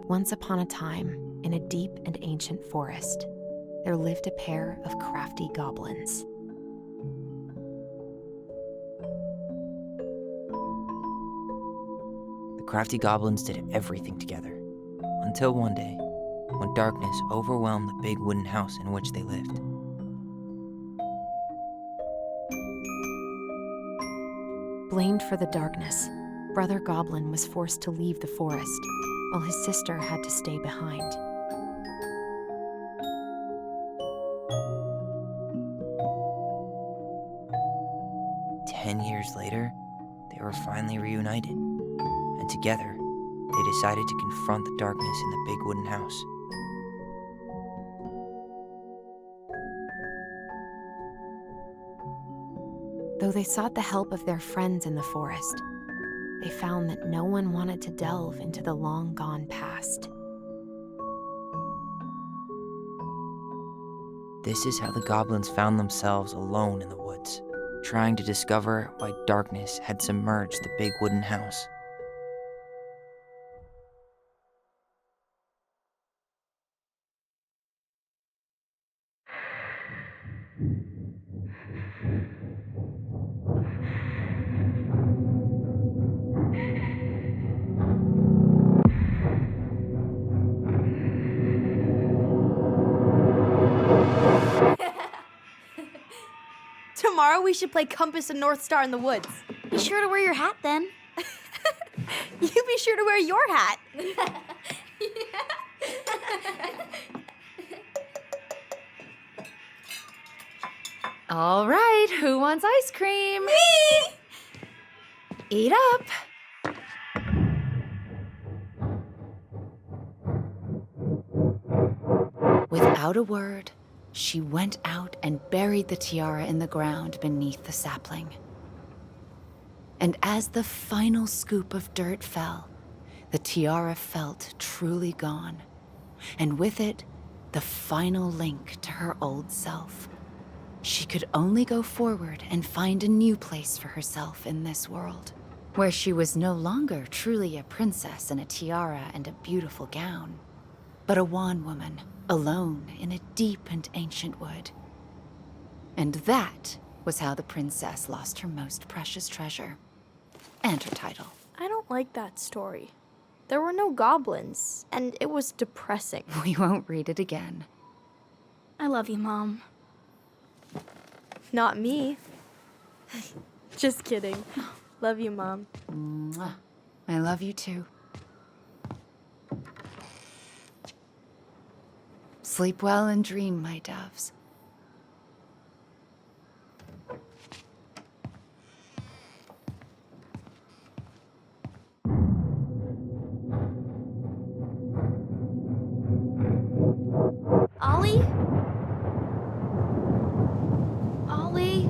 Once upon a time, in a deep and ancient forest, there lived a pair of crafty goblins. The crafty goblins did everything together, until one day, when darkness overwhelmed the big wooden house in which they lived. Blamed for the darkness, Brother Goblin was forced to leave the forest, while his sister had to stay behind. "10 years later, they were finally reunited, and together, they decided to confront the darkness in the big wooden house. Though they sought the help of their friends in the forest, they found that no one wanted to delve into the long-gone past. This is how the goblins found themselves alone in the woods, trying to discover why darkness had submerged the big wooden house. Tomorrow we should play Compass and North Star in the woods. Be sure to wear your hat then. You be sure to wear your hat. All right, who wants ice cream? Me! Eat up. Without a word, she went out and buried the tiara in the ground beneath the sapling. And as the final scoop of dirt fell, the tiara felt truly gone, and with it, the final link to her old self. She could only go forward and find a new place for herself in this world, where she was no longer truly a princess in a tiara and a beautiful gown, but a wan woman, alone in a deep and ancient wood. And that was how the princess lost her most precious treasure, and her title. I don't like that story. There were no goblins, and it was depressing. We won't read it again. I love you, Mom. Not me. Just kidding. Love you, Mom. Mwah. I love you too. Sleep well and dream, my doves. Ollie? Ollie?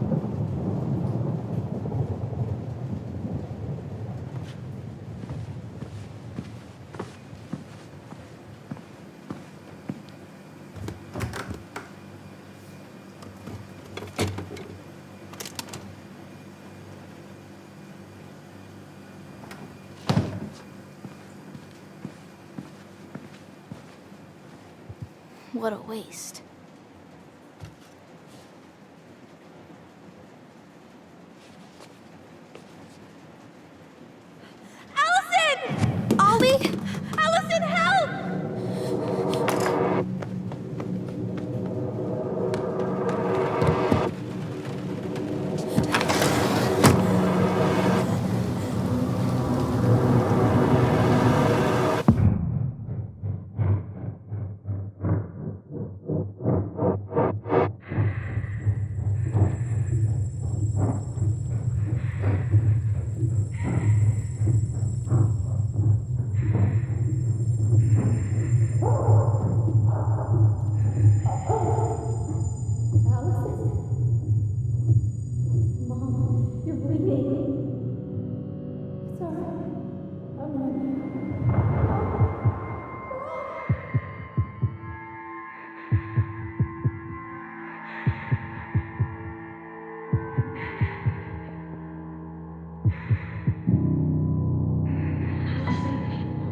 What a waste. Alyson! Ollie! Alyson, help!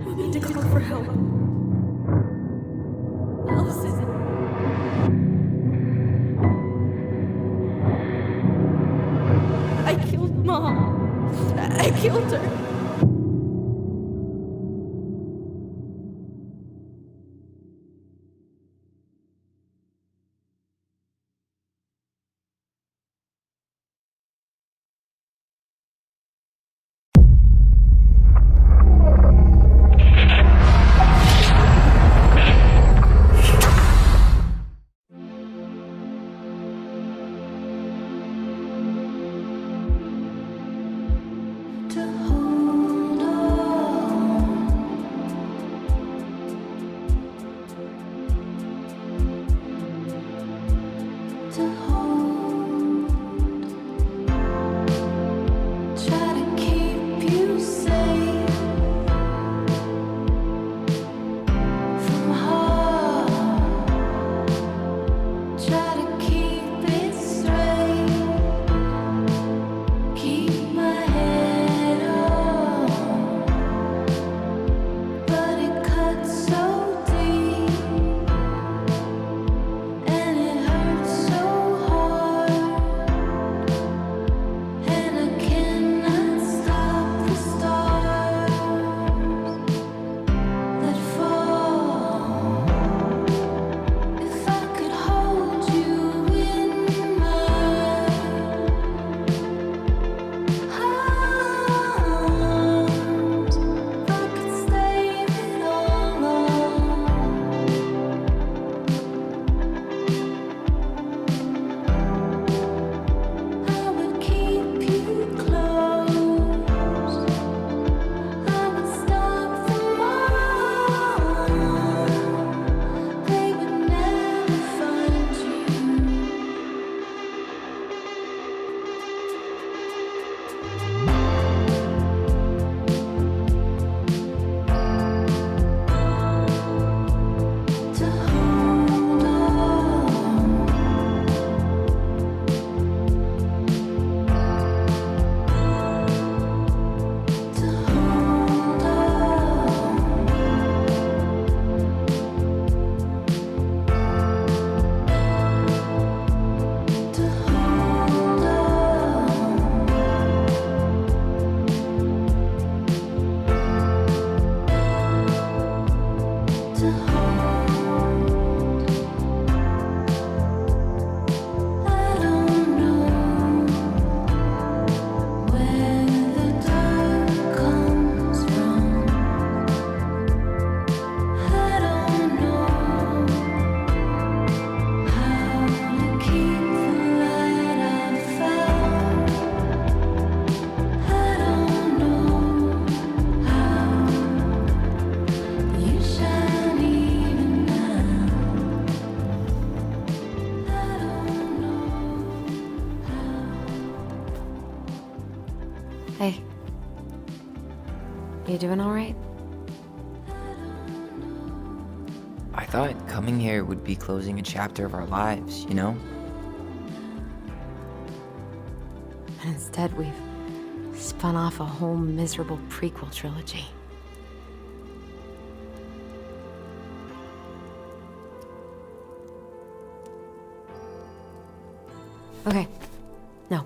We need to call for help. killed her. Hey. You doing all right? I thought coming here would be closing a chapter of our lives, you know? And instead, we've spun off a whole miserable prequel trilogy. Okay. No.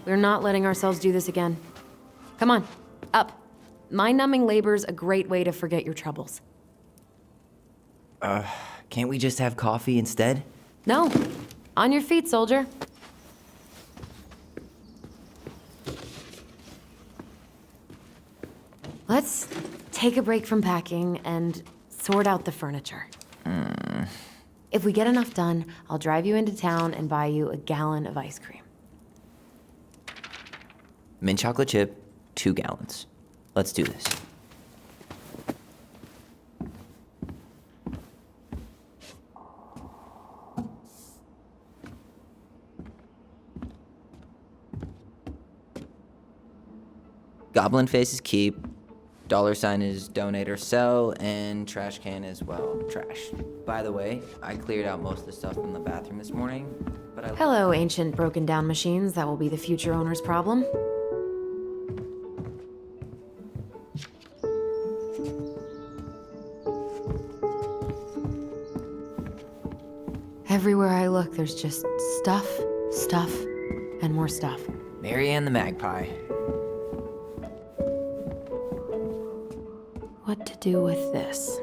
We're not letting ourselves do this again. Come on, up. Mind-numbing labor's a great way to forget your troubles. Can't we just have coffee instead? No. On your feet, soldier. Let's take a break from packing and sort out the furniture. If we get enough done, I'll drive you into town and buy you a gallon of ice cream. Mint chocolate chip, 2 gallons. Let's do this. Goblin face is keep, $sign is donate or sell, and trash can as well, trash. By the way, I cleared out most of the stuff from the bathroom this morning, but I... Hello, ancient broken down machines that will be the future owner's problem. Everywhere I look, there's just stuff, and more stuff. Mary Ann the Magpie. what to do with this.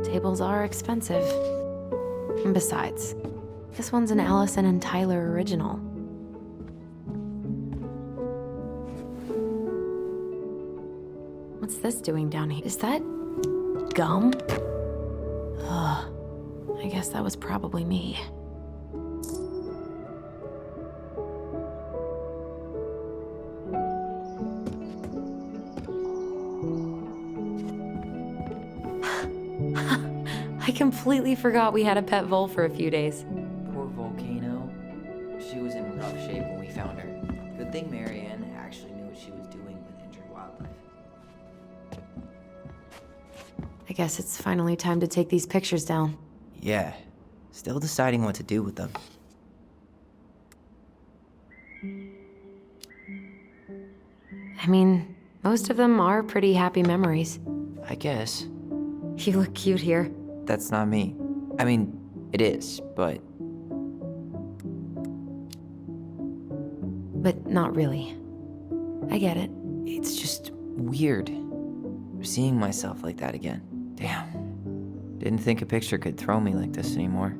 Tables are expensive. And besides, this one's an Alyson and Tyler original. What's this doing down here? Is that gum? Ugh. I guess that was probably me. I completely forgot we had a pet vole for a few days. Poor Volcano. She was in rough shape when we found her. Good thing Marianne actually knew what she was doing with injured wildlife. I guess it's finally time to take these pictures down. Yeah, still deciding what to do with them. I mean, most of them are pretty happy memories. I guess. You look cute here. That's not me. I mean, it is, but But not really. I get it. it's just weird seeing myself like that again. Damn. Didn't think a picture could throw me like this anymore.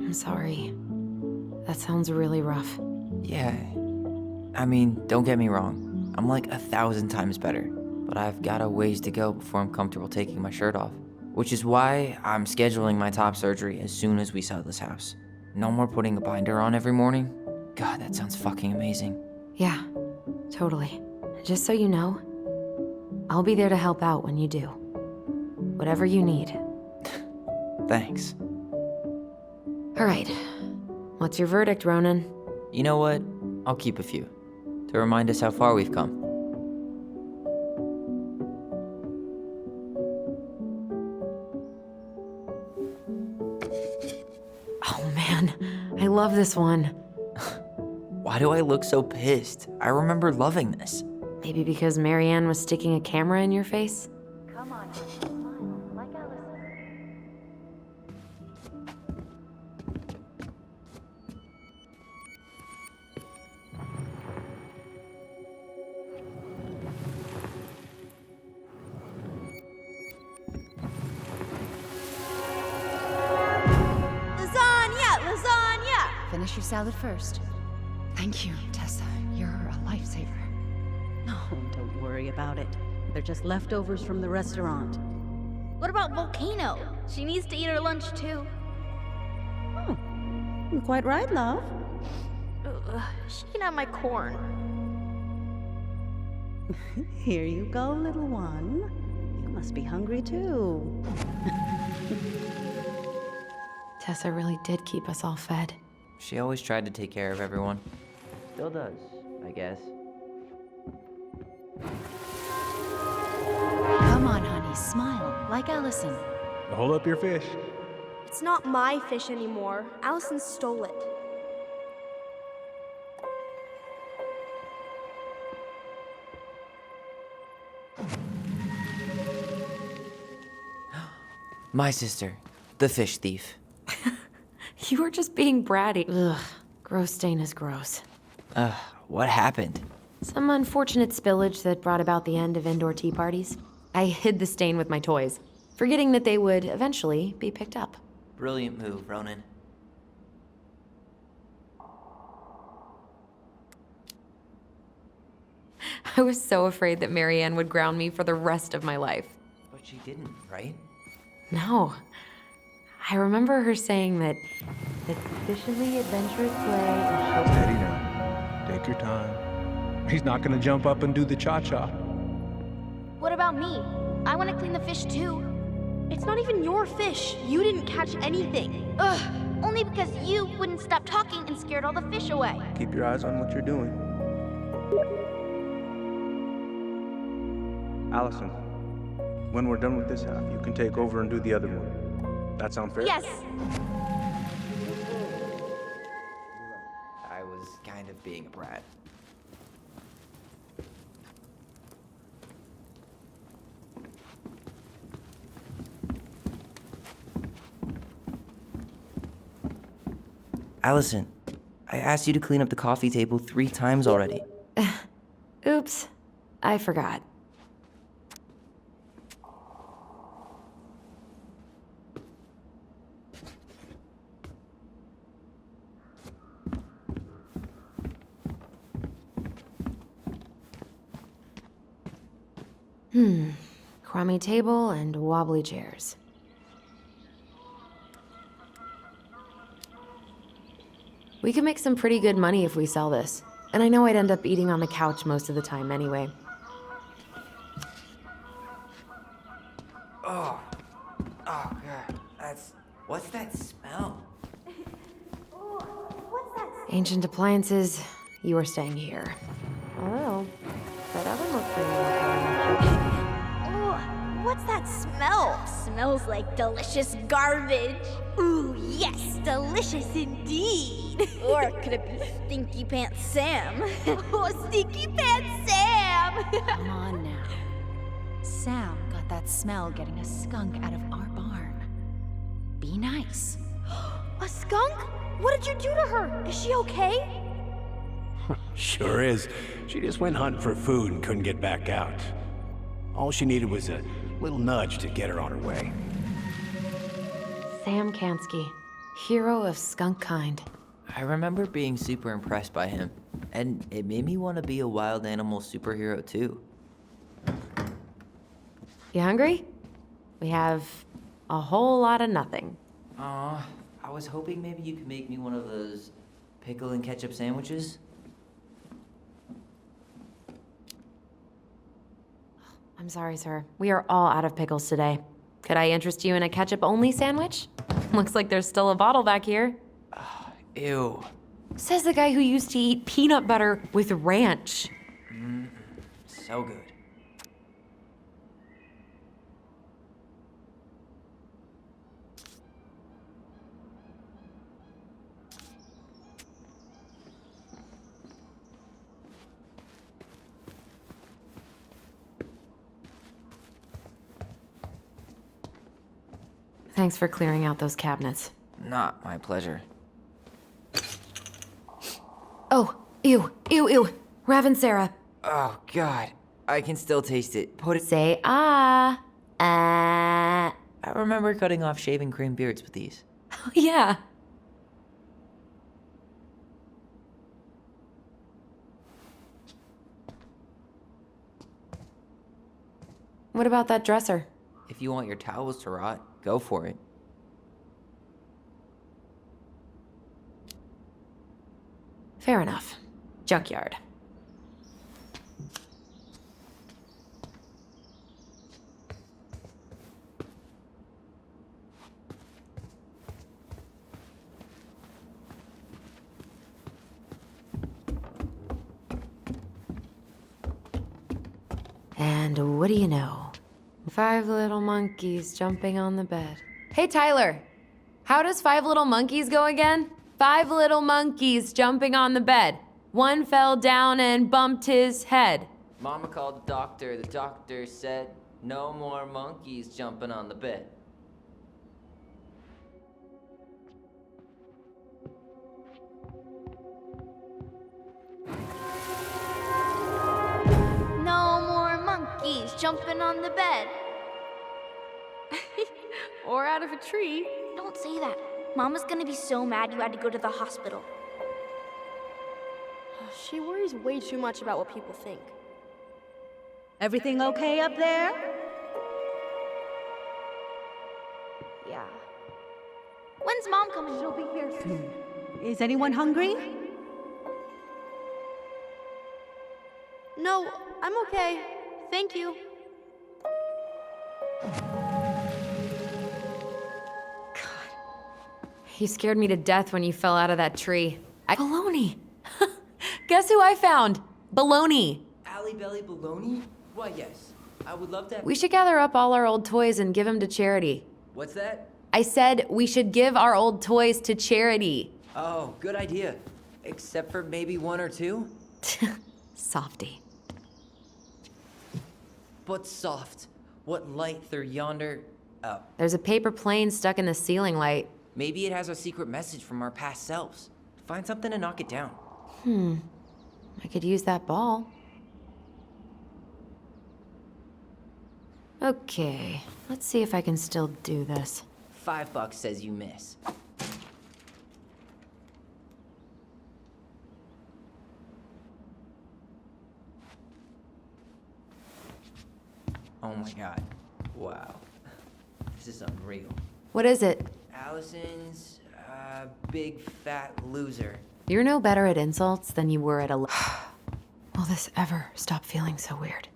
I'm sorry. That sounds really rough. Yeah. I mean, don't get me wrong. I'm like 1,000 times better. But I've got a ways to go before I'm comfortable taking my shirt off. Which is why I'm scheduling my top surgery as soon as we sell this house. No more putting a binder on every morning. God, that sounds fucking amazing. Yeah, totally. Just so you know, I'll be there to help out when you do. Whatever you need. Thanks. All right. What's your verdict, Ronan? You know what? I'll keep a few. To remind us how far we've come. Oh man, I love this one. Why do I look so pissed? I remember loving this. Maybe because Marianne was sticking a camera in your face? Come on, smile like Alyson. Lasagna! Lasagna! Finish your salad first. Thank you, Tessa. You're a lifesaver. Oh, don't worry about it. They're just leftovers from the restaurant. What about Volcano? She needs to eat her lunch too. Oh, you're quite right, love. Ugh, she can have my corn. Here you go, little one. You must be hungry too. Tessa really did keep us all fed. She always tried to take care of everyone. Still does, I guess. Come on, honey, smile like Alyson. Hold up your fish. It's not my fish anymore. Alyson stole it. My sister, the fish thief. You were just being bratty. Ugh, gross stain is gross. What happened? Some unfortunate spillage that brought about the end of indoor tea parties. I hid the stain with my toys, forgetting that they would eventually be picked up. Brilliant move, Ronan. I was so afraid that Marianne would ground me for the rest of my life. But she didn't, right? No. I remember her saying that sufficiently adventurous play is Eddie, now. Take your time. He's not gonna jump up and do the cha-cha. What about me? I want to clean the fish too. It's not even your fish. You didn't catch anything. Ugh, only because you wouldn't stop talking and scared all the fish away. Keep your eyes on what you're doing. Alyson, when we're done with this half, you can take over and do the other one. That sound fair? Yes. I was kind of being a brat. Alyson, I asked you to clean up the coffee table 3 times already. Oops, I forgot. Crummy table and wobbly chairs. We could make some pretty good money if we sell this. And I know I'd end up eating on the couch most of the time anyway. Oh God, what's that smell? Ancient appliances, you are staying here. Oh, that oven looks pretty well. Oh, what's that smell? Smells like delicious garbage. Ooh, yes, delicious indeed. Or could it be Stinky Pants Sam? Oh, Stinky Pants Sam! Come on now. Sam got that smell getting a skunk out of our barn. Be nice. A skunk? What did you do to her? Is she okay? Sure is. She just went hunting for food and couldn't get back out. All she needed was a little nudge to get her on her way. Sam Kansky, hero of skunk kind. I remember being super impressed by him, and it made me want to be a wild animal superhero too. You hungry? We have a whole lot of nothing. Aw, I was hoping maybe you could make me one of those pickle and ketchup sandwiches. I'm sorry, sir. We are all out of pickles today. Could I interest you in a ketchup-only sandwich? Looks like there's still a bottle back here. Ew. Says the guy who used to eat peanut butter with ranch. So good. Thanks for clearing out those cabinets. Not my pleasure. Oh, ew. Ravensara. Oh God, I can still taste it. Put it. Say ah. I remember cutting off shaving cream beards with these. Oh, yeah. What about that dresser? If you want your towels to rot, go for it. Fair enough. Junkyard. And what do you know? 5 little monkeys jumping on the bed. Hey, Tyler. How does 5 little monkeys go again? 5 little monkeys jumping on the bed. One fell down and bumped his head. Mama called the doctor. The doctor said, no more monkeys jumping on the bed. No more monkeys jumping on the bed. Or out of a tree. Don't say that. Mama's gonna be so mad you had to go to the hospital. She worries way too much about what people think. Everything okay up there? Yeah. When's Mom coming? She'll be here soon. Is anyone hungry? No, I'm okay. Thank you. You scared me to death when you fell out of that tree. Baloney! Guess who I found? Baloney! Alley Belly Baloney? Why, yes. I would love to. We should gather up all our old toys and give them to charity. What's that? I said we should give our old toys to charity. Oh, good idea. Except for maybe 1 or 2? Softy. But soft. What light through yonder... Oh, There's a paper plane stuck in the ceiling light. maybe it has a secret message from our past selves. Find something to knock it down. I could use that ball. Okay, let's see if I can still do this. $5 says you miss. Oh my god. Wow. This is unreal. What is it? Alyson's, big fat loser. You're no better at insults than you were at a... Will this ever stop feeling so weird?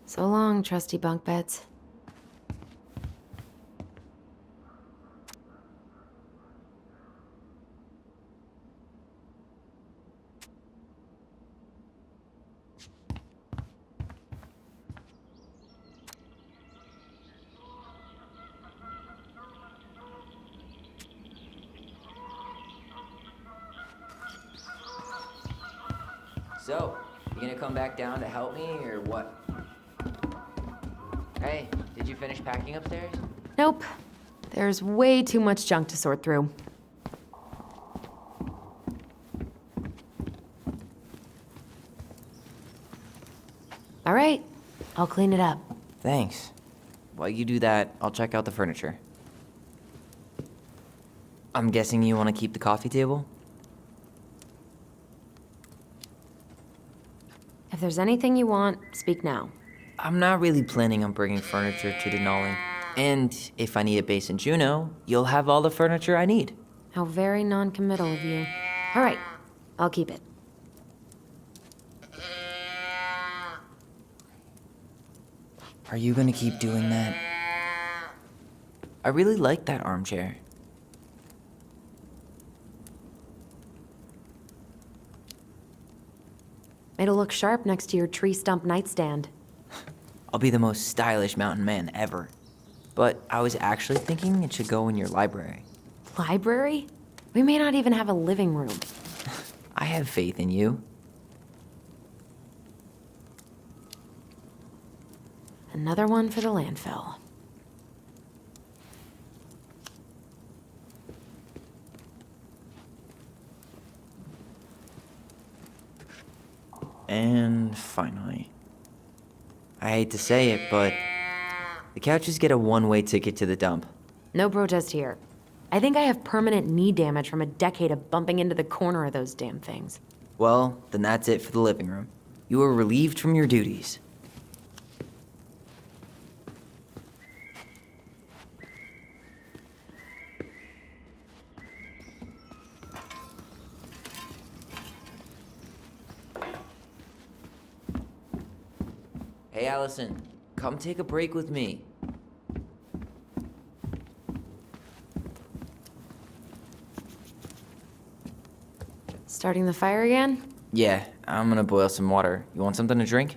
So long, trusty bunk beds. So, you gonna come back down to help me, or what? Hey, did you finish packing upstairs? Nope. There's way too much junk to sort through. All right, I'll clean it up. Thanks. While you do that, I'll check out the furniture. I'm guessing you want to keep the coffee table? If there's anything you want, speak now. I'm not really planning on bringing furniture to Denali. And if I need a base in Juneau, you'll have all the furniture I need. How very non-committal of you. All right, I'll keep it. Are you gonna keep doing that? I really like that armchair. It'll look sharp next to your tree stump nightstand. I'll be the most stylish mountain man ever. But I was actually thinking it should go in your library. Library? We may not even have a living room. I have faith in you. Another one for the landfill. And finally, I hate to say it, but the couches get a one-way ticket to the dump. No protest here. I think I have permanent knee damage from a decade of bumping into the corner of those damn things. Well, then that's it for the living room. You are relieved from your duties. Hey, Alyson, come take a break with me. Starting the fire again? Yeah, I'm gonna boil some water. You want something to drink?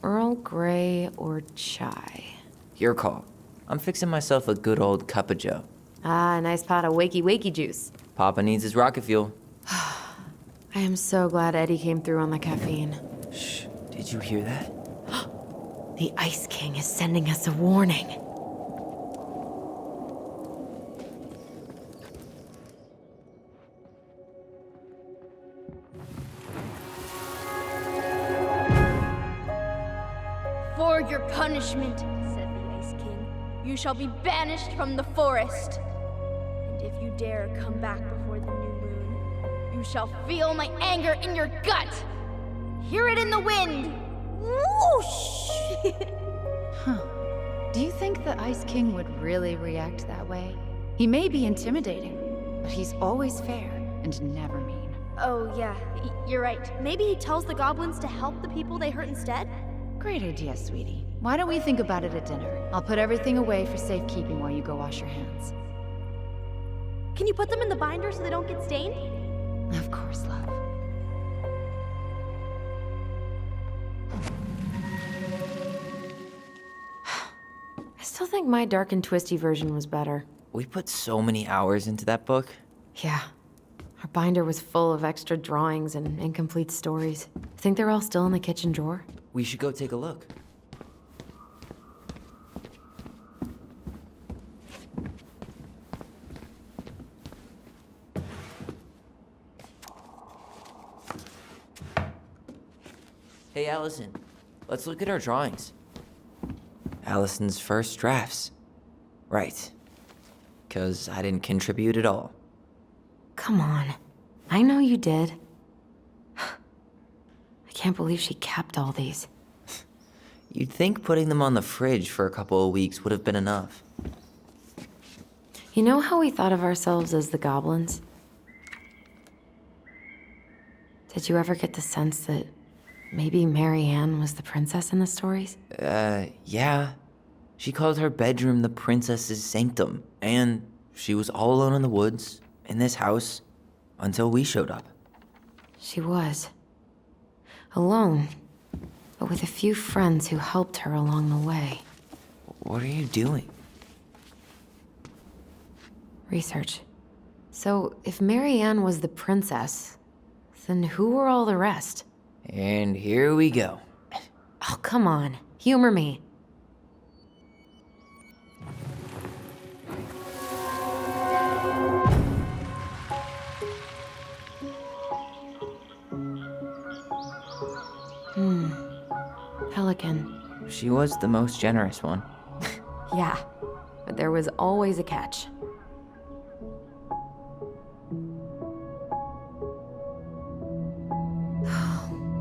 Earl Grey or chai? Your call. I'm fixing myself a good old cup of joe. Ah, a nice pot of wakey juice. Papa needs his rocket fuel. I am so glad Eddie came through on the caffeine. Shh, did you hear that? The Ice King is sending us a warning. For your punishment, said the Ice King, you shall be banished from the forest. And if you dare come back before the new moon, you shall feel my anger in your gut. Hear it in the wind. Whoosh! Do you think the Ice King would really react that way? He may be intimidating, but he's always fair and never mean. Oh, yeah, you're right. Maybe he tells the goblins to help the people they hurt instead? Great idea, sweetie. Why don't we think about it at dinner? I'll put everything away for safekeeping while you go wash your hands. Can you put them in the binder so they don't get stained? Of course, love. I still think my dark and twisty version was better. We put so many hours into that book. Yeah. Our binder was full of extra drawings and incomplete stories. Think they're all still in the kitchen drawer? We should go take a look. Hey, Alyson. Let's look at our drawings. Alyson's first drafts. Right. 'Cause I didn't contribute at all. Come on. I know you did. I can't believe she kept all these. You'd think putting them on the fridge for a couple of weeks would have been enough. You know how we thought of ourselves as the goblins? Did you ever get the sense that maybe Mary Ann was the princess in the stories? Yeah. She called her bedroom the princess's sanctum, and she was all alone in the woods, in this house, until we showed up. She was. Alone, but with a few friends who helped her along the way. What are you doing? Research. So, if Mary Ann was the princess, then who were all the rest? And here we go. Oh, come on. Humor me. Pelican. She was the most generous one. Yeah, but there was always a catch.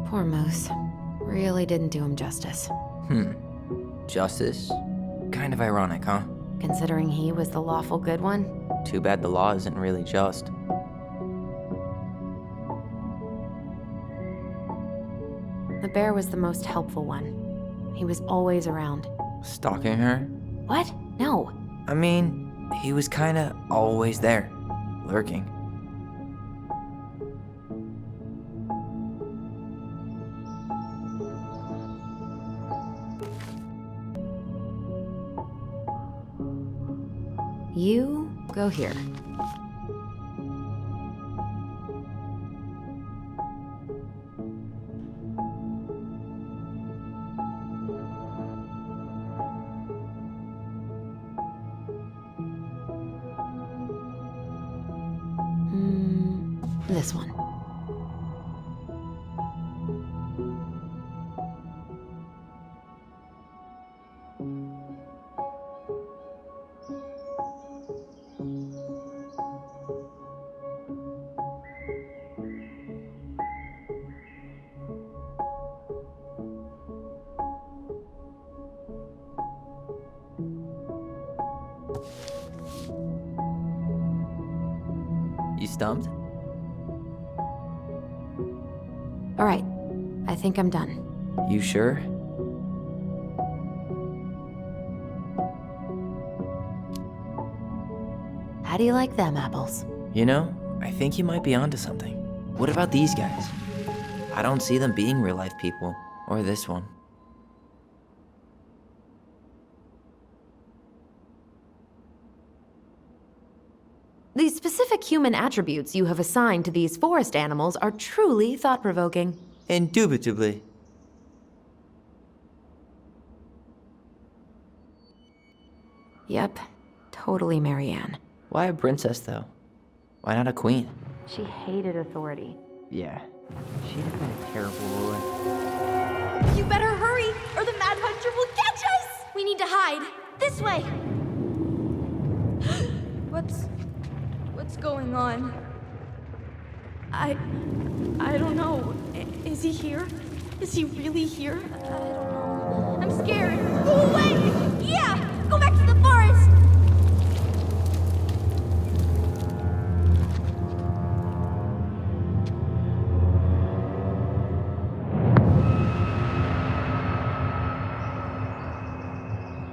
Poor Moose. Really didn't do him justice. Justice? Kind of ironic, huh? Considering he was the lawful good one. Too bad the law isn't really just. The bear was the most helpful one. He was always around. Stalking her? What? No. I mean, he was kinda always there, lurking. You go here. This one. You stumped? All right. I think I'm done. You sure? How do you like them apples? You know, I think you might be onto something. What about these guys? I don't see them being real-life people, or this one. The specific human attributes you have assigned to these forest animals are truly thought-provoking. Indubitably. Yep, totally Mary Ann. Why a princess, though? Why not a queen? She hated authority. Yeah, she'd have been a terrible ruler. You better hurry, or the Mad Hunter will catch us! We need to hide. This way! What's going on? I don't know. Is he here? Is he really here? I don't know. I'm scared. Go away! Yeah! Go back to the forest!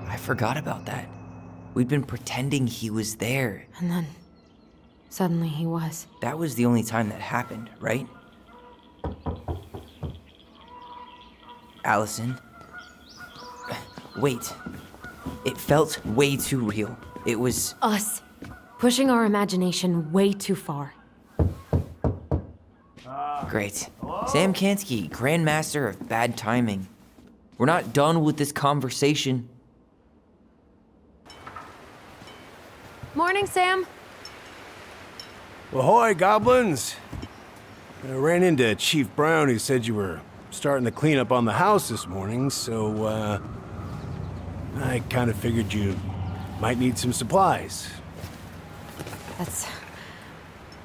I forgot about that. We'd been pretending he was there. And then, suddenly he was. That was the only time that happened, right? Alyson? Wait. It felt way too real. It was... Us Pushing our imagination way too far. Great. Sam Kansky, Grandmaster of Bad Timing. We're not done with this conversation. Morning, Sam. Ahoy, goblins! I ran into Chief Brown, who said you were starting the cleanup on the house this morning, so, I kind of figured you might need some supplies.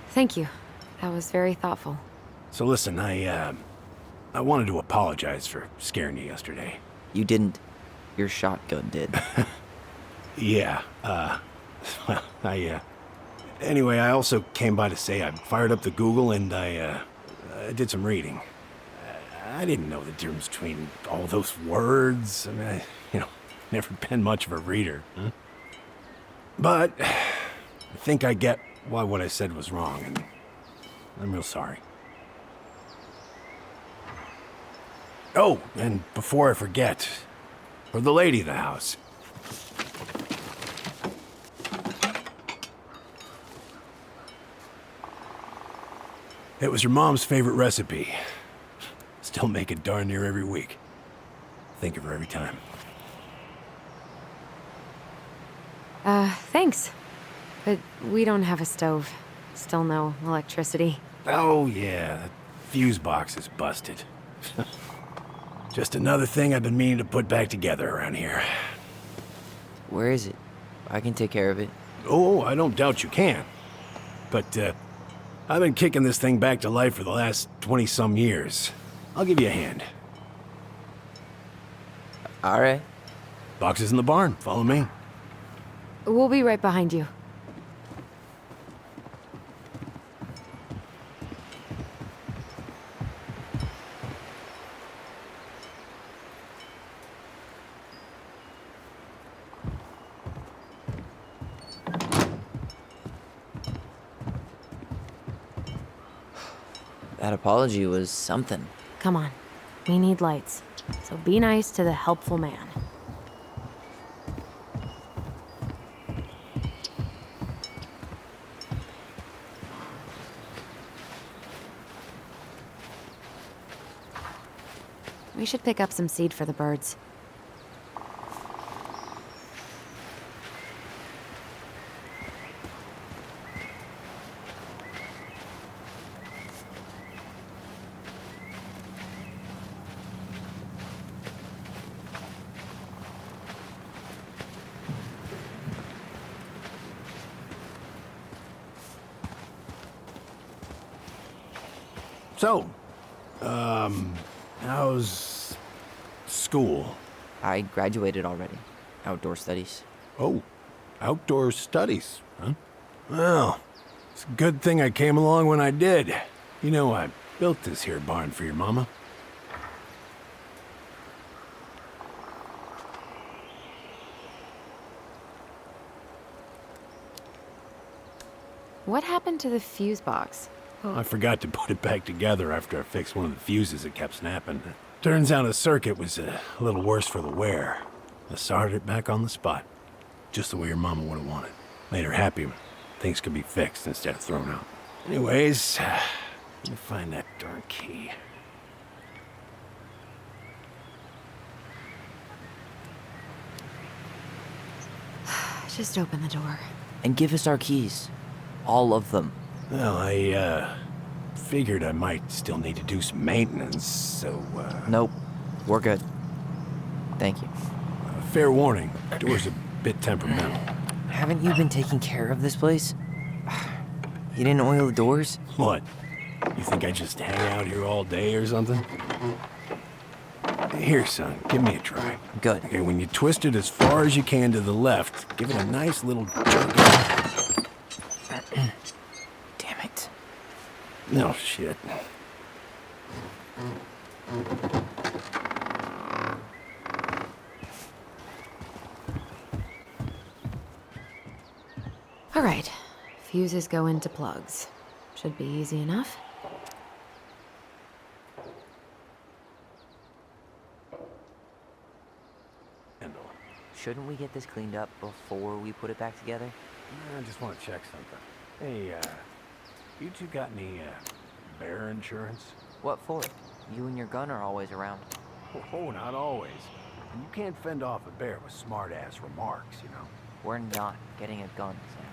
Thank you. That was very thoughtful. So listen, I wanted to apologize for scaring you yesterday. You didn't. Your shotgun did. Yeah, well, anyway, I also came by to say I fired up the Google and I did some reading. I didn't know the difference between all those words. I mean, never been much of a reader. Huh? But I think I get why what I said was wrong, and I'm real sorry. Oh, and before I forget, for the lady of the house. It was your mom's favorite recipe. Still make it darn near every week. Think of her every time. Thanks. But we don't have a stove. Still no electricity. Oh, yeah, that fuse box is busted. Just another thing I've been meaning to put back together around here. Where is it? I can take care of it. Oh, I don't doubt you can. But, I've been kicking this thing back to life for the last 20-some years. I'll give you a hand. All right. Box is in the barn. Follow me. We'll be right behind you. That apology was something. Come on. We need lights. So be nice to the helpful man. We should pick up some seed for the birds. So, how's school? I graduated already. Outdoor studies. Oh, outdoor studies, huh? Well, it's a good thing I came along when I did. You know, I built this here barn for your mama. What happened to the fuse box? Well, I forgot to put it back together after I fixed one of the fuses that kept snapping. Turns out a circuit was a little worse for the wear. I soldered it back on the spot, just the way your mama would have wanted. Made her happy when things could be fixed instead of thrown out. Anyways, let me find that darn key. Just open the door. And give us our keys. All of them. Well, I, figured I might still need to do some maintenance, so, Nope. We're good. Thank you. Fair warning, door's a bit temperamental. Haven't you been taking care of this place? You didn't oil the doors? What? You think I just hang out here all day or something? Here, son, give me a try. Good. Okay, when you twist it as far as you can to the left, give it a nice little jerk. Damn it. No shit. All right. Fuses go into plugs. Should be easy enough. Shouldn't we get this cleaned up before we put it back together? I just want to check something. Hey, you two got any, bear insurance? What for? You and your gun are always around. Oh, not always. And you can't fend off a bear with smart-ass remarks, you know? We're not getting a gun, Sam.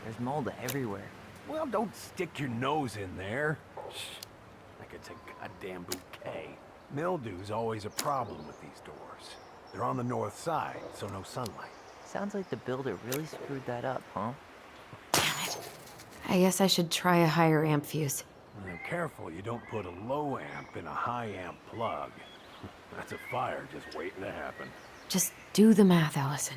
There's mold everywhere. Well, don't stick your nose in there. Shh. Like it's a goddamn bouquet. Mildew's always a problem with these doors. They're on the north side, so no sunlight. Sounds like the builder really screwed that up, huh? Damn it. I guess I should try a higher amp fuse. Now, careful you don't put a low amp in a high amp plug. That's a fire just waiting to happen. Just do the math, Alyson.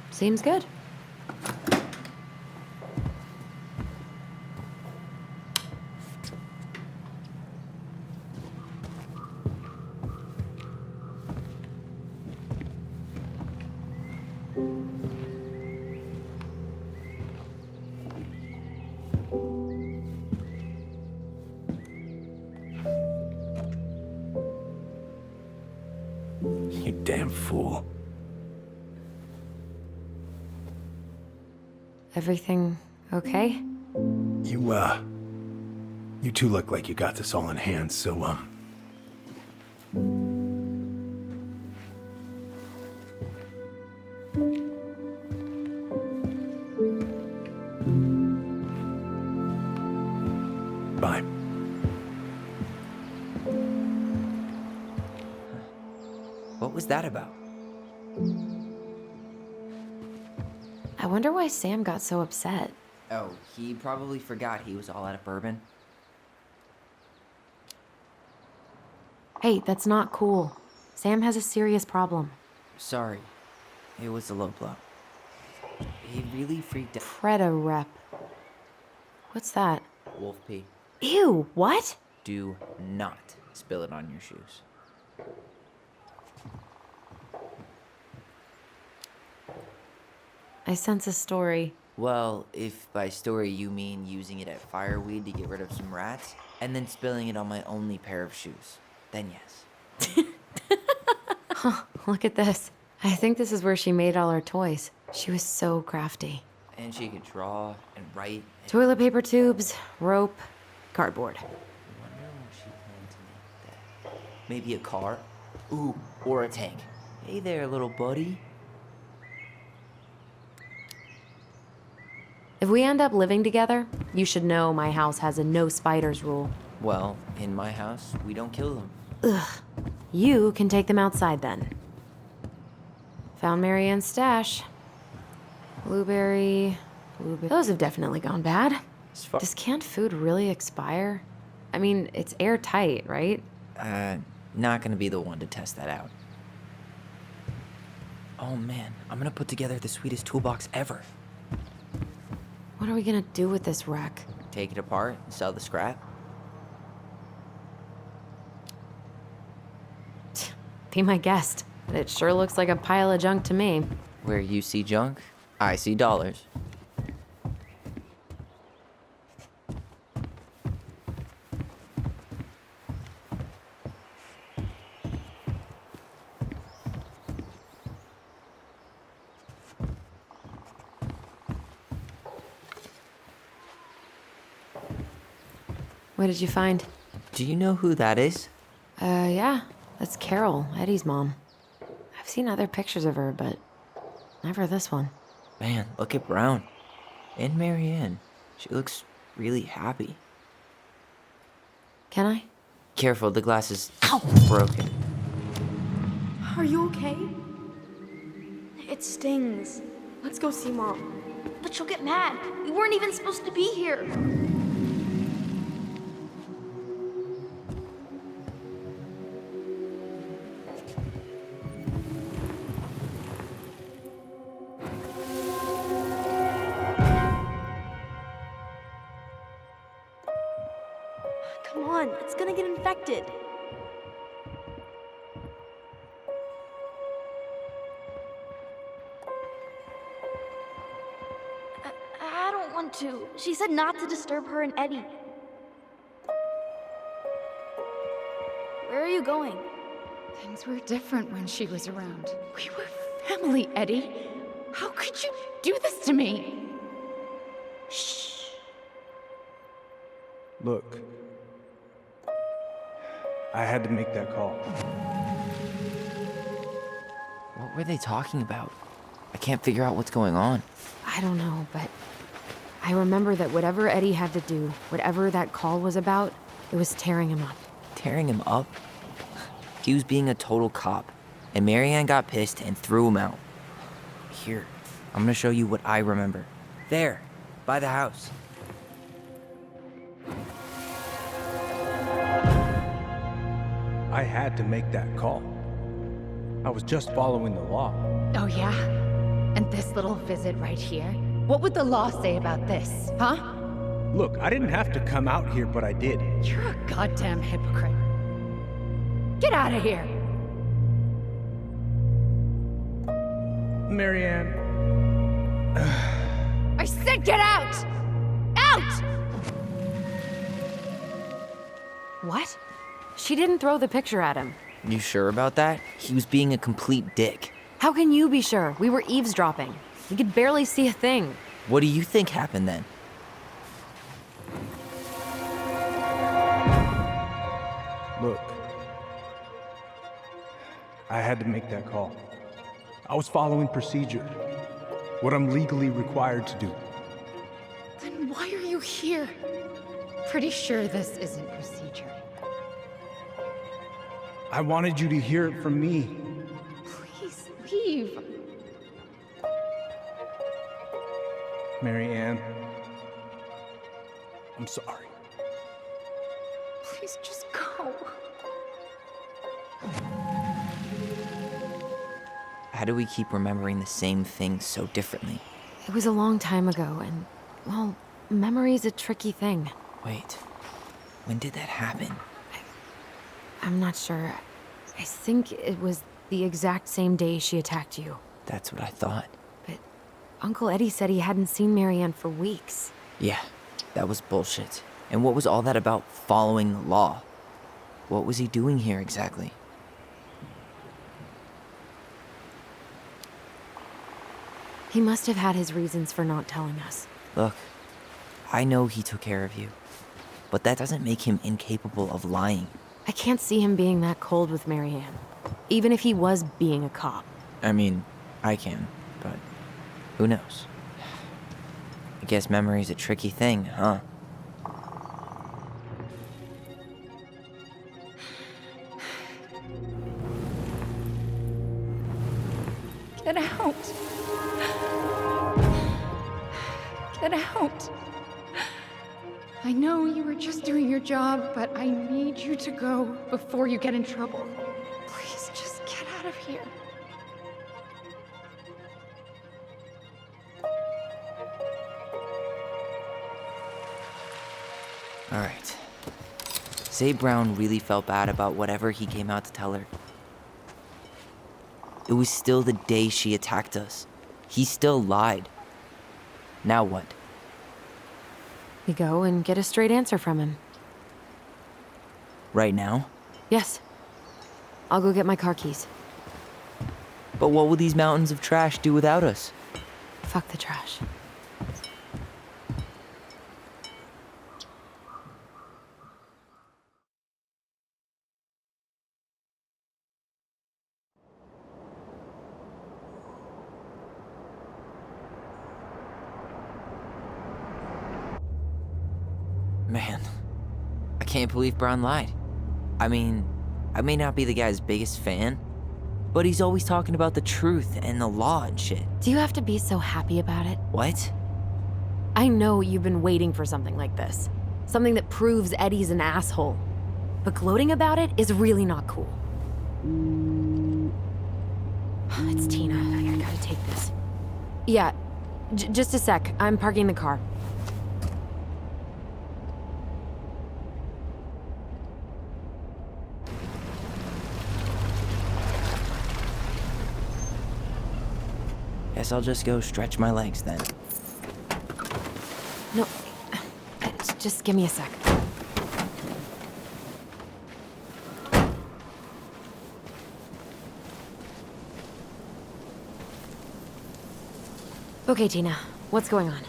Seems good. You damn fool. Everything okay? You two look like you got this all in hand, so, bye. What was that about? I wonder why Sam got so upset. Oh, he probably forgot he was all out of bourbon. Hey, that's not cool. Sam has a serious problem. Sorry. It was a low blow. He really freaked out. Preda rep. What's that? Wolf pee. Ew, what? Do not spill it on your shoes. I sense a story. Well, if by story you mean using it at fireweed to get rid of some rats, and then spilling it on my only pair of shoes, then yes. Huh, look at this. I think this is where she made all her toys. She was so crafty. And she could draw and write. Toilet paper tubes, rope, cardboard. I wonder what she planned to make that. Maybe a car? Ooh, or a tank. Hey there, little buddy. If we end up living together, you should know my house has a no spiders rule. Well, in my house, we don't kill them. Ugh. You can take them outside then. Found Marianne's stash. Blueberry. Those have definitely gone bad. Does canned food really expire? I mean, it's airtight, right? Not gonna be the one to test that out. Oh man, I'm gonna put together the sweetest toolbox ever. What are we gonna do with this wreck? Take it apart and sell the scrap. Be my guest. It sure looks like a pile of junk to me. Where you see junk, I see dollars. What did you find? Do you know who that is? Yeah. That's Carol, Eddie's mom. I've seen other pictures of her, but never this one. Man, look at Brown. And Marianne. She looks really happy. Can I? Careful, the glass is broken. Are you okay? It stings. Let's go see Mom. But she'll get mad. We weren't even supposed to be here. infected. I don't want to. She said not to disturb her and Eddy. Where are you going? Things were different when she was around. We were family, Eddy. How could you do this to me? Shh. Look, I had to make that call. What were they talking about? I can't figure out what's going on. I don't know, but I remember that whatever Eddy had to do, whatever that call was about, it was tearing him up. Tearing him up? He was being a total cop, and Marianne got pissed and threw him out. Here, I'm gonna show you what I remember. There, by the house. I had to make that call. I was just following the law. Oh, yeah? And this little visit right here? What would the law say about this, huh? Look, I didn't have to come out here, but I did. You're a goddamn hypocrite. Get out of here! Marianne. I said get out! Out! What? She didn't throw the picture at him. You sure about that? He was being a complete dick. How can you be sure? We were eavesdropping. We could barely see a thing. What do you think happened then? Look, I had to make that call. I was following procedure, what I'm legally required to do. Then why are you here? Pretty sure this isn't procedure. I wanted you to hear it from me. Please leave. Marianne, I'm sorry. Please just go. How do we keep remembering the same things so differently? It was a long time ago, and, well, memory's a tricky thing. Wait, when did that happen? I'm not sure. I think it was the exact same day she attacked you. That's what I thought. But Uncle Eddy said he hadn't seen Marianne for weeks. Yeah, that was bullshit. And what was all that about following the law? What was he doing here exactly? He must have had his reasons for not telling us. Look, I know he took care of you, but that doesn't make him incapable of lying. I can't see him being that cold with Marianne, even if he was being a cop. I mean, I can, but who knows? I guess memory's a tricky thing, huh? Get out. Get out. I know you were just doing your job, but I need you to go before you get in trouble. Please just get out of here. All right. Say Brown really felt bad about whatever he came out to tell her. It was still the day she attacked us. He still lied. Now what? We go and get a straight answer from him. Right now? Yes. I'll go get my car keys. But what will these mountains of trash do without us? Fuck the trash. Man, I can't believe Brown lied. I mean, I may not be the guy's biggest fan, but he's always talking about the truth and the law and shit. Do you have to be so happy about it? What? I know you've been waiting for something like this. Something that proves Eddy's an asshole. But gloating about it is really not cool. It's Tina. I gotta take this. Yeah, just a sec. I'm parking the car. Guess I'll just go stretch my legs then. No, just give me a sec. Okay, Tina, what's going on?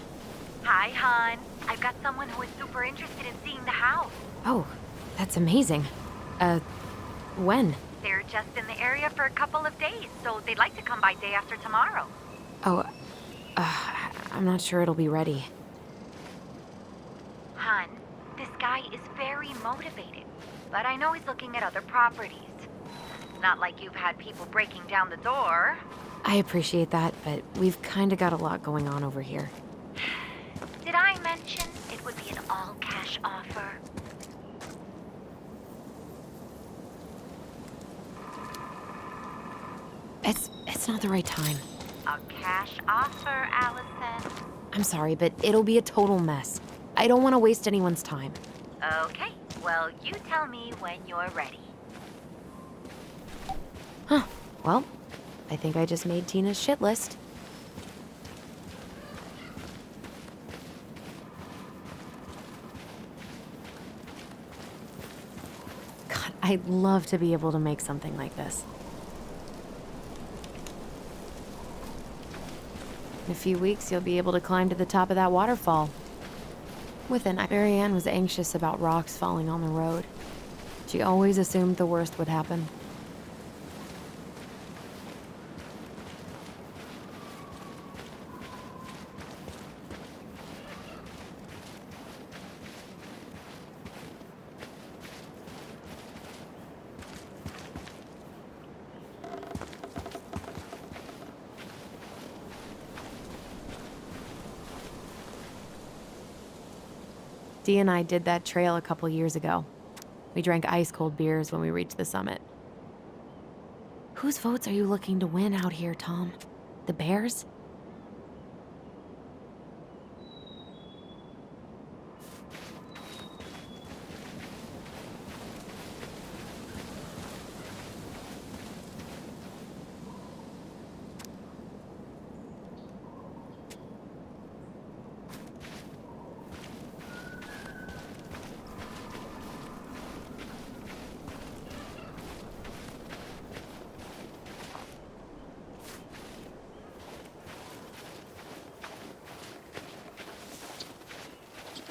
Hi, hon. I've got someone who is super interested in seeing the house. Oh, that's amazing. When? They're just in the area for a couple of days, so they'd like to come by day after tomorrow. Oh, I'm not sure it'll be ready. Hon, this guy is very motivated, but I know he's looking at other properties. Not like you've had people breaking down the door. I appreciate that, but we've kinda got a lot going on over here. Did I mention it would be an all-cash offer? It's not the right time. A cash offer, Alyson. I'm sorry, but it'll be a total mess. I don't want to waste anyone's time. Okay, well, you tell me when you're ready. Huh. Well, I think I just made Tina's shit list. God, I'd love to be able to make something like this. In a few weeks, you'll be able to climb to the top of that waterfall. With it, Marianne was anxious about rocks falling on the road. She always assumed the worst would happen. Dee and I did that trail a couple years ago. We drank ice-cold beers when we reached the summit. Whose votes are you looking to win out here, Tom? The Bears?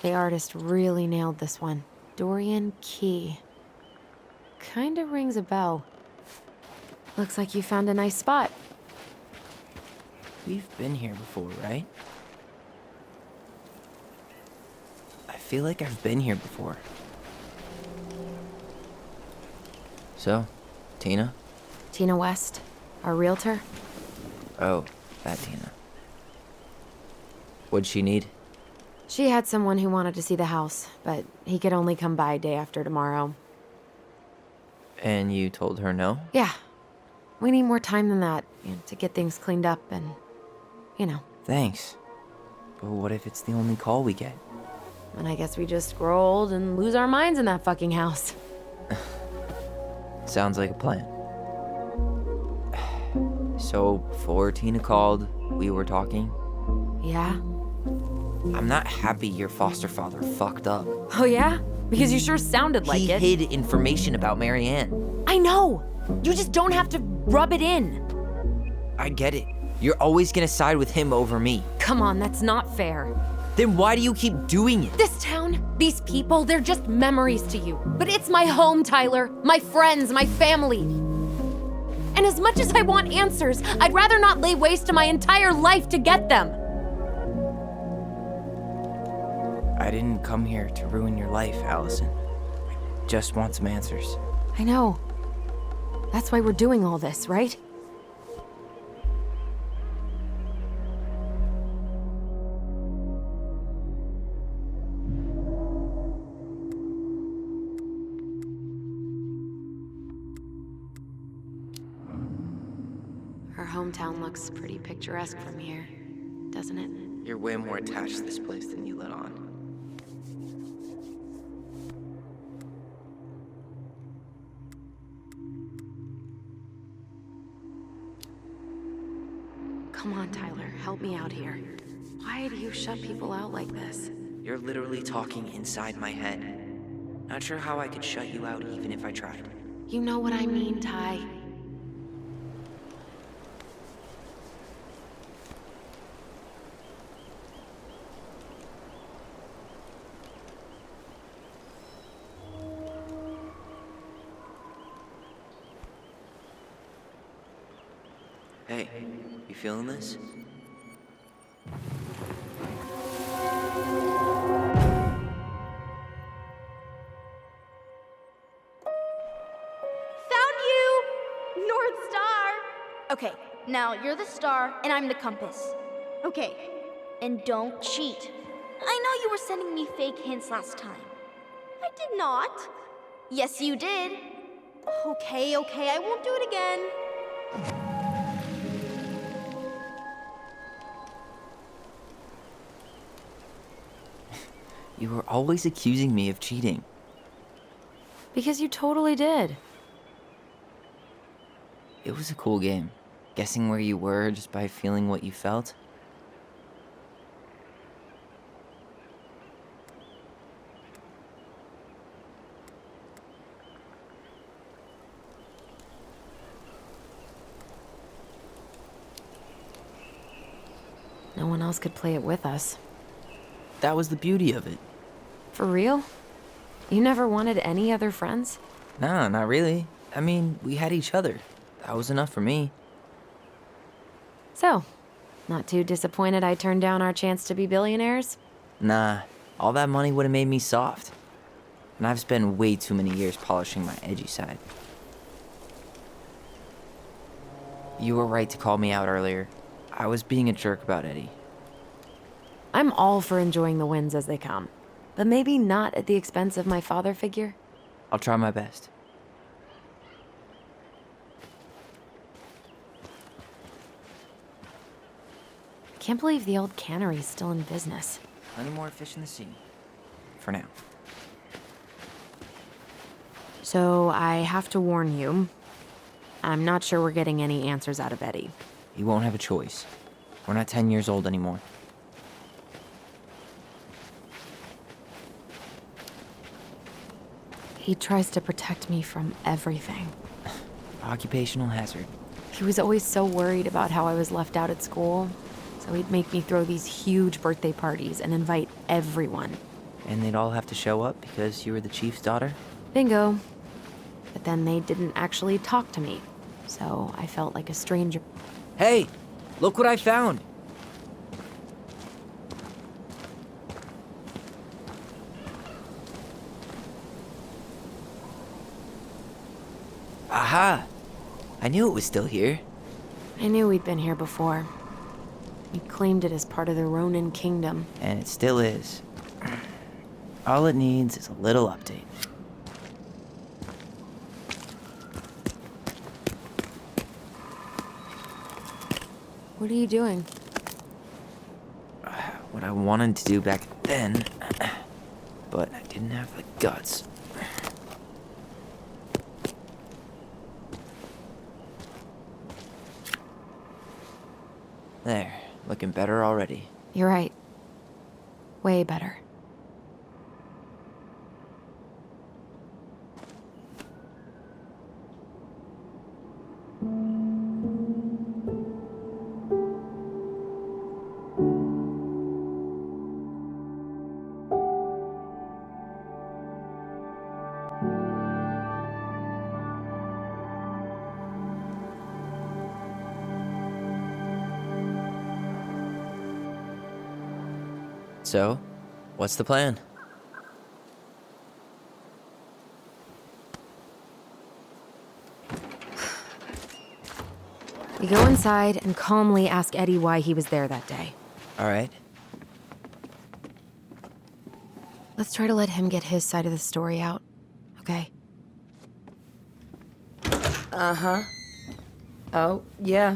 The artist really nailed this one. Dorian Key. Kinda rings a bell. Looks like you found a nice spot. We've been here before, right? I feel like I've been here before. So, Tina? Tina West, our realtor. Oh, that Tina. What'd she need? She had someone who wanted to see the house, but he could only come by day after tomorrow. And you told her no? Yeah. We need more time than that, to get things cleaned up and, Thanks. But what if it's the only call we get? And I guess we just grow old and lose our minds in that fucking house. Sounds like a plan. So, before Tina called, we were talking? Yeah? I'm not happy your foster father fucked up. Oh yeah? Because you sure sounded like it. He hid information about Marianne. I know! You just don't have to rub it in. I get it. You're always gonna side with him over me. Come on, that's not fair. Then why do you keep doing it? This town, these people, they're just memories to you. But it's my home, Tyler. My friends, my family. And as much as I want answers, I'd rather not lay waste to my entire life to get them. I didn't come here to ruin your life, Alyson. I just want some answers. I know. That's why we're doing all this, right? Our hometown looks pretty picturesque from here, doesn't it? You're way more attached to this place than you let on. Come on, Tyler, help me out here. Why do you shut people out like this? You're literally talking inside my head. Not sure how I could shut you out even if I tried. You know what I mean, Ty. Hey, you feeling this? North Star! Okay, now you're the star and I'm the compass. Okay, and don't cheat. I know you were sending me fake hints last time. I did not. Yes, you did. Okay, I won't do it again. You were always accusing me of cheating. Because you totally did. It was a cool game. Guessing where you were just by feeling what you felt. No one else could play it with us. That was the beauty of it. For real? You never wanted any other friends? Nah, not really. I mean, we had each other. That was enough for me. So, not too disappointed I turned down our chance to be billionaires? Nah, all that money would have made me soft. And I've spent way too many years polishing my edgy side. You were right to call me out earlier. I was being a jerk about Eddy. I'm all for enjoying the wins as they come, but maybe not at the expense of my father figure. I'll try my best. I can't believe the old cannery's still in business. Plenty more fish in the sea. For now. So I have to warn you, I'm not sure we're getting any answers out of Eddy. You won't have a choice. We're not 10 years old anymore. He tries to protect me from everything. Occupational hazard. He was always so worried about how I was left out at school, so he'd make me throw these huge birthday parties and invite everyone. And they'd all have to show up because you were the chief's daughter? Bingo. But then they didn't actually talk to me, so I felt like a stranger. Hey, look what I found. Aha! I knew it was still here. I knew we'd been here before. We claimed it as part of the Ronin kingdom. And it still is. All it needs is a little update. What are you doing? What I wanted to do back then, but I didn't have the guts. There, looking better already. You're right. Way better. So, what's the plan? We go inside and calmly ask Eddy why he was there that day. All right. Let's try to let him get his side of the story out, okay? Uh-huh. Oh, yeah.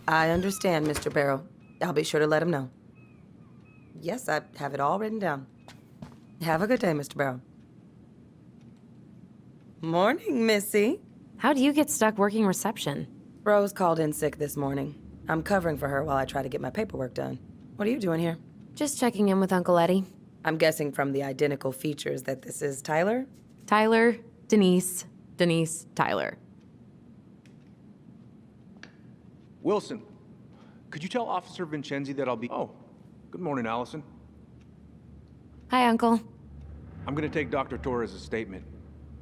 I understand, Mr. Barrow. I'll be sure to let him know. Yes, I have it all written down. Have a good day, Mr. Barrow. Morning, Missy. How'd you get stuck working reception? Rose called in sick this morning. I'm covering for her while I try to get my paperwork done. What are you doing here? Just checking in with Uncle Eddie. I'm guessing from the identical features that this is Tyler? Tyler, Denise, Denise, Tyler. Wilson, could you tell Officer Vincenzi that I'll be... Oh, good morning, Alyson. Hi, Uncle. I'm gonna take Dr. Torres' statement.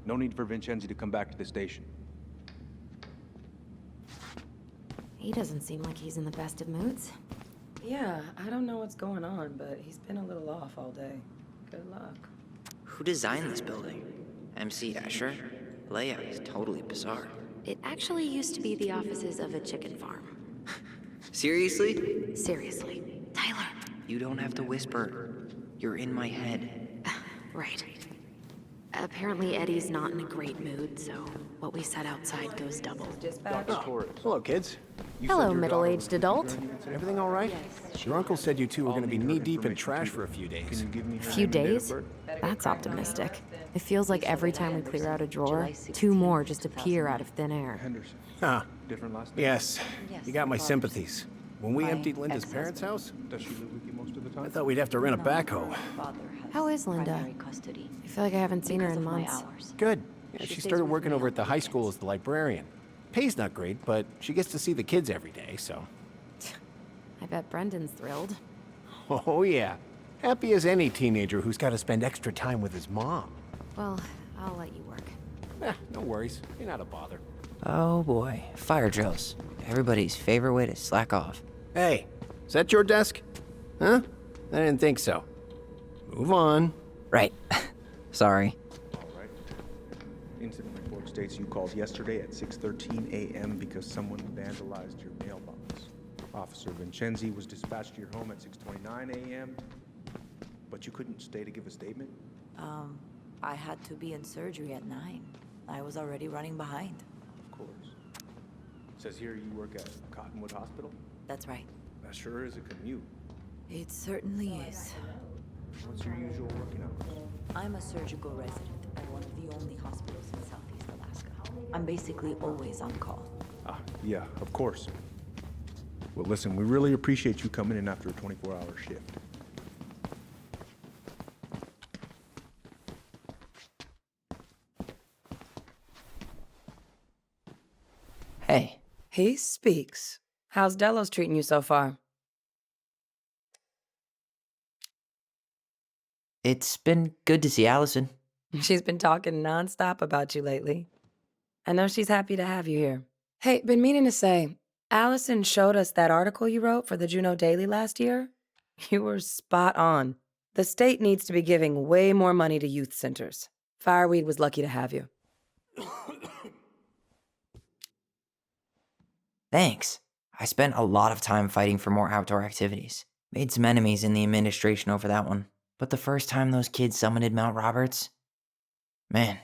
No need for Vincenzi to come back to the station. He doesn't seem like he's in the best of moods. Yeah, I don't know what's going on, but he's been a little off all day. Good luck. Who designed this building? MC Escher? Layout is totally bizarre. It actually used to be the offices of a chicken farm. Seriously? Seriously. Tyler. You don't have to whisper. You're in my head. Right. Apparently Eddie's not in a great mood, so what we said outside goes double. Hello, kids. Hello, middle-aged adult. Everything all right? Your uncle said you two were going to be knee-deep in trash for a few days. A few days? That's optimistic. It feels like every time we clear out a drawer, 2 more just appear out of thin air. Huh. Yes. You got my sympathies. When we emptied Linda's parents' house, Does she live with you most of the time? I thought we'd have to rent a backhoe. How is Linda? I feel like I haven't seen her in months. Good. Yeah, she started working over at the high school as the librarian. Pay's not great, but she gets to see the kids every day, so... I bet Brendan's thrilled. Oh, yeah. Happy as any teenager who's got to spend extra time with his mom. Well, I'll let you work. No worries. You're not a bother. Oh boy, fire drills. Everybody's favorite way to slack off. Hey, is that your desk? Huh? I didn't think so. Move on. Right. Sorry. All right. Incident report states you called yesterday at 6:13 a.m. because someone vandalized your mailbox. Officer Vincenzi was dispatched to your home at 6:29 a.m., but you couldn't stay to give a statement? I had to be in surgery at 9. I was already running behind. Of course. Says here you work at Cottonwood Hospital? That's right. That sure is a commute. It certainly is. What's your usual working hours? I'm a surgical resident at one of the only hospitals in Southeast Alaska. I'm basically always on call. Ah, yeah, of course. Well, listen, we really appreciate you coming in after a 24-hour shift. Hey. He speaks. How's Delos treating you so far? It's been good to see Alyson. She's been talking nonstop about you lately. I know she's happy to have you here. Hey, been meaning to say, Alyson showed us that article you wrote for the Juneau Daily last year. You were spot on. The state needs to be giving way more money to youth centers. Fireweed was lucky to have you. Thanks. I spent a lot of time fighting for more outdoor activities. Made some enemies in the administration over that one. But the first time those kids summited Mount Roberts, man,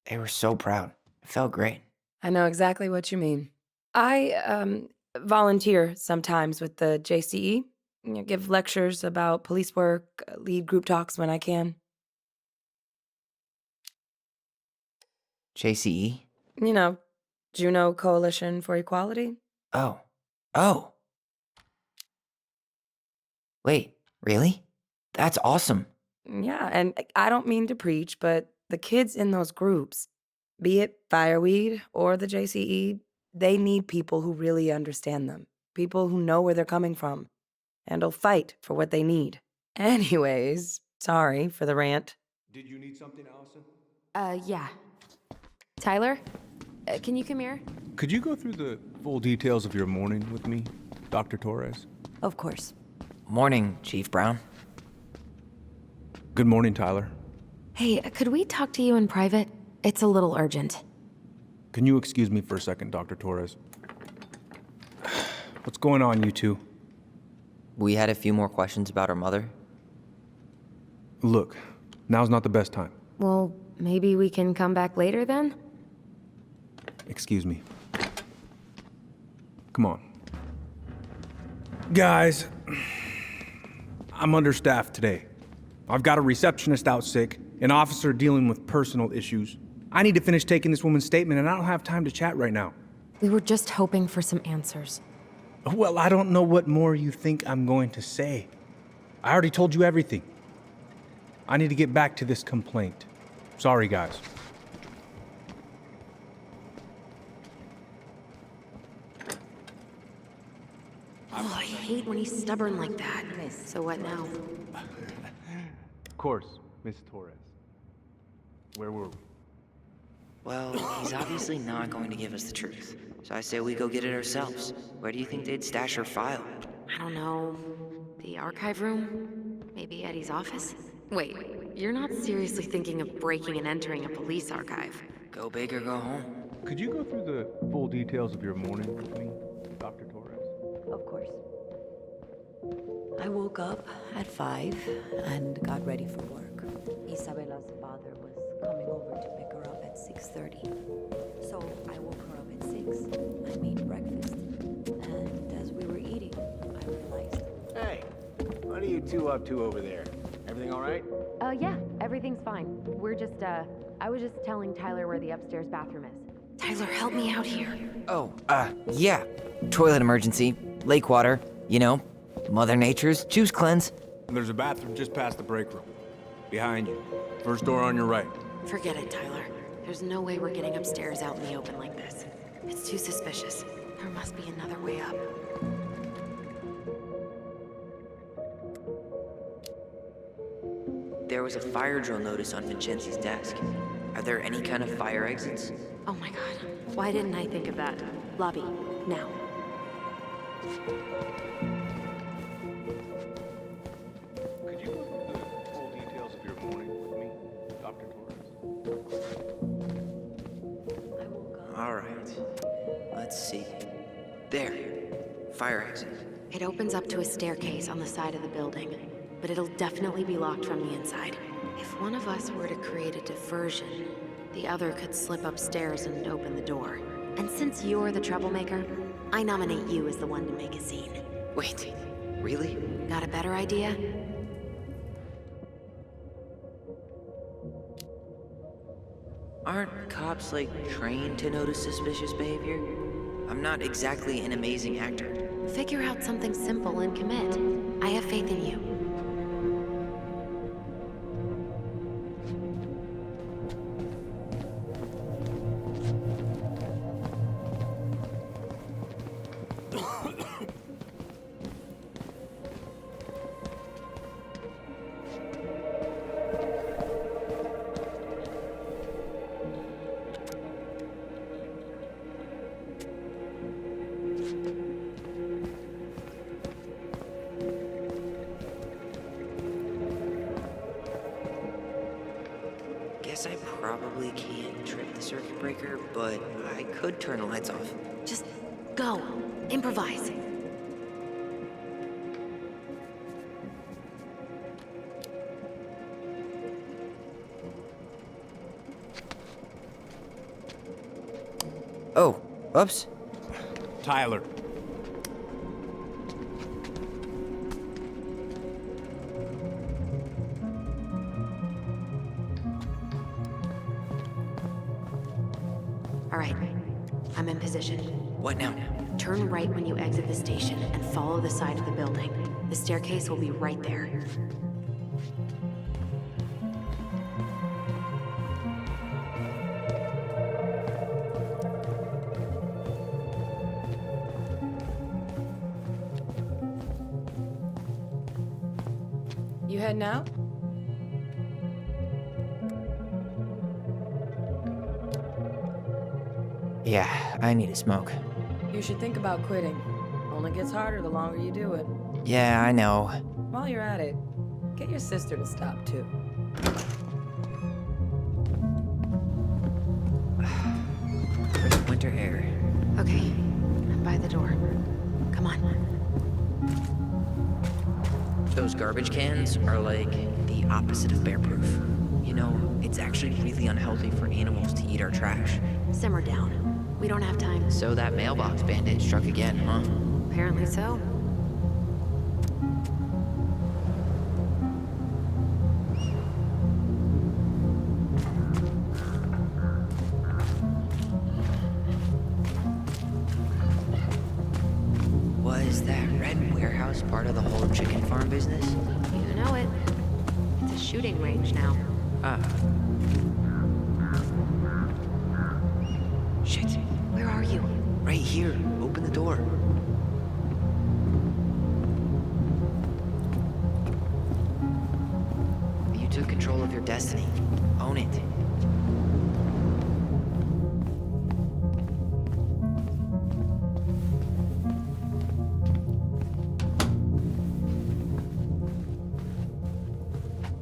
they were so proud. It felt great. I know exactly what you mean. I, volunteer sometimes with the JCE. You know, give lectures about police work, lead group talks when I can. JCE? You know, Juneau Coalition for Equality. Oh. Wait, really? That's awesome. Yeah, and I don't mean to preach, but the kids in those groups, be it Fireweed or the JCE, they need people who really understand them. People who know where they're coming from and will fight for what they need. Anyways, sorry for the rant. Did you need something, Alyson? Yeah. Tyler, can you come here? Could you go through the full details of your morning with me, Dr. Torres? Of course. Morning, Chief Brown. Good morning, Tyler. Hey, could we talk to you in private? It's a little urgent. Can you excuse me for a second, Dr. Torres? What's going on, you two? We had a few more questions about our mother. Look, now's not the best time. Well, maybe we can come back later then? Excuse me. Come on. Guys, I'm understaffed today. I've got a receptionist out sick, an officer dealing with personal issues. I need to finish taking this woman's statement, and I don't have time to chat right now. We were just hoping for some answers. Well, I don't know what more you think I'm going to say. I already told you everything. I need to get back to this complaint. Sorry, guys. Oh, I hate when he's stubborn like that. So what now? Of course, Miss Torres. Where were we? Well, he's obviously not going to give us the truth. So I say we go get it ourselves. Where do you think they'd stash her file? I don't know. The archive room? Maybe Eddie's office? Wait, you're not seriously thinking of breaking and entering a police archive? Go big or go home. Could you go through the full details of your morning with me, Dr. Torres? Of course. I woke up at 5 and got ready for work. Isabella's father was coming over to pick her up at 6:30. So I woke her up at 6. I made breakfast. And as we were eating, I realized... Hey, what are you two up to over there? Everything all right? Yeah, everything's fine. I was just telling Tyler where the upstairs bathroom is. Tyler, help me out here. Oh, yeah. Toilet emergency. Lake water. You know, Mother Nature's juice cleanse. There's a bathroom just past the break room. Behind you. First door on your right. Forget it, Tyler. There's no way we're getting upstairs out in the open like this. It's too suspicious. There must be another way up. There was a fire drill notice on Vincenzi's desk. Are there any kind of fire exits? Oh my god. Why didn't I think of that? Lobby, now. Could you go through the full details of your morning with me, Dr. Torres? All right. Let's see. There. Fire exit. It opens up to a staircase on the side of the building, but it'll definitely be locked from the inside. If one of us were to create a diversion, the other could slip upstairs and open the door. And since you're the troublemaker, I nominate you as the one to make a scene. Wait, really? Got a better idea? Aren't cops, like, trained to notice suspicious behavior? I'm not exactly an amazing actor. Figure out something simple and commit. I have faith in you. Guess I probably can't trip the circuit breaker, but I could turn the lights off. Just go. Improvise. Oh, oops. Tyler. All right. I'm in position. What now? Turn right when you exit the station and follow the side of the building. The staircase will be right there. You heading out? Yeah, I need a smoke. You should think about quitting. Only gets harder the longer you do it. Yeah, I know. While you're at it, get your sister to stop too. Crisp winter air. Okay, I'm by the door. Come on. Those garbage cans are like the opposite of bear-proof. You know, it's actually really unhealthy for animals to eat our trash. Simmer down. We don't have time. So that mailbox bandit struck again, huh? Apparently so. What Is that red warehouse part of the whole chicken farm business? You know it. It's a shooting range now. Shit. Where are you? Right here. Open the door. You took control of your destiny. Own it.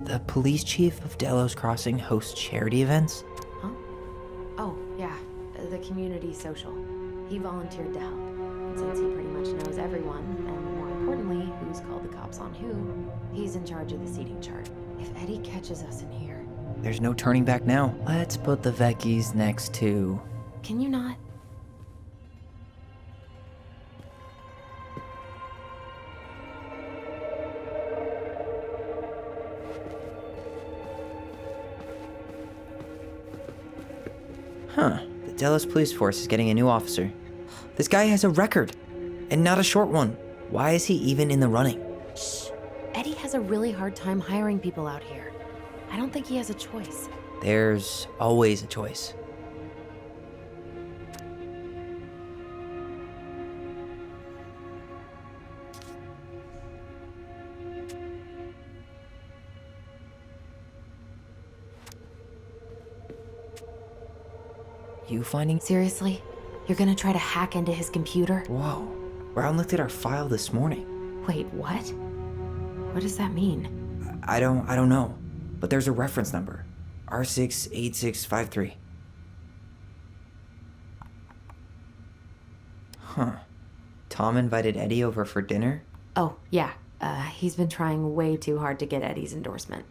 The police chief of Delos Crossing hosts charity events? Huh? Oh, yeah. The community social. He volunteered to help. And since he pretty much knows everyone, and more importantly, who's called the cops on who, he's in charge of the seating chart. If Eddy catches us in here... There's no turning back now. Let's put the Vecchis next to... Can you not? Huh. The Delos police force is getting a new officer. This guy has a record, and not a short one. Why is he even in the running? Shh. Eddy has a really hard time hiring people out here. I don't think he has a choice. There's always a choice. You finding... Seriously? You're gonna try to hack into his computer? Whoa. Brown looked at our file this morning. Wait, what? What does that mean? I don't know. But there's a reference number. R68653. Huh. Tom invited Eddy over for dinner? Oh, yeah. He's been trying way too hard to get Eddy's endorsement.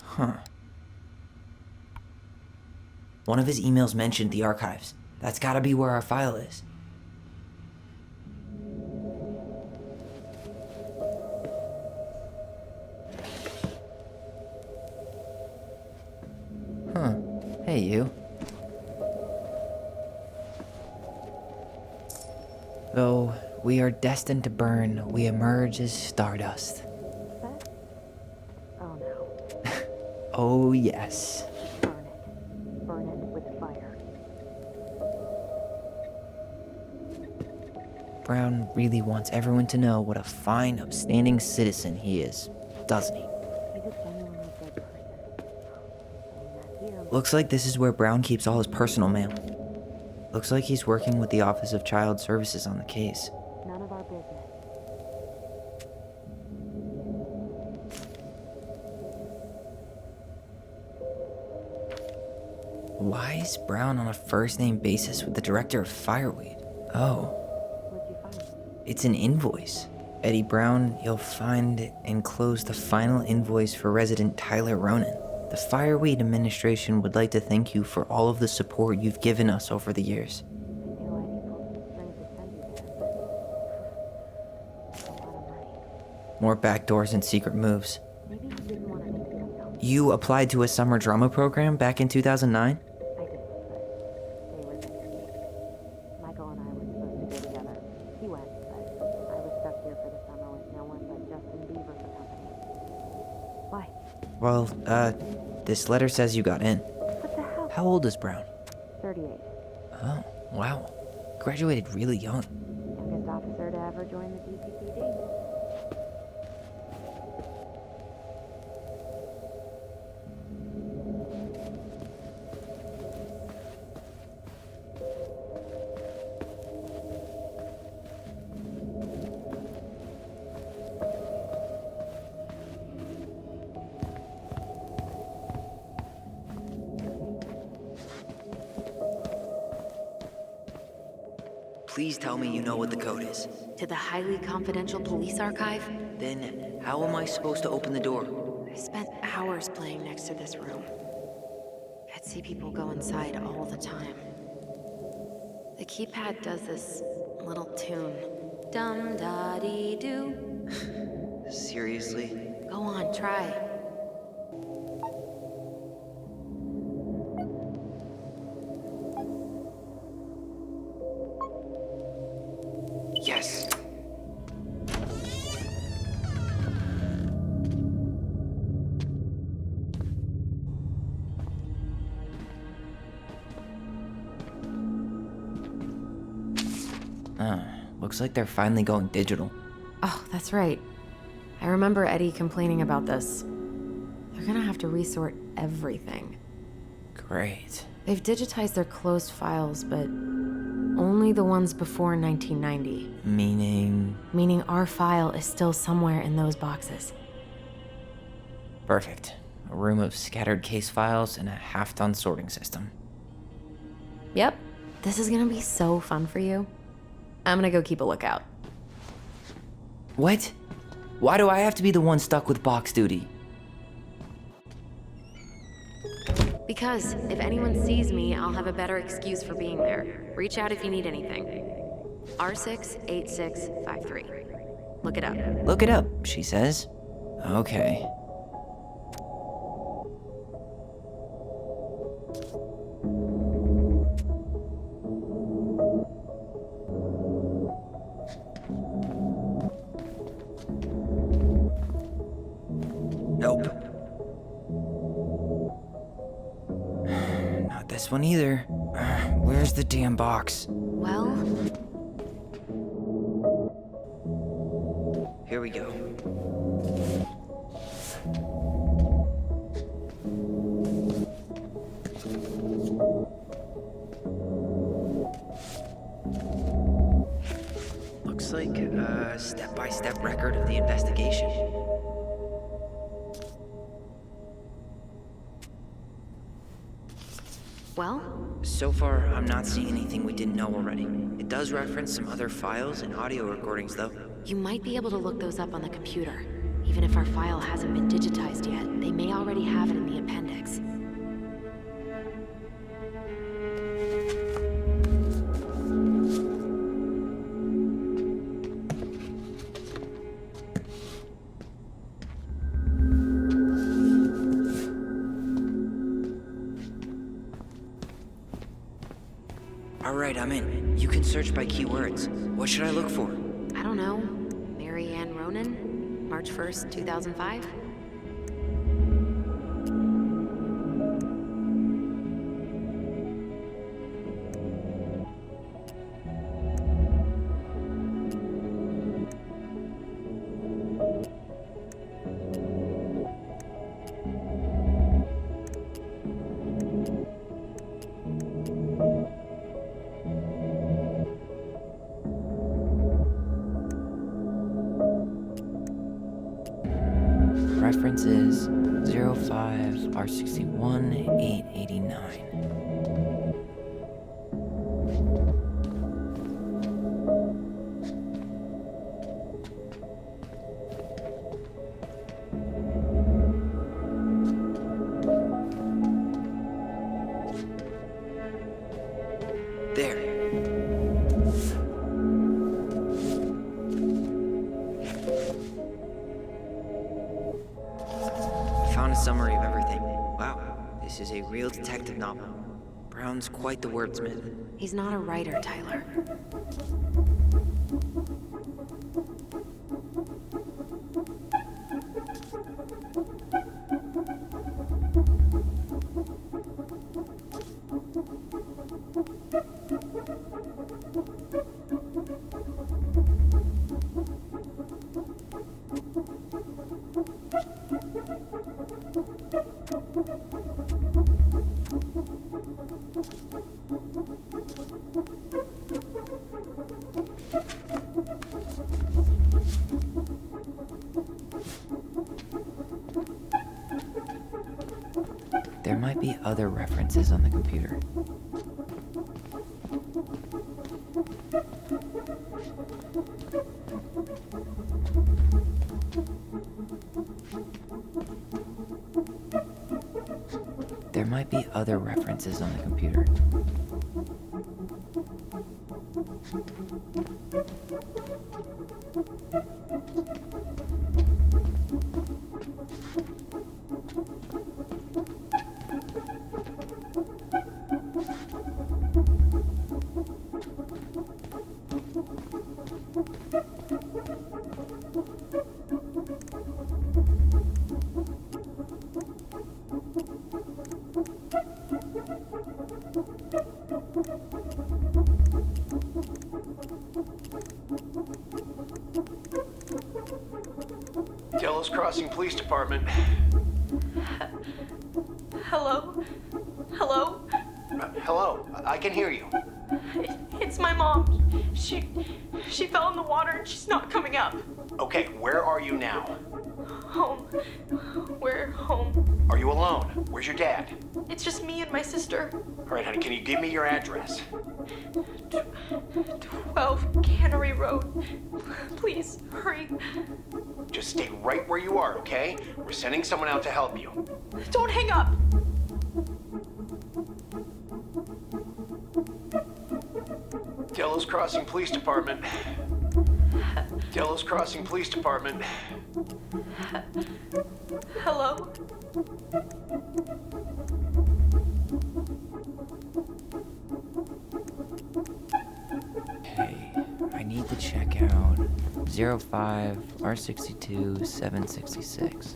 Huh. One of his emails mentioned the archives. That's gotta be where our file is. Huh. Hey, you. Though we are destined to burn, we emerge as stardust. Oh no. Oh, yes. Burn it. Burn it with fire. Brown really wants everyone to know what a fine, upstanding citizen he is, doesn't he? He's a genuinely good person. Looks like this is where Brown keeps all his personal mail. Looks like he's working with the Office of Child Services on the case. None of our business. Why is Brown on a first-name basis with the director of Fireweed? Oh. What'd you find? It's an invoice. Eddy Brown, you'll find enclosed the final invoice for resident Tyler Ronan. The Fireweed administration would like to thank you for all of the support you've given us over the years. More backdoors and secret moves. Maybe he didn't want to make it himself. You applied to a summer drama program back in 2009? I did, but they were escape. Michael and I were supposed to go together. He went, but I was stuck here for the summer with no one but Justin Bieber for company. Why? Well, this letter says you got in. What the hell? How old is Brown? 38. Oh, wow. Graduated really young. Youngest officer to ever join the DCPD. Please tell me you know what the code is. To the highly confidential police archive? Then, how am I supposed to open the door? I spent hours playing next to this room. I'd see people go inside all the time. The keypad does this little tune. Dum-da-dee-doo. Seriously? Go on, try. Yes! Looks like they're finally going digital. Oh, that's right. I remember Eddy complaining about this. They're gonna have to resort everything. Great. They've digitized their closed files, but only the ones before 1990. Meaning? Meaning our file is still somewhere in those boxes. Perfect. A room of scattered case files and a half-done sorting system. Yep. This is gonna be so fun for you. I'm gonna go keep a lookout. What? Why do I have to be the one stuck with box duty? Because if anyone sees me, I'll have a better excuse for being there. Reach out if you need anything. R68653. Look it up. Look it up, she says. Okay. Nope. Not this one either. Where's the damn box? Well, here we go. Looks like a step-by-step record of the investigation. well, So far, I'm not seeing anything we didn't know already. It does reference some other files and audio recordings, though. you might be able to look those up on the computer. Even if our file hasn't been digitized yet, they may already have it in the appendix. Alright, I'm in. You can search by keywords. What should I look for? I don't know. Mary Ann Ronan? March 1st, 2005? Reference is 05 R61 889. There. Found a summary of everything. Wow, this is a real detective novel. Brown's quite the wordsmith. He's not a writer, Tyler. There might be other references on the computer. There might be other references on the computer. Delos Crossing Police Department. Hello? Hello? Hello, I can hear you. It's my mom. She fell in the water and she's not coming up. Okay, where are you now? Home. We're home. Are you alone? Where's your dad? It's just me and my sister. All right, honey, can you give me your address? 12 Cannery Road. Please, hurry. Just stay right where you are, okay? We're sending someone out to help you. Don't hang up. Delos Crossing Police Department. Delos Crossing Police Department. Hello? Hey, I need to check out 05 R62 766.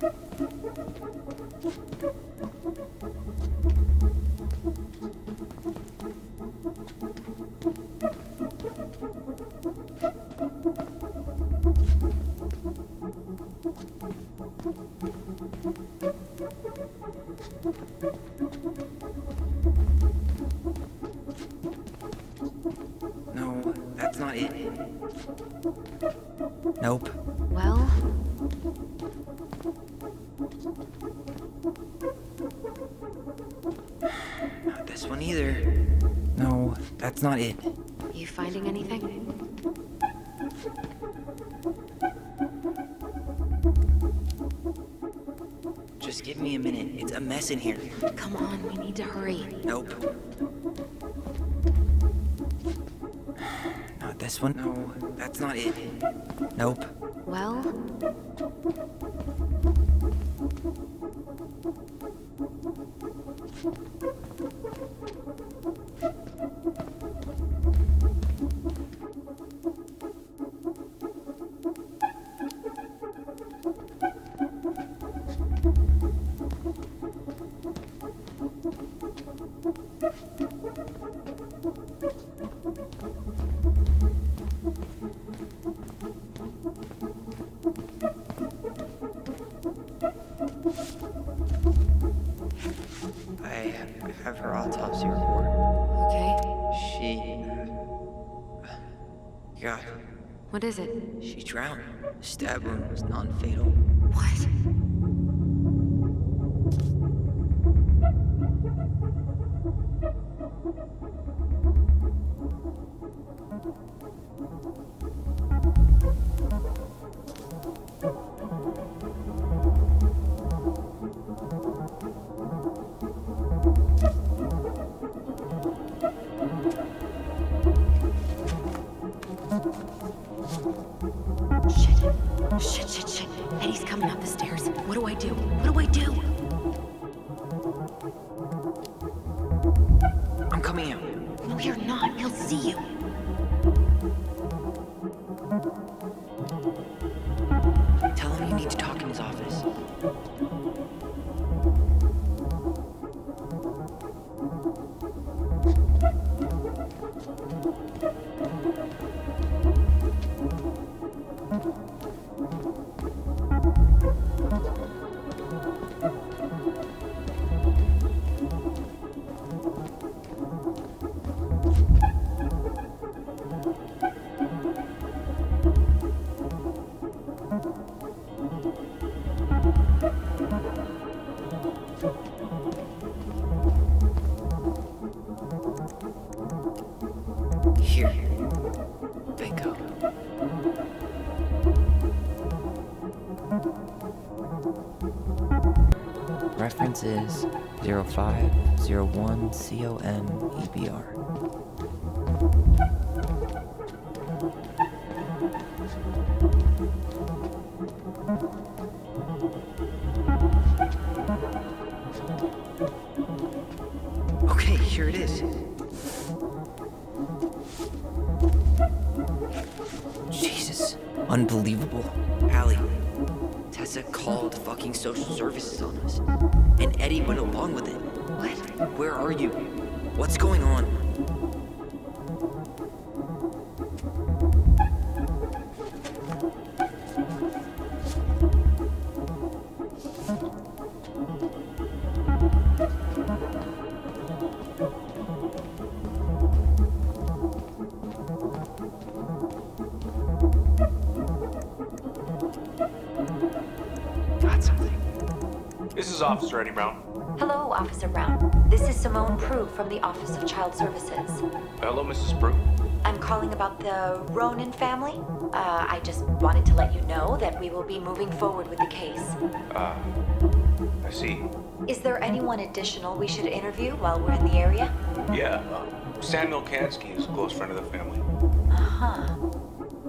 No, that's not it. Nope. Well, Not this one either. No, that's not it. you finding anything? Just give me a minute. It's a mess in here. Come on, we need to hurry. Nope. Not this one. No, that's not it. Nope. Well, I have her autopsy report. okay. She... God, What is it? she drowned. The stab wound was non-fatal. What? Shit. Eddie's coming up the stairs. What do I do? What do I do? I'm coming out. No, you're not. He'll see you. Tell him you need to talk in his office. Here. Bingo. Reference is 0501 COM EBR. Okay, here it is. Jesus. Unbelievable. Allie, Tessa called fucking social services on us. And Eddy went along with it. What? Where are you? What's going on? Got something. This is Officer Eddy Brown. Hello, Officer Brown. This is Simone Prue from the Office of Child Services. Hello, Mrs. Prue. I'm calling about the Ronan family. I just wanted to let you know that we will be moving forward with the case. I see. Is there anyone additional we should interview while we're in the area? Yeah, Samuel Kansky is a close friend of the family. Uh-huh.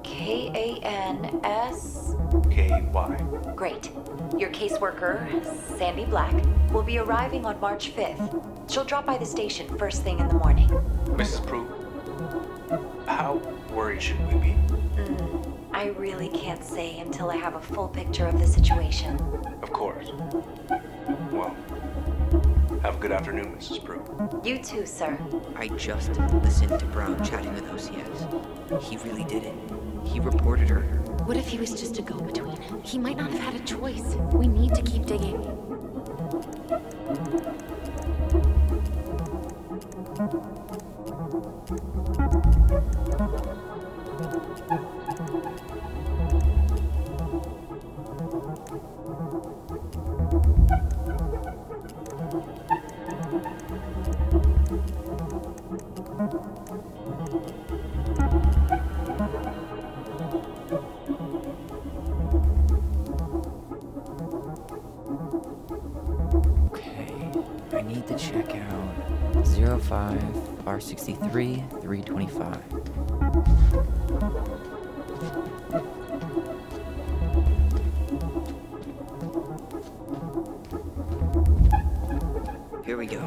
K-A-N-S... K-Y. Great. Your caseworker, Sandy Black, will be arriving on March 5th. She'll drop by the station first thing in the morning. Mrs. Prue, how worried should we be? I really can't say until I have a full picture of the situation. Of course. Well, have a good afternoon, Mrs. Prue. You too, sir. I just listened to Brown chatting with OCS. He really did it. He reported her. What if he was just a go-between? He might not have had a choice. We need to keep digging. I need to check out 05 R63 325. Here we go.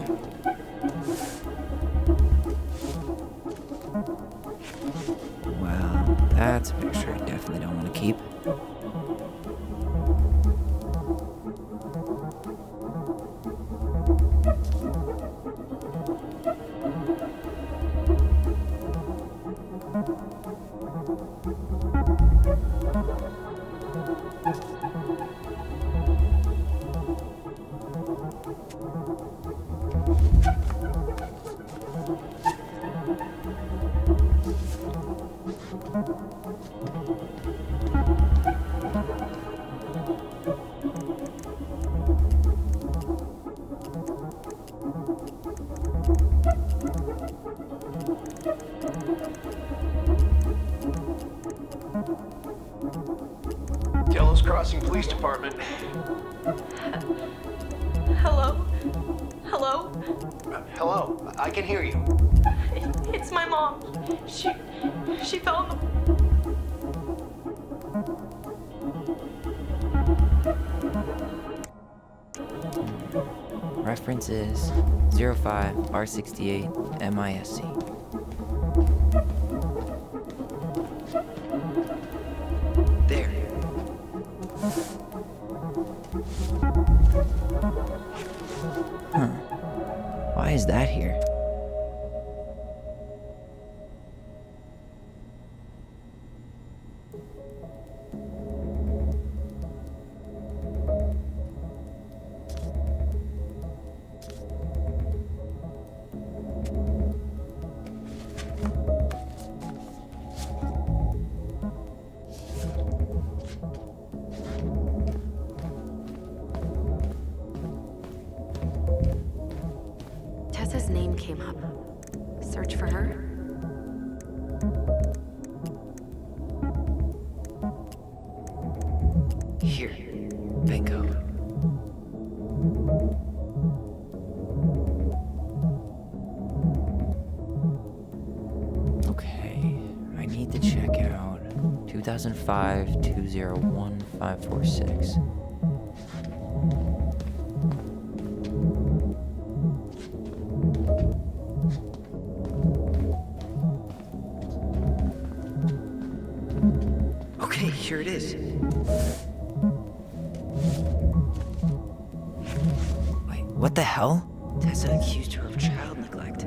Well, that's a picture I definitely don't want to keep. Delos Crossing Police Department. Hello? Hello? Hello, I can hear you. It's my mom. She fell in the... Reference is 05 R68 MISC. There. Huh. Why is that here? Tessa's name came up. Search for her? Here. Bingo. Okay, I need to check out 2005-201-546. Okay, here it is. Wait, what the hell? Tessa accused her of child neglect.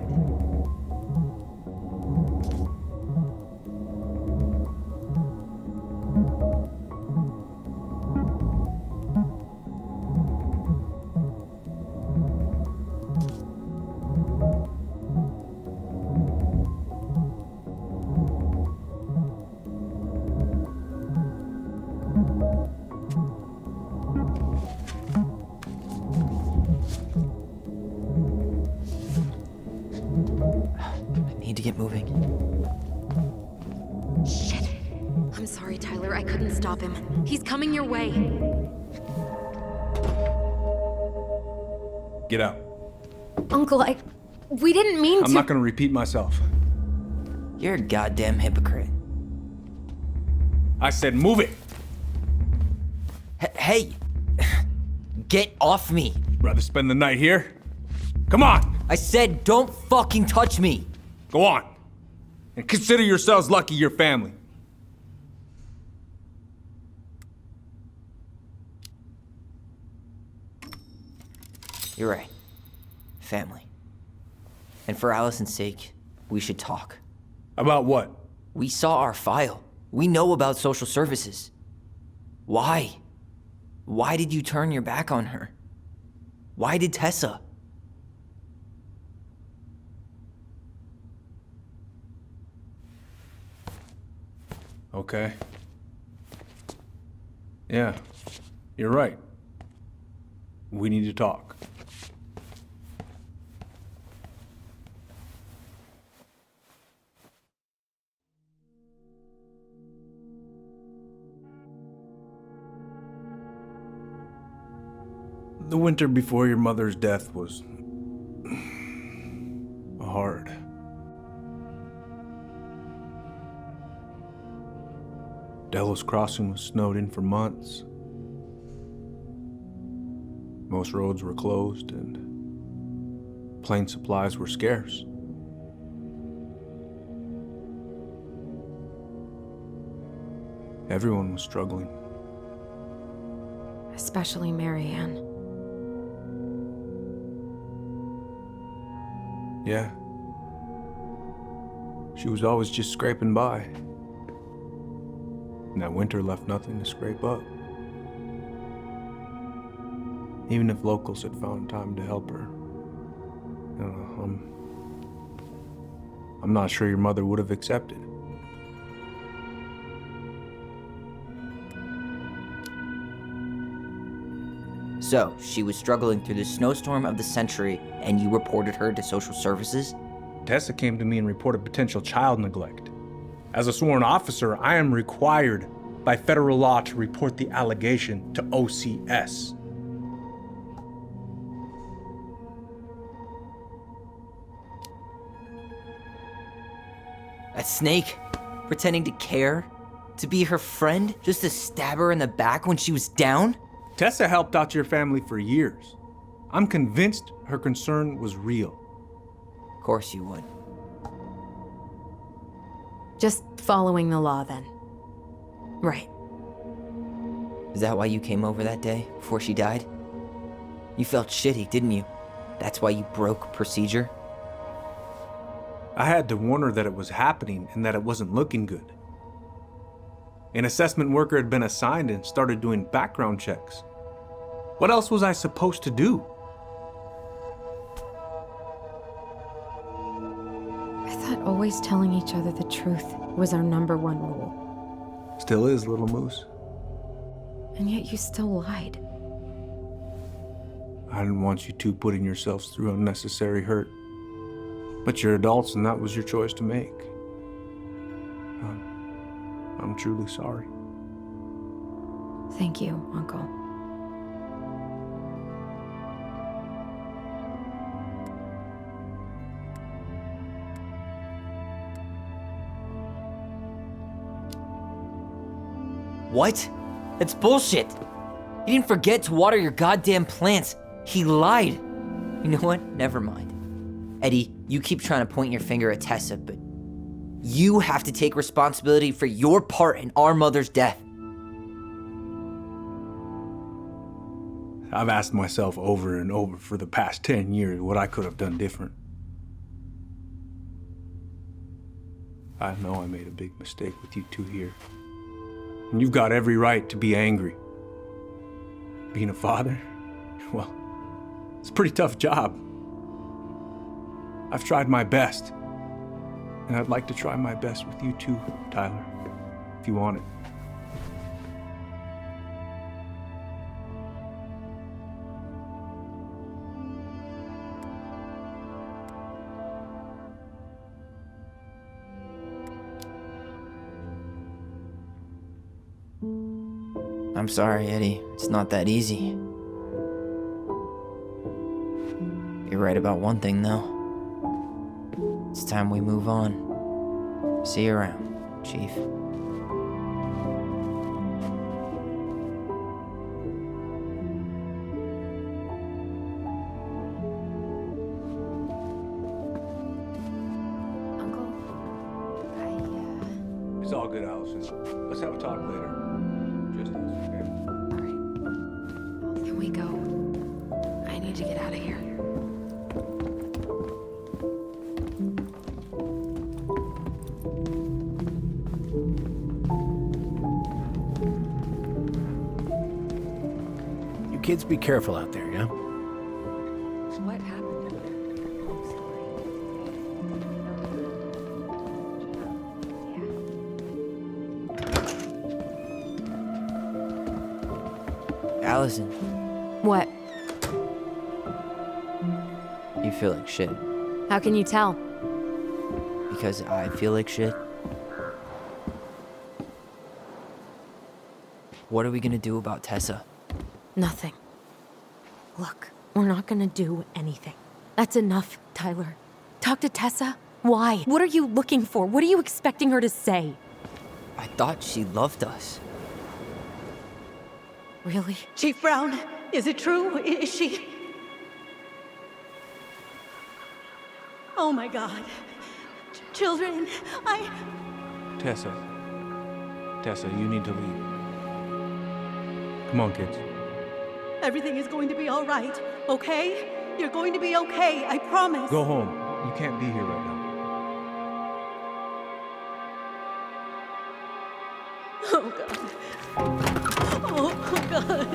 Need to get moving. Shit. I'm sorry, Tyler. I couldn't stop him. He's coming your way. Get out. Uncle, we didn't mean to. I'm not gonna repeat myself. You're a goddamn hypocrite. I said move it! Hey! Get off me! Rather spend the night here? Come on! I said don't fucking touch me! Go on! And consider yourselves lucky you're family. You're right. Family. And for Alyson's sake, we should talk. About what? We saw our file. We know about social services. Why? Why did you turn your back on her? Why did Tessa? Okay. Yeah, you're right. We need to talk. The winter before your mother's death was hard. Delos Crossing was snowed in for months. Most roads were closed and plane supplies were scarce. Everyone was struggling. Especially Marianne. Yeah. She was always just scraping by. And that winter left nothing to scrape up. Even if locals had found time to help her. You know, I'm not sure your mother would have accepted. So, she was struggling through the snowstorm of the century, and you reported her to social services? Tessa came to me and reported potential child neglect. As a sworn officer, I am required by federal law to report the allegation to OCS. That snake? Pretending to care? To be her friend? Just to stab her in the back when she was down? Tessa helped out your family for years. I'm convinced her concern was real. Of course you would. Just following the law, then. Right. Is that why you came over that day, before she died? You felt shitty, didn't you? That's why you broke procedure? I had to warn her that it was happening and that it wasn't looking good. An assessment worker had been assigned and started doing background checks. What else was I supposed to do? I thought always telling each other the truth was our #1 rule. Still is, little moose. And yet you still lied. I didn't want you two putting yourselves through unnecessary hurt. But you're adults and that was your choice to make. I'm truly sorry. Thank you, Uncle. What? That's bullshit. He didn't forget to water your goddamn plants. He lied. You know what? Never mind. Eddy, you keep trying to point your finger at Tessa, but you have to take responsibility for your part in our mother's death. I've asked myself over and over for the past 10 years what I could have done different. I know I made a big mistake with you two here. And you've got every right to be angry. Being a father, well, it's a pretty tough job. I've tried my best. And I'd like to try my best with you too, Tyler, if you want it. I'm sorry, Eddy. It's not that easy. You're right about one thing, though. It's time we move on. See you around, Chief. It's all good, Alyson. Let's have a talk later. Just us, okay? Here we go. I need to get out of here. You kids be careful out there, yeah? What happened? Alyson, What? you feel like shit. How can you tell? Because I feel like shit. What are we gonna do about Tessa? Nothing. Look, we're not gonna do anything. That's enough, Tyler. Talk to Tessa? Why? What are you looking for? What are you expecting her to say? I thought she loved us. Really? Chief Brown, is it true? Is she? Oh my God. Children, Tessa, you need to leave. Come on, kids. everything is going to be all right, okay? You're going to be okay, I promise. Go home. You can't be here right now. Oh God. Oh God.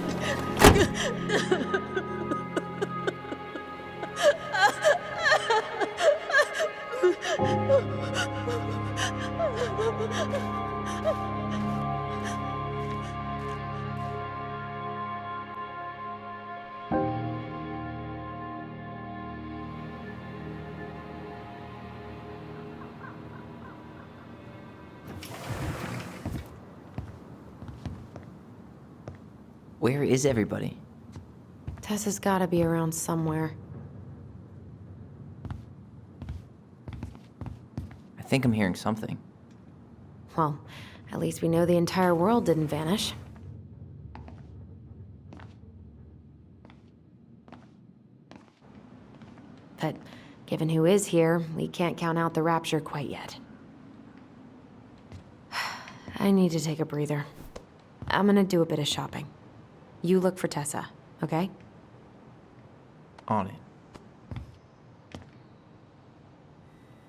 Where is everybody? Tessa's gotta be around somewhere. I think I'm hearing something. Well, at least we know the entire world didn't vanish. But given who is here, we can't count out the rapture quite yet. I need to take a breather. I'm gonna do a bit of shopping. You look for Tessa, okay? On it.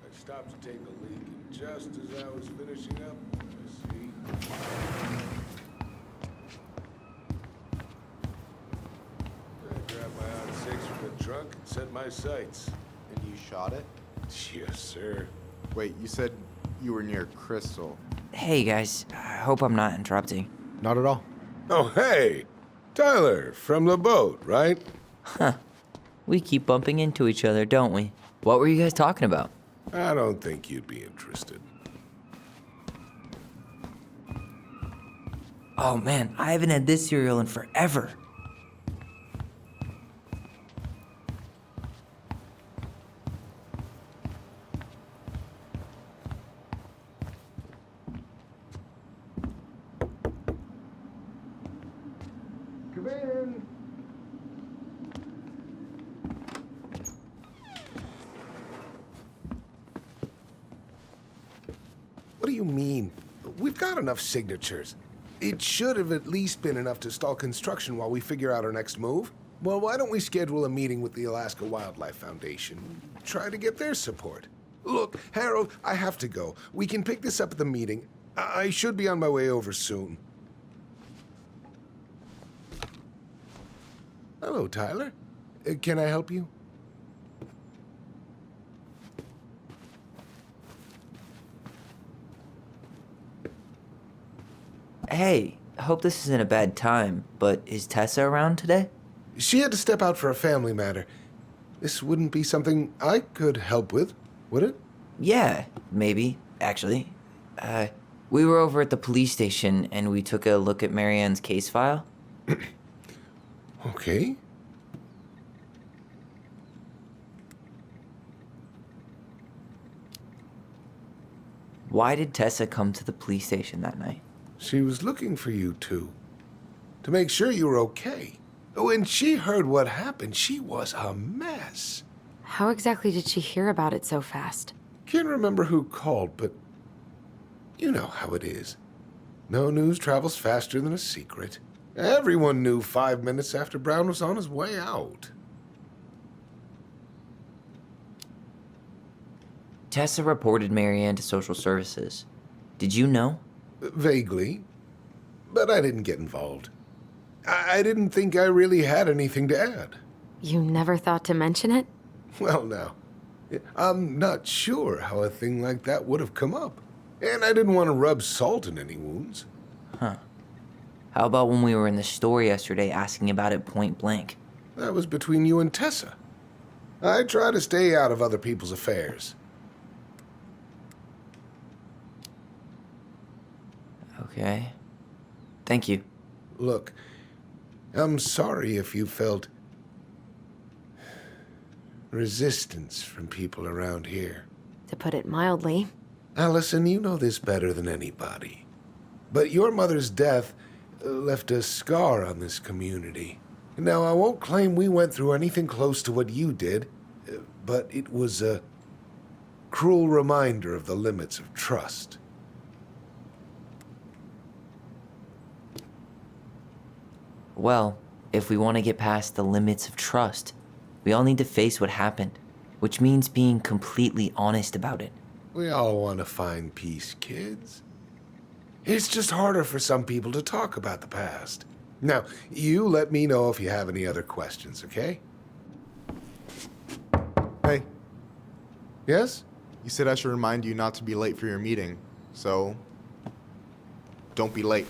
I stopped to take a leak, and just as I was finishing up, I see. I grabbed my odd six from the trunk and set my sights. And you shot it? Yes, sir. Wait, you said you were near Crystal. Hey guys, I hope I'm not interrupting. Not at all. Oh, hey! Tyler, from the boat, right? Huh. We keep bumping into each other, don't we? What were you guys talking about? I don't think you'd be interested. Oh man, I haven't had this cereal in forever. Come in. What do you mean? We've got enough signatures. It should have at least been enough to stall construction while we figure out our next move. Well, why don't we schedule a meeting with the Alaska Wildlife Foundation? Try to get their support. Look, Harold, I have to go. We can pick this up at the meeting. I should be on my way over soon. Hello, Tyler. Can I help you? Hey, I hope this isn't a bad time, but is Tessa around today? She had to step out for a family matter. This wouldn't be something I could help with, would it? Yeah, maybe, actually. We were over at the police station and we took a look at Marianne's case file. Okay. Why did Tessa come to the police station that night? She was looking for you two. To make sure you were okay. When she heard what happened, she was a mess. How exactly did she hear about it so fast? Can't remember who called, but you know how it is. No news travels faster than a secret. Everyone knew 5 minutes after Brown was on his way out. Tessa reported Marianne to social services. Did you know? Vaguely, but I didn't get involved. I didn't think I really had anything to add. You never thought to mention it? Well, now, I'm not sure how a thing like that would have come up. And I didn't want to rub salt in any wounds. Huh. How about when we were in the store yesterday asking about it point blank? That was between you and Tessa. I try to stay out of other people's affairs. Okay. Thank you. Look, I'm sorry if you felt resistance from people around here. To put it mildly. Alyson, you know this better than anybody. But your mother's death left a scar on this community. Now, I won't claim we went through anything close to what you did, but it was a cruel reminder of the limits of trust. Well, if we want to get past the limits of trust, we all need to face what happened, which means being completely honest about it. We all want to find peace, kids. It's just harder for some people to talk about the past. Now, you let me know if you have any other questions, okay? Hey. Yes? You said I should remind you not to be late for your meeting, so don't be late.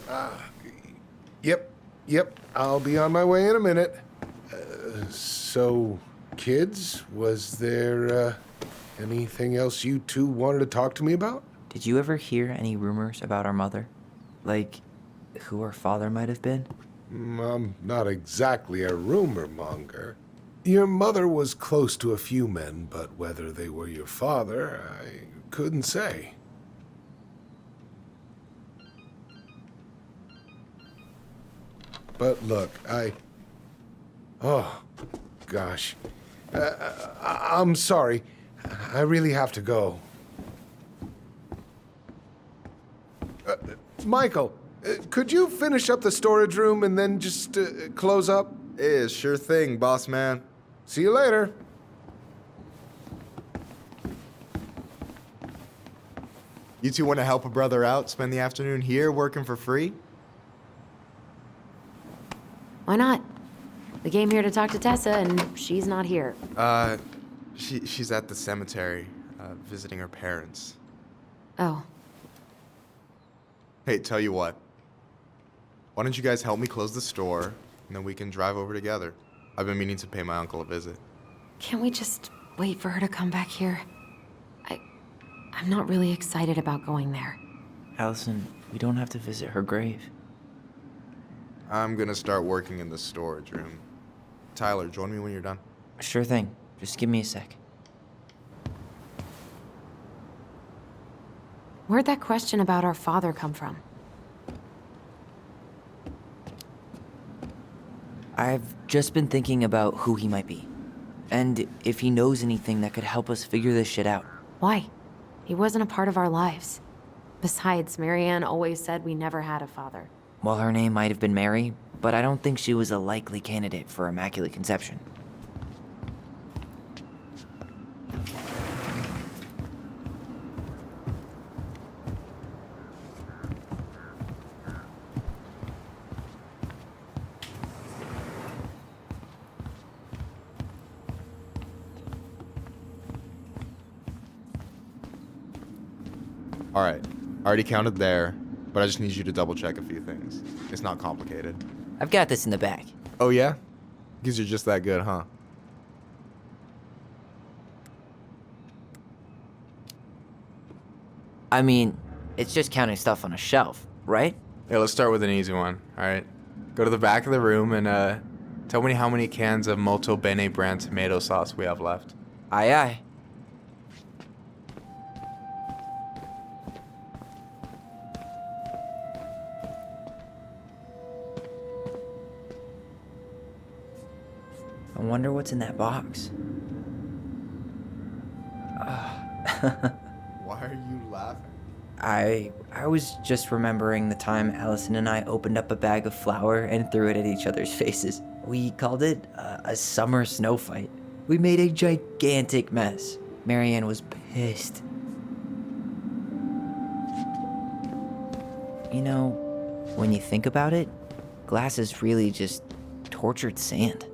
Yep, I'll be on my way in a minute. So, kids, was there anything else you two wanted to talk to me about? Did you ever hear any rumors about our mother? Like, who our father might have been? I'm not exactly a rumor monger. Your mother was close to a few men, but whether they were your father, I couldn't say. But look, oh, gosh. I'm sorry. I really have to go. Michael, could you finish up the storage room and then just close up? Yeah, sure thing, boss man. See you later. You two want to help a brother out, spend the afternoon here working for free? Why not? We came here to talk to Tessa, and she's not here. She's at the cemetery, visiting her parents. Oh. Hey, tell you what. Why don't you guys help me close the store, and then we can drive over together? I've been meaning to pay my uncle a visit. Can't we just wait for her to come back here? I'm not really excited about going there. Alyson, we don't have to visit her grave. I'm gonna start working in the storage room. Tyler, join me when you're done. Sure thing. Just give me a sec. Where'd that question about our father come from? I've just been thinking about who he might be. And if he knows anything that could help us figure this shit out. Why? He wasn't a part of our lives. Besides, Marianne always said we never had a father. Well, her name might have been Mary, but I don't think she was a likely candidate for Immaculate Conception. All right, I already counted there, but I just need you to double check a few things. It's not complicated. I've got this in the bag. Oh yeah? Because you're just that good, huh? I mean, it's just counting stuff on a shelf, right? Yeah, let's start with an easy one, all right? Go to the back of the room and tell me how many cans of Molto Bene brand tomato sauce we have left. Aye, aye. I wonder what's in that box. Why are you laughing? I was just remembering the time Alyson and I opened up a bag of flour and threw it at each other's faces. We called it a summer snow fight. We made a gigantic mess. Marianne was pissed. You know, when you think about it, glass is really just tortured sand.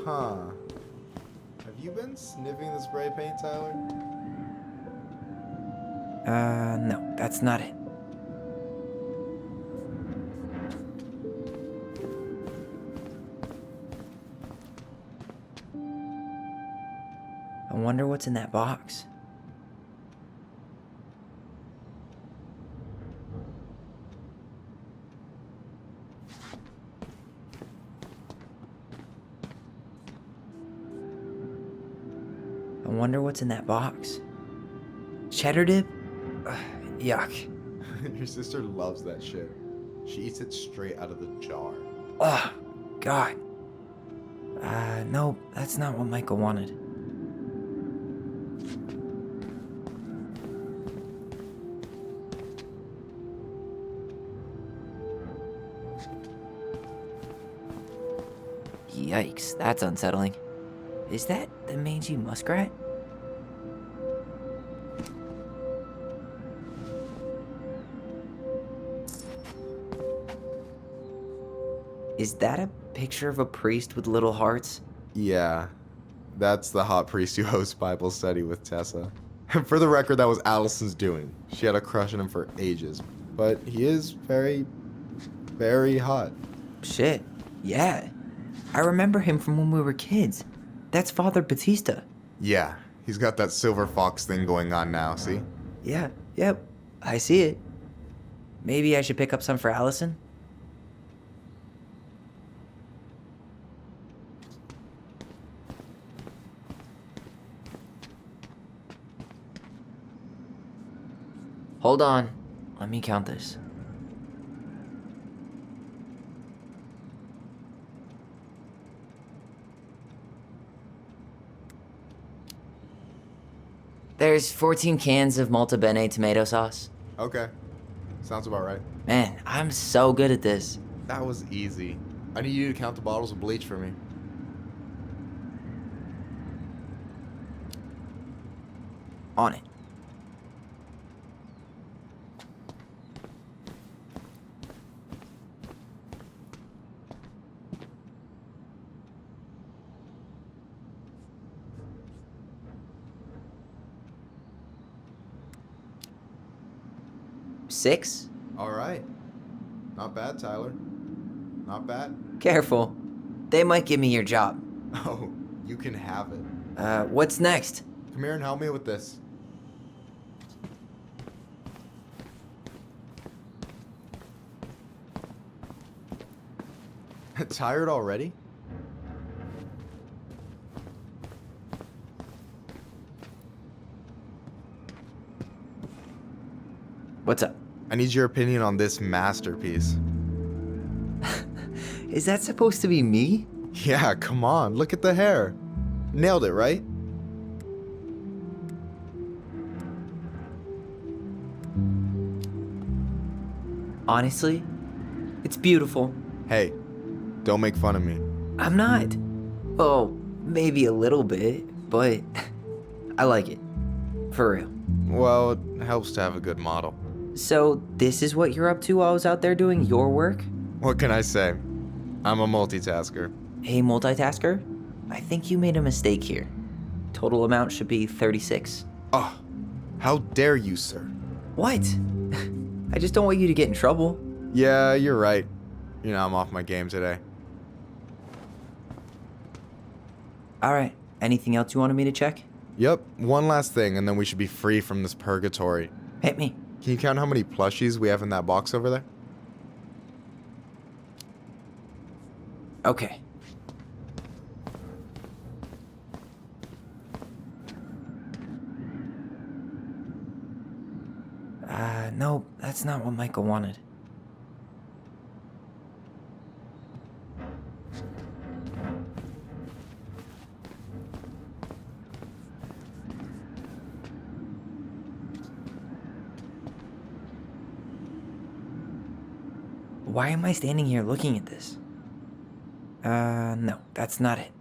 Huh. Have you been sniffing the spray paint, Tyler? No, that's not it. I wonder what's in that box. I wonder what's in that box. Cheddar dip? Ugh, yuck. Your sister loves that shit. She eats it straight out of the jar. Ugh, God. No, that's not what Michael wanted. Yikes, that's unsettling. Is that the mangy muskrat? Is that a picture of a priest with little hearts? Yeah, that's the hot priest who hosts Bible study with Tessa. For the record, that was Alyson's doing. She had a crush on him for ages, but he is very, very hot. Shit, yeah. I remember him from when we were kids. That's Father Batista. Yeah, he's got that silver fox thing going on now, see? Yeah, yep, I see it. Maybe I should pick up some for Alyson? Hold on. Let me count this. There's 14 cans of Molto Bene tomato sauce. Okay, sounds about right. Man, I'm so good at this. That was easy. I need you to count the bottles of bleach for me. On it. Six? All right. Not bad, Tyler. Not bad. Careful. They might give me your job. Oh, you can have it. What's next? Come here and help me with this. Tired already? What's up? I need your opinion on this masterpiece. Is that supposed to be me? Yeah, come on, look at the hair. Nailed it, right? Honestly, it's beautiful. Hey, don't make fun of me. I'm not. Oh, maybe a little bit, but I like it. For real. Well, it helps to have a good model. So, this is what you're up to while I was out there doing your work? What can I say? I'm a multitasker. Hey, multitasker? I think you made a mistake here. Total amount should be 36. Oh, how dare you, sir? What? I just don't want you to get in trouble. Yeah, you're right. You know, I'm off my game today. Alright, anything else you wanted me to check? Yep, one last thing, and then we should be free from this purgatory. Hit me. Can you count how many plushies we have in that box over there? Okay. No, that's not what Michael wanted. Why am I standing here looking at this? No, that's not it.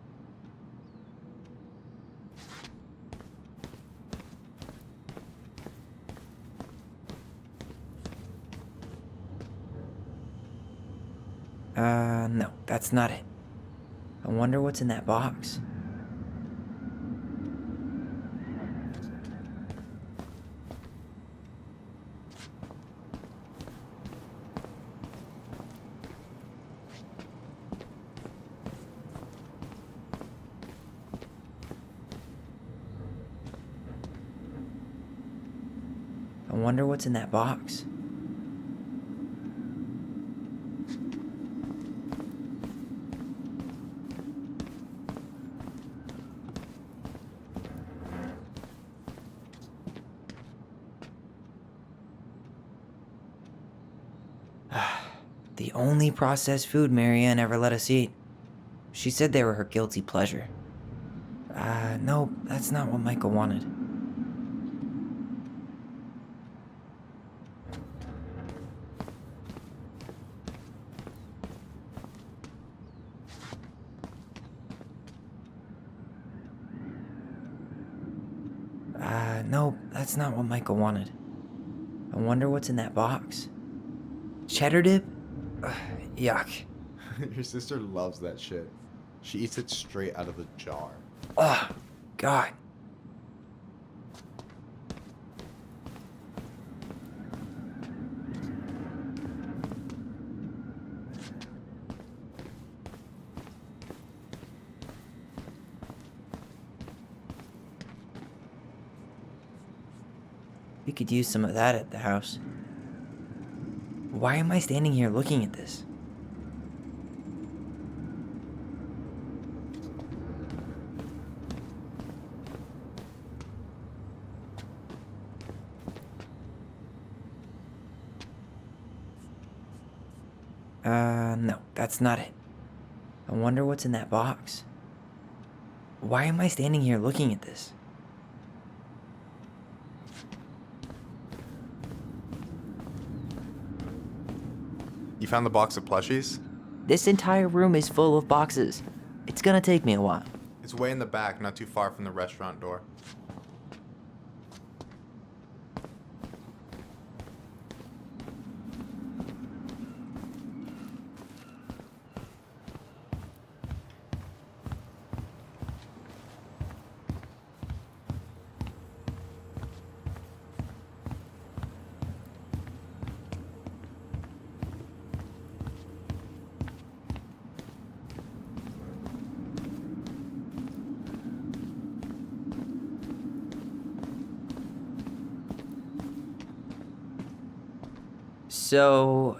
No, that's not it. I wonder what's in that box. I wonder what's in that box. The only processed food Marianne ever let us eat. She said they were her guilty pleasure. No, that's not what Michael wanted. No, that's not what Michael wanted. I wonder what's in that box. Cheddar dip? Ugh, yuck. Your sister loves that shit. She eats it straight out of the jar. Ugh, God. We could use some of that at the house. Why am I standing here looking at this? No, that's not it. I wonder what's in that box. Why am I standing here looking at this? You found the box of plushies? This entire room is full of boxes. It's gonna take me a while. It's way in the back, not too far from the restaurant door. So...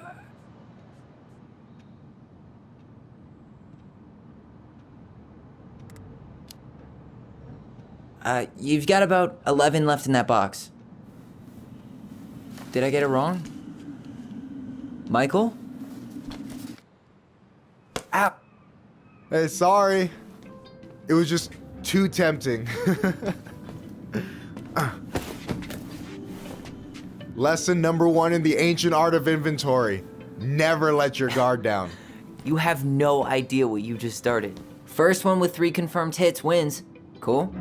you've got about 11 left in that box. Did I get it wrong? Michael? Ow! Hey, sorry. It was just too tempting. Lesson number 1 in the ancient art of inventory. Never let your guard down. You have no idea what you just started. First one with 3 confirmed hits wins. Cool?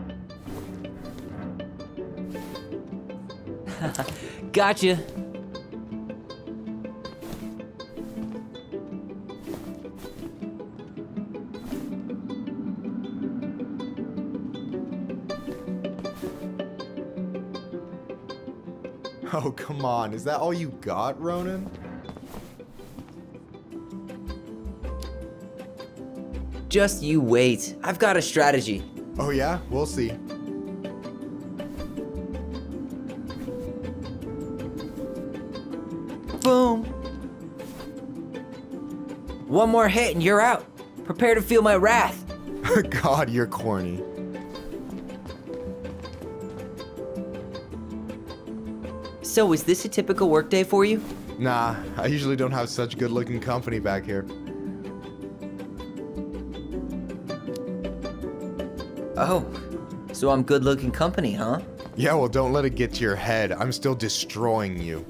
Gotcha. Oh, come on. Is that all you got, Ronan? Just you wait. I've got a strategy. Oh yeah? We'll see. Boom. One more hit and you're out. Prepare to feel my wrath. God, you're corny. So is this a typical workday for you? Nah, I usually don't have such good-looking company back here. Oh, so I'm good-looking company, huh? Yeah, well, don't let it get to your head. I'm still destroying you.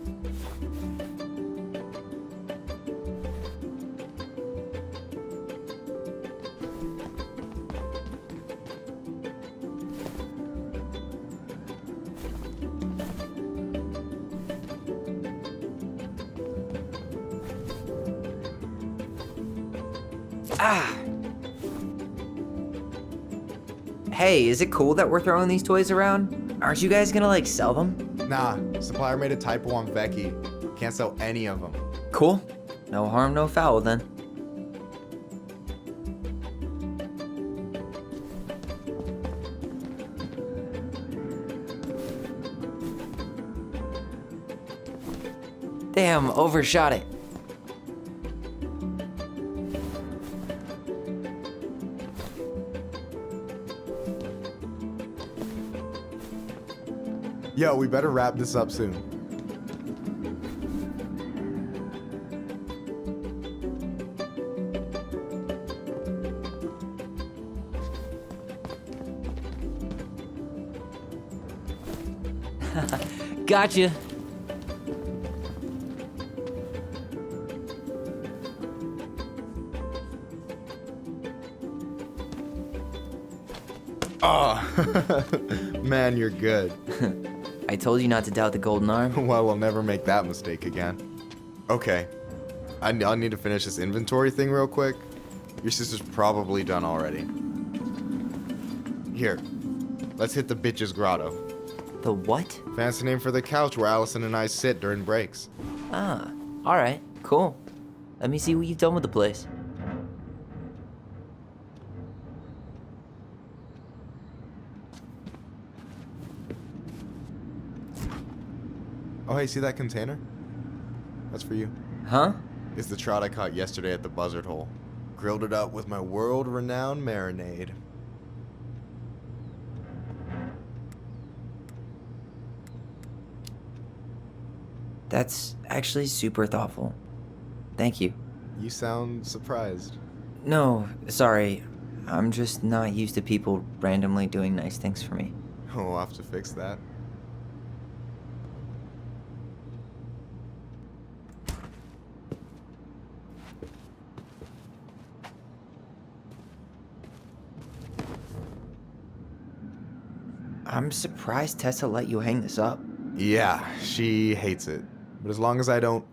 Ah! Hey, is it cool that we're throwing these toys around? Aren't you guys gonna, like, sell them? Nah, supplier made a typo on Vecchi. Can't sell any of them. Cool. No harm, no foul, then. Damn, overshot it. Yo, we better wrap this up soon. Gotcha. Oh, man, you're good. I told you not to doubt the golden arm. Well, we'll never make that mistake again. Okay, I'll need to finish this inventory thing real quick. Your sister's probably done already. Here, let's hit the bitch's grotto. The what? Fancy name for the couch where Alyson and I sit during breaks. Ah, alright, cool. Let me see what you've done with the place. Oh, hey, see that container? That's for you. Huh? It's the trout I caught yesterday at the buzzard hole. Grilled it up with my world-renowned marinade. That's actually super thoughtful. Thank you. You sound surprised. No, sorry. I'm just not used to people randomly doing nice things for me. Oh, we'll have to fix that. I'm surprised Tessa let you hang this up. Yeah, she hates it. But as long as I don't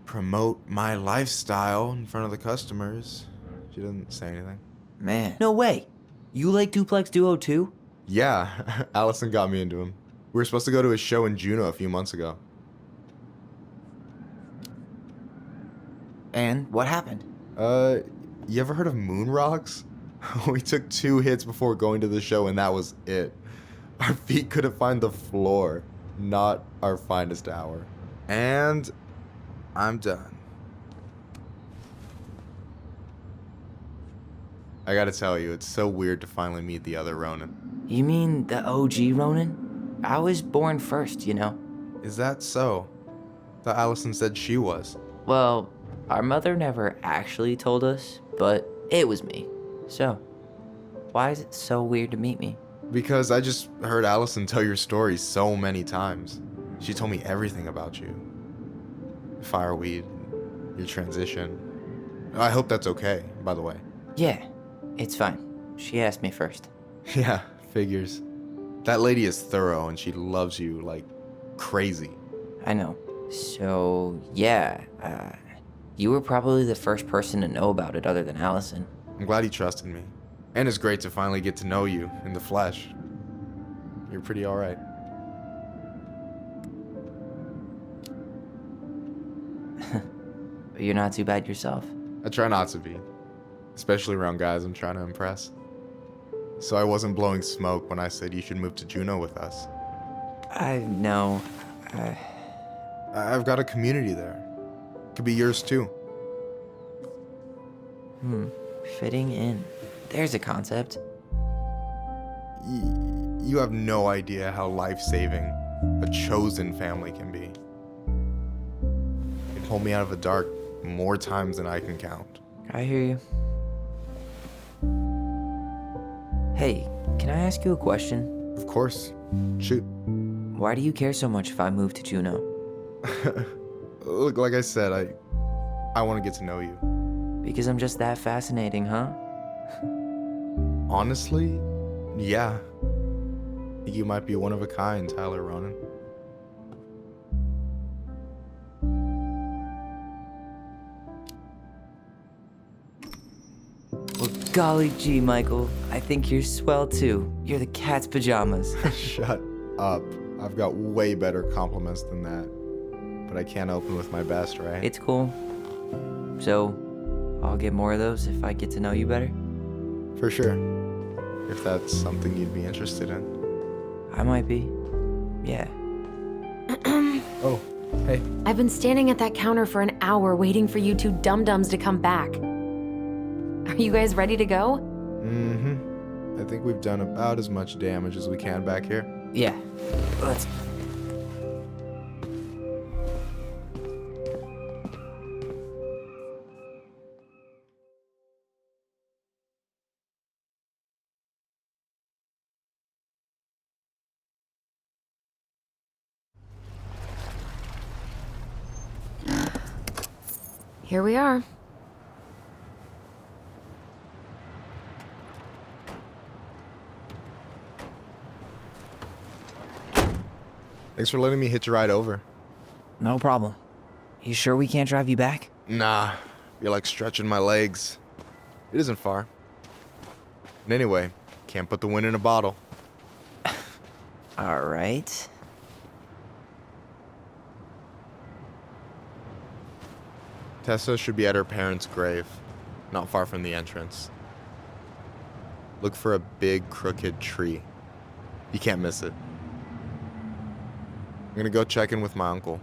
promote my lifestyle in front of the customers, she doesn't say anything. Man. No way. You like Duplex Duo too? Yeah, Alyson got me into him. We were supposed to go to a show in Juneau a few months ago. And what happened? You ever heard of moon rocks? We took 2 hits before going to the show and that was it. Our feet couldn't find the floor. Not our finest hour. And I'm done. I gotta tell you, it's so weird to finally meet the other Ronan. You mean the OG Ronan? I was born first, you know. Is that so? Thought Alyson said she was. Well, our mother never actually told us, but it was me. So, why is it so weird to meet me? Because I just heard Alyson tell your story so many times. She told me everything about you. Fireweed, your transition. I hope that's okay, by the way. Yeah, it's fine. She asked me first. Yeah, figures. That lady is thorough and she loves you like crazy. I know. So, yeah, you were probably the first person to know about it other than Alyson. I'm glad he trusted me. And it's great to finally get to know you in the flesh. You're pretty alright. But you're not too bad yourself. I try not to be. Especially around guys I'm trying to impress. So I wasn't blowing smoke when I said you should move to Juneau with us. I know. I've got a community there. Could be yours too. Fitting in. There's a concept. You have no idea how life-saving a chosen family can be. It pulled me out of the dark more times than I can count. I hear you. Hey, can I ask you a question? Of course. Shoot. Why do you care so much if I move to Juneau? Look, like I said, I want to get to know you. Because I'm just that fascinating, huh? Honestly, yeah. I think you might be one of a kind, Tyler Ronan. Well, golly gee, Michael. I think you're swell too. You're the cat's pajamas. Shut up. I've got way better compliments than that. But I can't open with my best, right? It's cool. So, I'll get more of those if I get to know you better? For sure. If that's something you'd be interested in. I might be. Yeah. Oh, hey. I've been standing at that counter for an hour waiting for you two dum-dums to come back. Are you guys ready to go? Mm-hmm. I think we've done about as much damage as we can back here. Yeah. Let's... Here we are. Thanks for letting me hitch a ride over. No problem. You sure we can't drive you back? Nah, you're like stretching my legs. It isn't far. And anyway, can't put the wind in a bottle. All right. Tessa should be at her parents' grave, not far from the entrance. Look for a big, crooked tree. You can't miss it. I'm gonna go check in with my uncle.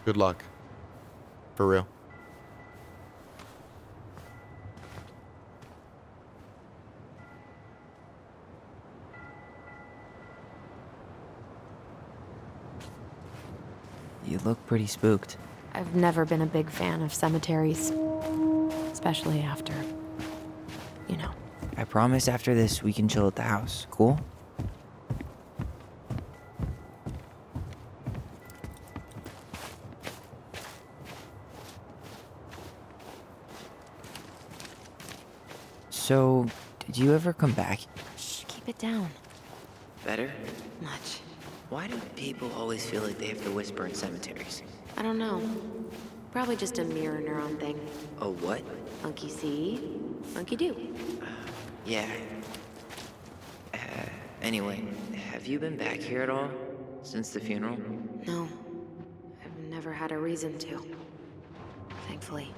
Good luck. For real. You look pretty spooked. I've never been a big fan of cemeteries, especially after, you know. I promise after this we can chill at the house, cool? So, did you ever come back? Shh, keep it down. Better? Much. Why do people always feel like they have to whisper in cemeteries? I don't know. Probably just a mirror neuron thing. Oh, what? Monkey see, monkey do. Yeah. Anyway, have you been back here at all? Since the funeral? No. I've never had a reason to. Thankfully.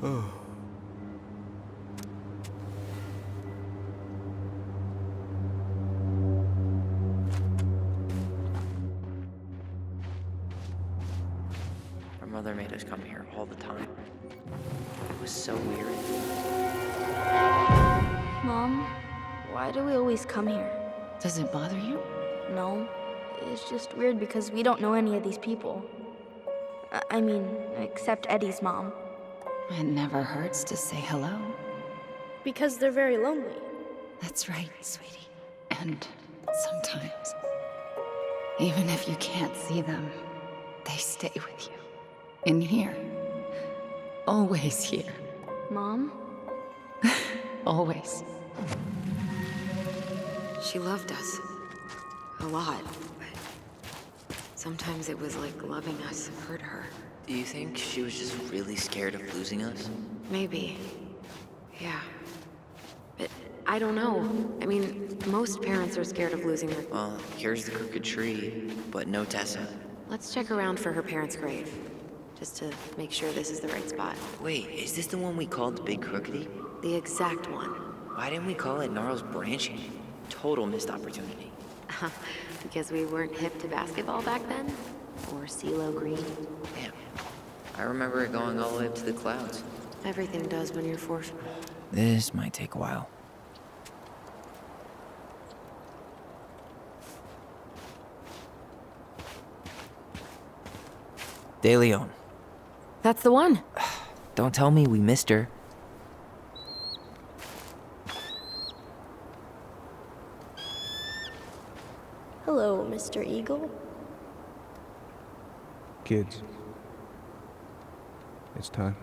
Oh. Our mother made us come here all the time. It was so weird. Mom? Wow. Why do we always come here? Does it bother you? No. It's just weird because we don't know any of these people. I mean, except Eddie's mom. It never hurts to say hello. Because they're very lonely. That's right, sweetie. And sometimes, even if you can't see them, they stay with you. In here. Always here. Mom? Always. She loved us. A lot. But sometimes it was like loving us hurt her. Do you think she was just really scared of losing us? Maybe. Yeah. But I don't know. I mean, most parents are scared of losing their... Well, here's the crooked tree, but no Tessa. Let's check around for her parents' grave. Just to make sure this is the right spot. Wait, is this the one we called the Big Crookedy? The exact one. Why didn't we call it Gnarls Branching? Total missed opportunity. Because we weren't hip to basketball back then? Or CeeLo Green? Damn. I remember it going all the way up to the clouds. Everything does when you're 4. This might take a while. De Leon. That's the one. Don't tell me we missed her. Hello, Mr. Eagle. Kids. It's time.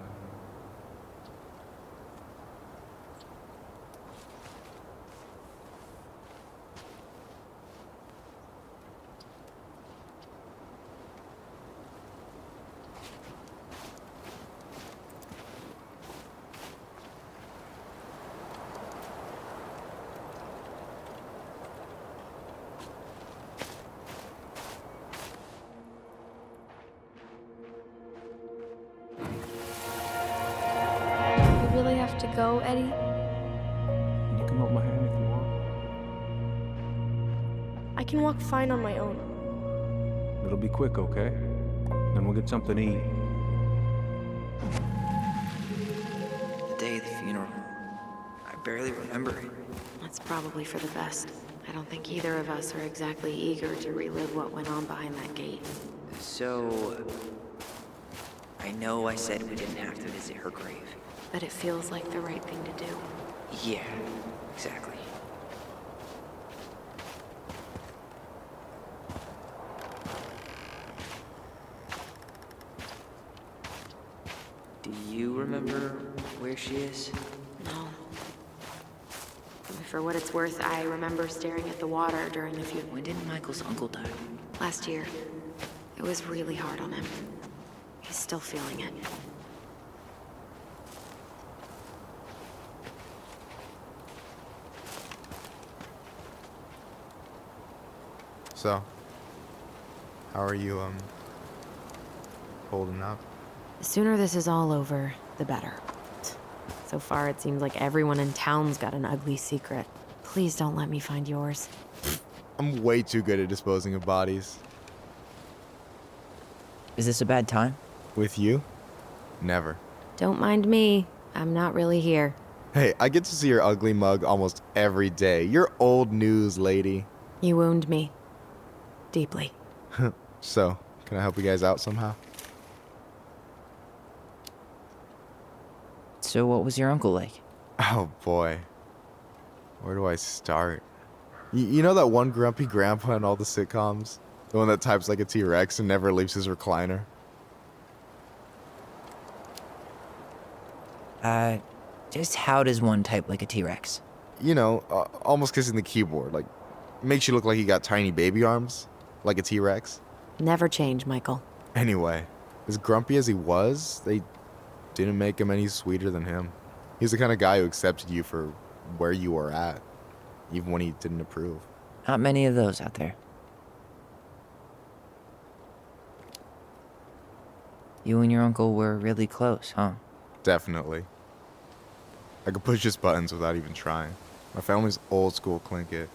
To go, Eddie? You can hold my hand if you want. I can walk fine on my own. It'll be quick, okay? Then we'll get something to eat. The day of the funeral. I barely remember it. That's probably for the best. I don't think either of us are exactly eager to relive what went on behind that gate. So... I know I said we didn't have to visit her grave. But it feels like the right thing to do. Yeah, exactly. Do you remember where she is? No. For what it's worth, I remember staring at the water during the funeral. When did Michael's uncle die? Last year. It was really hard on him. He's still feeling it. So, how are you, holding up? The sooner this is all over, the better. So far, it seems like everyone in town's got an ugly secret. Please don't let me find yours. I'm way too good at disposing of bodies. Is this a bad time? With you? Never. Don't mind me. I'm not really here. Hey, I get to see your ugly mug almost every day. You're old news, lady. You wound me. Deeply. So, can I help you guys out somehow? So what was your uncle like? Oh boy. Where do I start? You know that one grumpy grandpa in all the sitcoms? The one that types like a T-Rex and never leaves his recliner? Just how does one type like a T-Rex? You know, almost kissing the keyboard. Like, makes you look like you got tiny baby arms. Like a T-Rex. Never change, Michael. Anyway, as grumpy as he was, they didn't make him any sweeter than him. He's the kind of guy who accepted you for where you were at, even when he didn't approve. Not many of those out there. You and your uncle were really close, huh? Definitely. I could push his buttons without even trying. My family's old school Clinkit.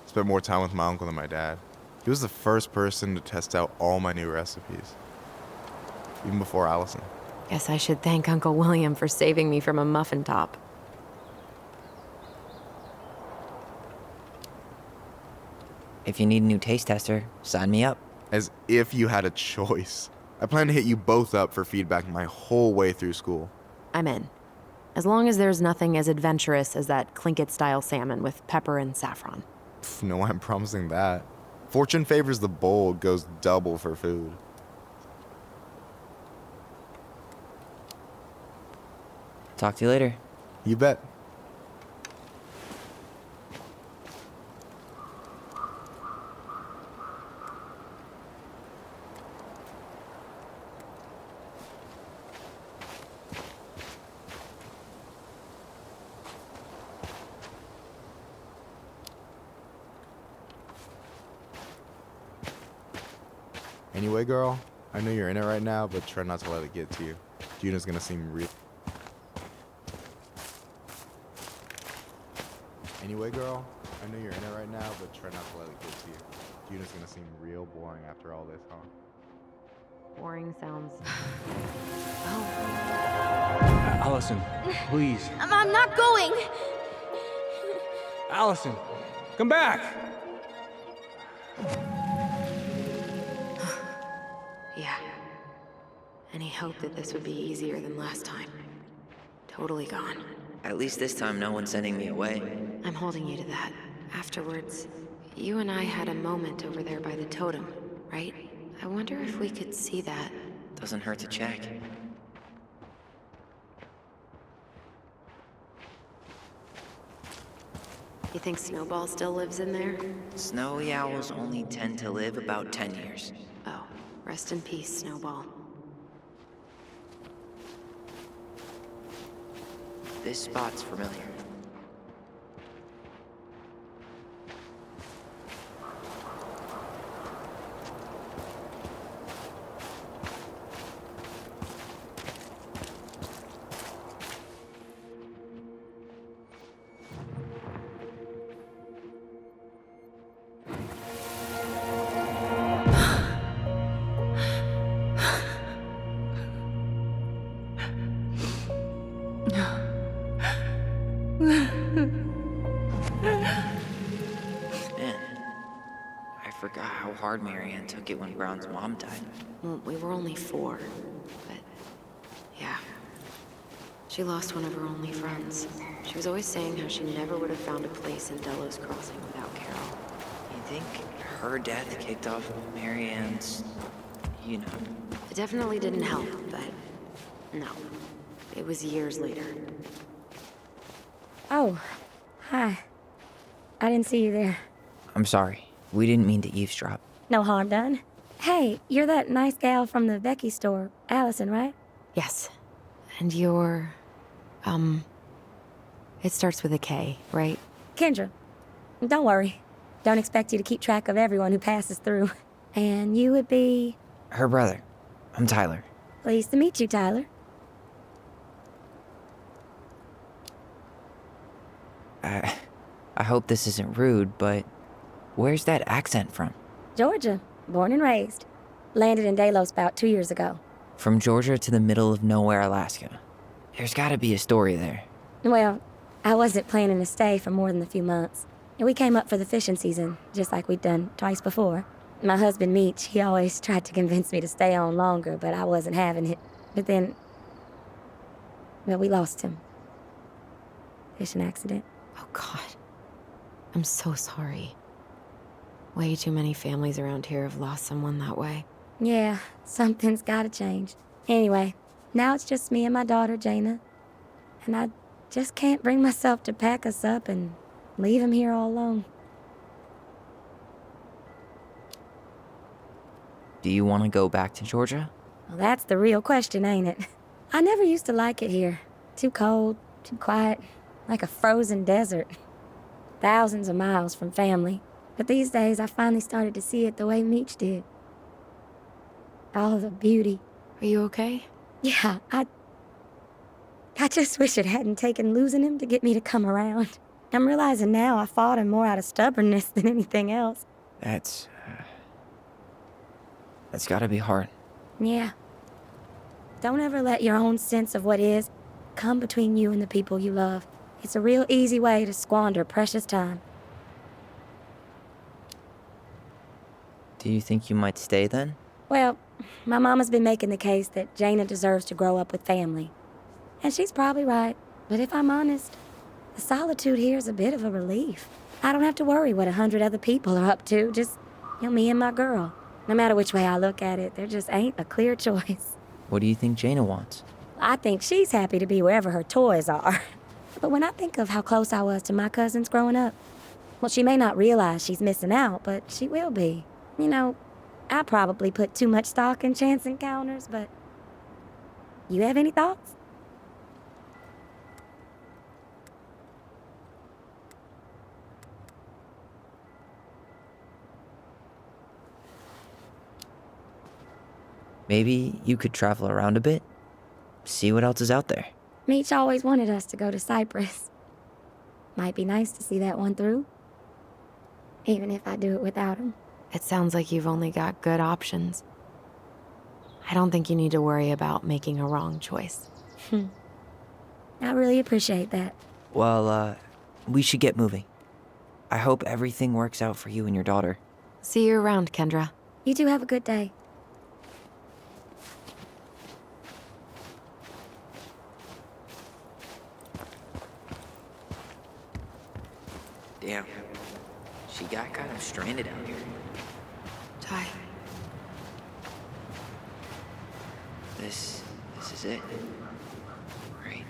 Spent more time with my uncle than my dad. He was the first person to test out all my new recipes. Even before Alyson. Guess I should thank Uncle William for saving me from a muffin top. If you need a new taste tester, sign me up. As if you had a choice. I plan to hit you both up for feedback my whole way through school. I'm in. As long as there's nothing as adventurous as that Tlingit-style salmon with pepper and saffron. No, I'm promising that. Fortune favors the bold, goes double for food. Talk to you later. You bet. Anyway, girl, I know you're in it right now, but try not to let it get to you. Juna's gonna seem real. Anyway, girl, I know you're in it right now, but try not to let it get to you. Juna's gonna seem real boring after all this, huh? Boring sounds... Alyson, please. I'm not going. Alyson, come back! Yeah. Any hope that this would be easier than last time? Totally gone. At least this time no one's sending me away. I'm holding you to that. Afterwards, you and I had a moment over there by the totem, right? I wonder if we could see that. Doesn't hurt to check. You think Snowball still lives in there? Snowy owls only tend to live about 10 years. Oh, rest in peace, Snowball. This spot's familiar. Forgot how hard Marianne took it when Brown's mom died. Well, we were only 4, but yeah. She lost one of her only friends. She was always saying how she never would have found a place in Delos Crossing without Carol. You think her death kicked off Marianne's, you know? It definitely didn't help, but no. It was years later. Oh, hi. I didn't see you there. I'm sorry. We didn't mean to eavesdrop. No harm done. Hey, you're that nice gal from the Vecchi store, Alyson, right? Yes. And you're... It starts with a K, right? Kendra. Don't worry. Don't expect you to keep track of everyone who passes through. And you would be... Her brother. I'm Tyler. Pleased to meet you, Tyler. I hope this isn't rude, but where's that accent from? Georgia. Born and raised. Landed in Delos about 2 years ago. From Georgia to the middle of nowhere, Alaska. There's gotta be a story there. Well, I wasn't planning to stay for more than a few months. And we came up for the fishing season, just like we'd done twice before. My husband, Meech, he always tried to convince me to stay on longer, but I wasn't having it. But then... well, we lost him. Fishing accident. Oh, God. I'm so sorry. Way too many families around here have lost someone that way. Yeah, something's gotta change. Anyway, now it's just me and my daughter, Jaina. And I just can't bring myself to pack us up and leave him here all alone. Do you want to go back to Georgia? Well, that's the real question, ain't it? I never used to like it here. Too cold, too quiet, like a frozen desert. Thousands of miles from family. But these days, I finally started to see it the way Meech did. All the beauty. Are you okay? Yeah, I just wish it hadn't taken losing him to get me to come around. I'm realizing now I fought him more out of stubbornness than anything else. That's gotta be hard. Yeah. Don't ever let your own sense of what is come between you and the people you love. It's a real easy way to squander precious time. Do you think you might stay then? Well, my mama's been making the case that Jaina deserves to grow up with family. And she's probably right. But if I'm honest, the solitude here is a bit of a relief. I don't have to worry what 100 other people are up to, just, me and my girl. No matter which way I look at it, there just ain't a clear choice. What do you think Jaina wants? I think she's happy to be wherever her toys are. But when I think of how close I was to my cousins growing up, well, she may not realize she's missing out, but she will be. I probably put too much stock in chance encounters, but you have any thoughts? Maybe you could travel around a bit, see what else is out there. Meech always wanted us to go to Cyprus. Might be nice to see that one through, even if I do it without him. It sounds like you've only got good options. I don't think you need to worry about making a wrong choice. I really appreciate that. Well, we should get moving. I hope everything works out for you and your daughter. See you around, Kendra. You two have a good day. Damn. She got kind of stranded out here. Ty. This is it. Right?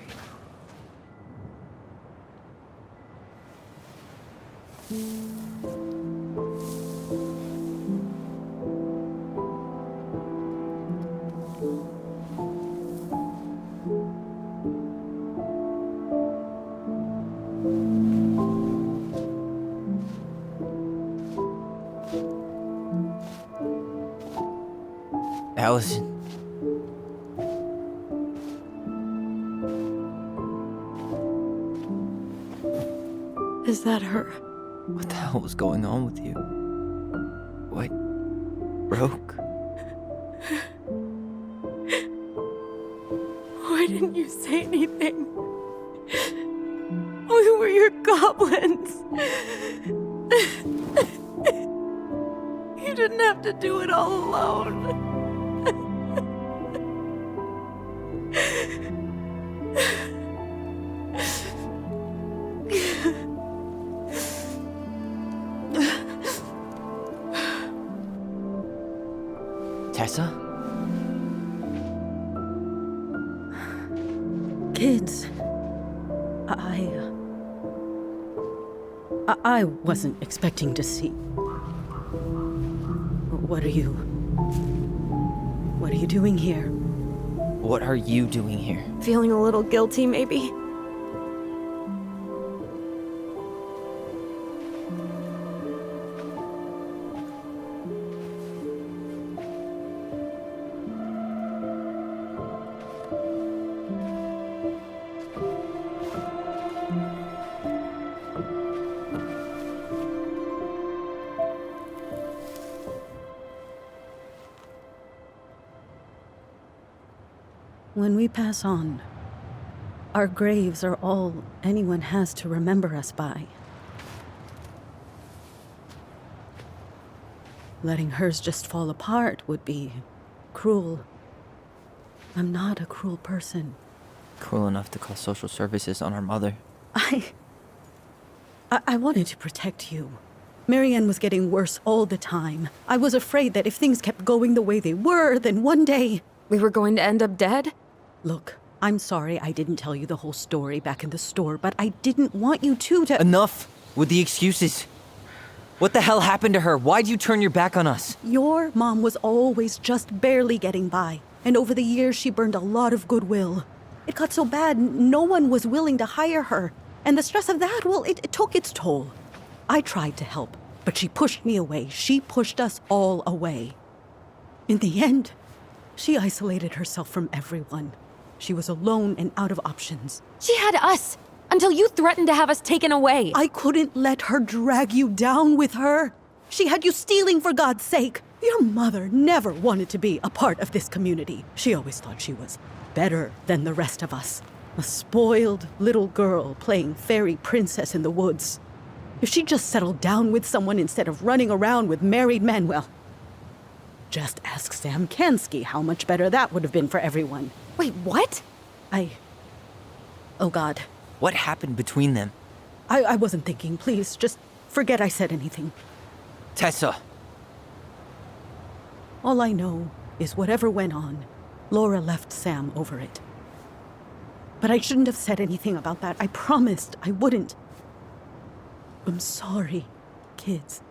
Alyson. Is that her? What the hell was going on with you? What? Broke? Why didn't you say anything? We were your goblins. You didn't have to do it all alone. Tessa? Kids, I wasn't expecting to see. What are you doing here? What are you doing here? Feeling a little guilty, maybe? When we pass on, our graves are all anyone has to remember us by. Letting hers just fall apart would be cruel. I'm not a cruel person. Cruel enough to call social services on our mother. I wanted to protect you. Marianne was getting worse all the time. I was afraid that if things kept going the way they were, then one day... We were going to end up dead? Look, I'm sorry I didn't tell you the whole story back in the store, but I didn't want you to... Enough with the excuses. What the hell happened to her? Why'd you turn your back on us? Your mom was always just barely getting by, and over the years she burned a lot of goodwill. It got so bad, no one was willing to hire her, and the stress of that, well, it took its toll. I tried to help, but she pushed me away. She pushed us all away. In the end, she isolated herself from everyone. She was alone and out of options. She had us, until you threatened to have us taken away. I couldn't let her drag you down with her. She had you stealing for God's sake. Your mother never wanted to be a part of this community. She always thought she was better than the rest of us. A spoiled little girl playing fairy princess in the woods. If she just settled down with someone instead of running around with married men, well, Just ask Sam Kansky how much better that would have been for everyone. Wait, what? Oh, God. What happened between them? I wasn't thinking. Please, just forget I said anything. Tessa! All I know is whatever went on, Laura left Sam over it. But I shouldn't have said anything about that. I promised I wouldn't. I'm sorry, kids.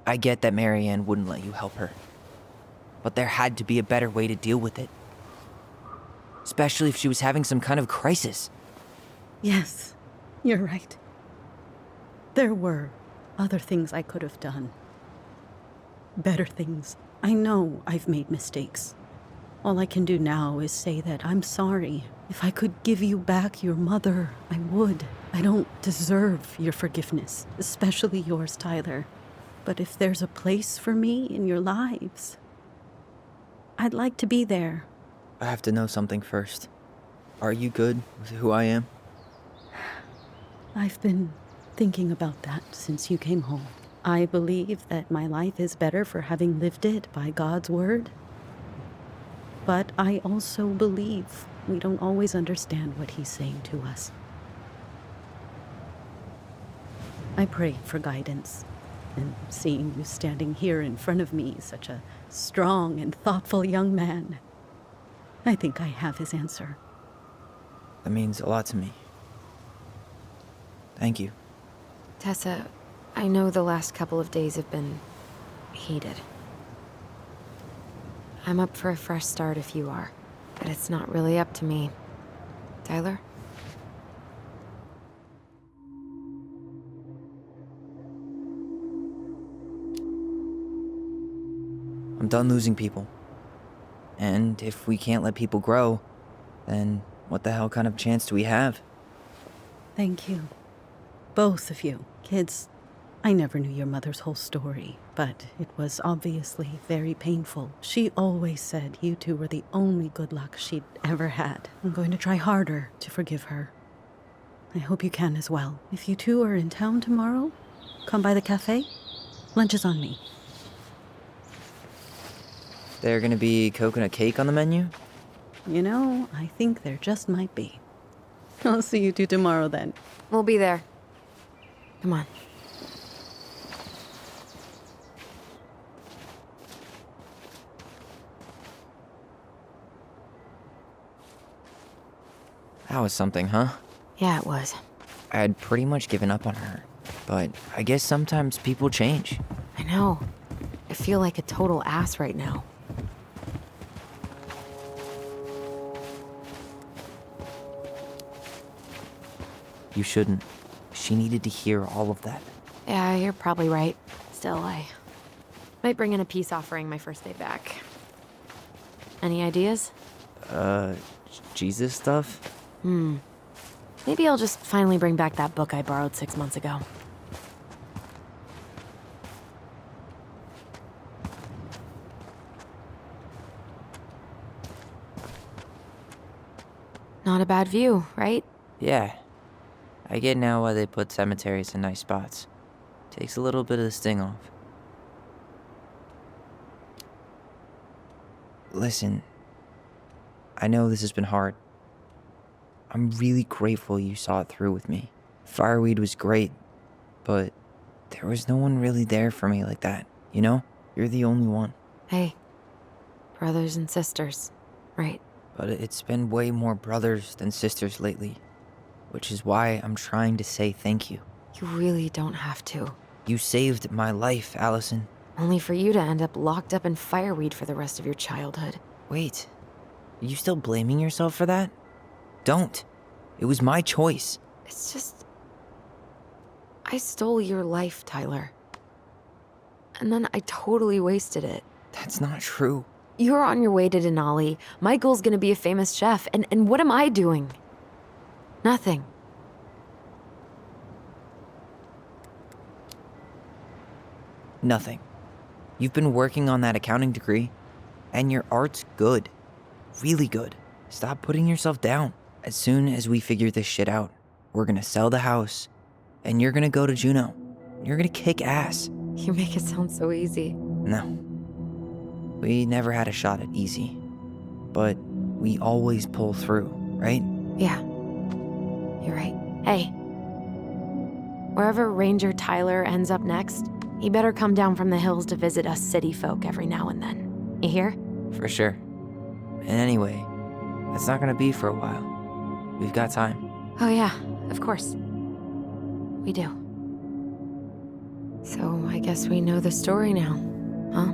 I get that Marianne wouldn't let you help her. But there had to be a better way to deal with it. Especially if she was having some kind of crisis. Yes, you're right. There were other things I could have done. Better things. I know I've made mistakes. All I can do now is say that I'm sorry. If I could give you back your mother, I would. I don't deserve your forgiveness, especially yours, Tyler. But if there's a place for me in your lives, I'd like to be there. I have to know something first. Are you good with who I am? I've been thinking about that since you came home. I believe that my life is better for having lived it by God's word. But I also believe we don't always understand what he's saying to us. I pray for guidance. And seeing you standing here in front of me, such a strong and thoughtful young man, I think I have his answer. That means a lot to me. Thank you. Tessa, I know the last couple of days have been heated. I'm up for a fresh start if you are, but it's not really up to me. Tyler? I'm done losing people. And if we can't let people grow, then what the hell kind of chance do we have? Thank you. Both of you. Kids, I never knew your mother's whole story, but it was obviously very painful. She always said you two were the only good luck she'd ever had. I'm going to try harder to forgive her. I hope you can as well. If you two are in town tomorrow, come by the cafe. Lunch is on me. There gonna be coconut cake on the menu? You know, I think there just might be. I'll see you two tomorrow then. We'll be there. Come on. That was something, huh? Yeah, it was. I had pretty much given up on her, but I guess sometimes people change. I know. I feel like a total ass right now. You shouldn't. She needed to hear all of that. Yeah, you're probably right. Still, I might bring in a peace offering my first day back. Any ideas? Jesus stuff? Maybe I'll just finally bring back that book I borrowed 6 months ago. Not a bad view, right? Yeah. I get now why they put cemeteries in nice spots. Takes a little bit of the sting off. Listen, I know this has been hard. I'm really grateful you saw it through with me. Fireweed was great, but there was no one really there for me like that, you know? You're the only one. Hey, brothers and sisters, right? But it's been way more brothers than sisters lately, which is why I'm trying to say thank you. You really don't have to. You saved my life, Alyson. Only for you to end up locked up in fireweed for the rest of your childhood. Wait, are you still blaming yourself for that? Don't. It was my choice. It's just... I stole your life, Tyler. And then I totally wasted it. That's not true. You're on your way to Denali. Michael's gonna be a famous chef. And what am I doing? Nothing. Nothing. You've been working on that accounting degree, and your art's good. Really good. stop putting yourself down. As soon as we figure this shit out, we're gonna sell the house, and you're gonna go to Juneau. You're gonna kick ass. You make it sound so easy. No. We never had a shot at easy. But we always pull through, right? Yeah. You're right. Hey. Wherever Ranger Tyler ends up next, he better come down from the hills to visit us city folk every now and then. You hear? For sure. And anyway, that's not gonna be for a while. We've got time. Oh yeah, of course. We do. So I guess we know the story now, huh?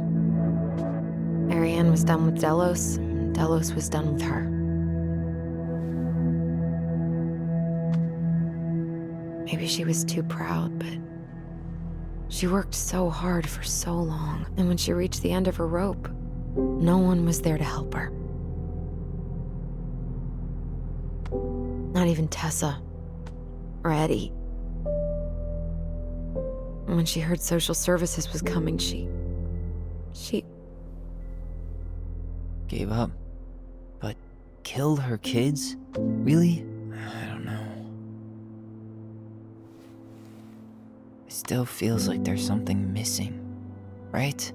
Marianne was done with Delos, and Delos was done with her. Maybe she was too proud, but she worked so hard for so long, and when she reached the end of her rope, no one was there to help her. Not even Tessa or Eddy. When she heard social services was coming, she Gave up. But killed her kids? Really? I don't know. It still feels like there's something missing, right?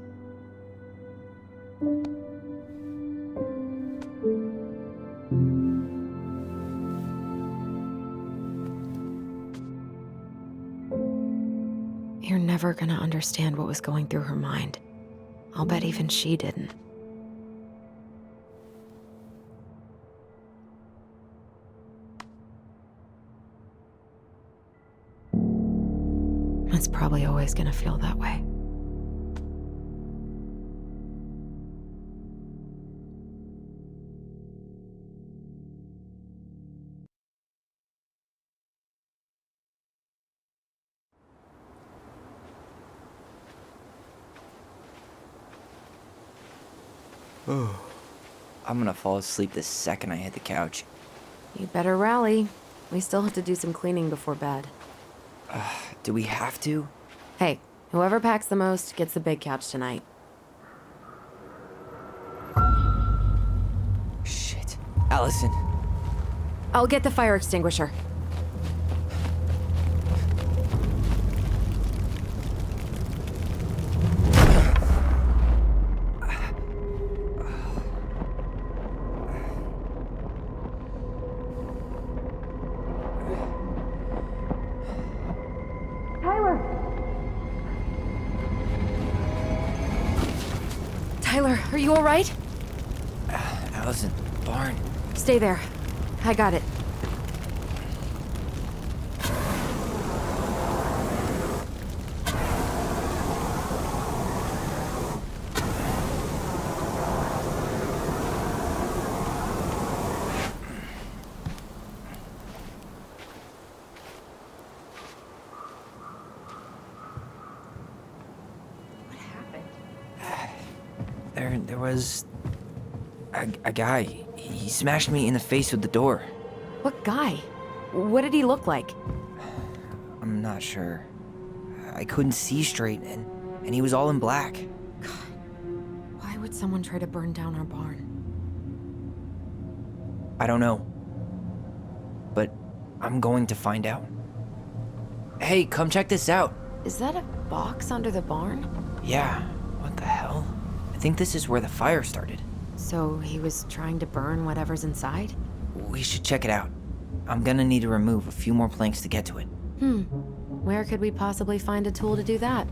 You're never gonna understand what was going through her mind. I'll bet even she didn't. It's probably always gonna feel that way. I'm gonna fall asleep the second I hit the couch. You better rally. We still have to do some cleaning before bed. Do we have to? Hey, whoever packs the most gets the big couch tonight. Shit. Alyson. I'll get the fire extinguisher. Tyler, are you all right? Alyson, barn. Stay there. I got it. There was a guy. He smashed me in the face with the door. What guy? What did he look like? I'm not sure. I couldn't see straight, and he was all in black. God, why would someone try to burn down our barn? I don't know. But I'm going to find out. Hey, come check this out. Is that a box under the barn? Yeah, what the hell? I think this is where the fire started. So he was trying to burn whatever's inside? We should check it out. I'm gonna need to remove a few more planks to get to it. Where could we possibly find a tool to do that?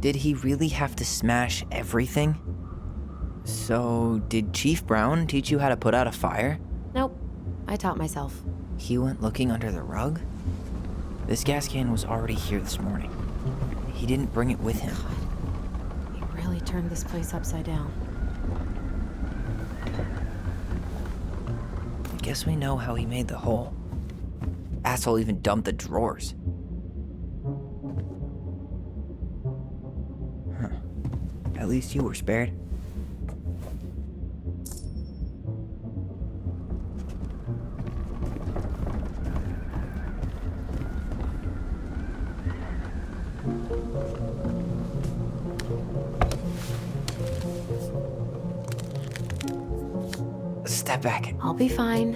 Did he really have to smash everything? So, did Chief Brown teach you how to put out a fire? Nope. I taught myself. He went looking under the rug? This gas can was already here this morning. He didn't bring it with him. God. He really turned this place upside down. I guess we know how he made the hole. Asshole even dumped the drawers. Huh. At least you were spared. Step back. I'll be fine.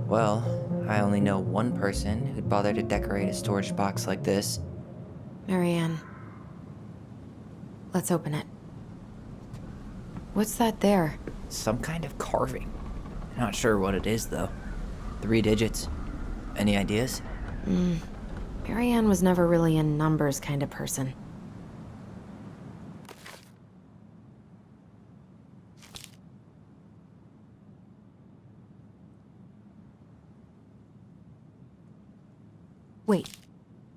Well, I only know one person who'd bother to decorate a storage box like this. Marianne. Let's open it. What's that there? Some kind of carving. Not sure what it is, though. 3 digits. Any ideas? Marianne was never really a numbers kind of person. Wait.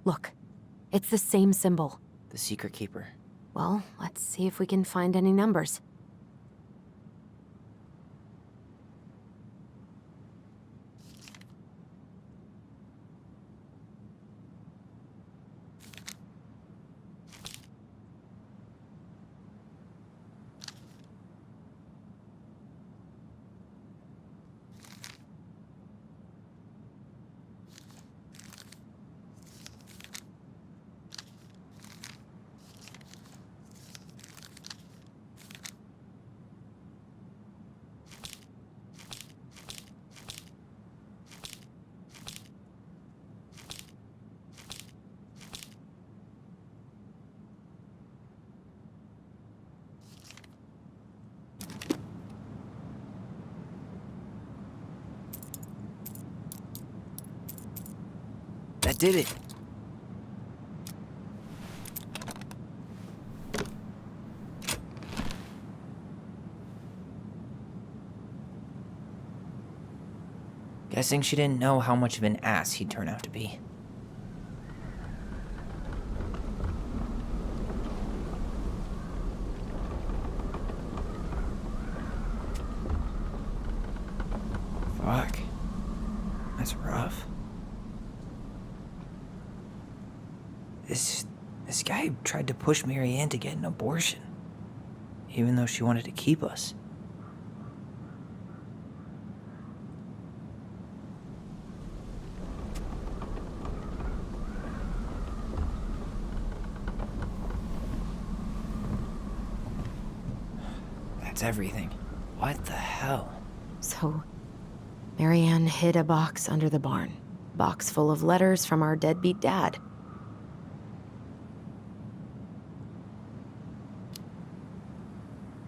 Look. It's the same symbol. The secret keeper. Well, let's see if we can find any numbers. That did it. Guessing she didn't know how much of an ass he'd turn out to be. Fuck. That's rough. This guy tried to push Marianne to get an abortion, even though she wanted to keep us. That's everything. What the hell? So, Marianne hid a box under the barn. Box full of letters from our deadbeat dad.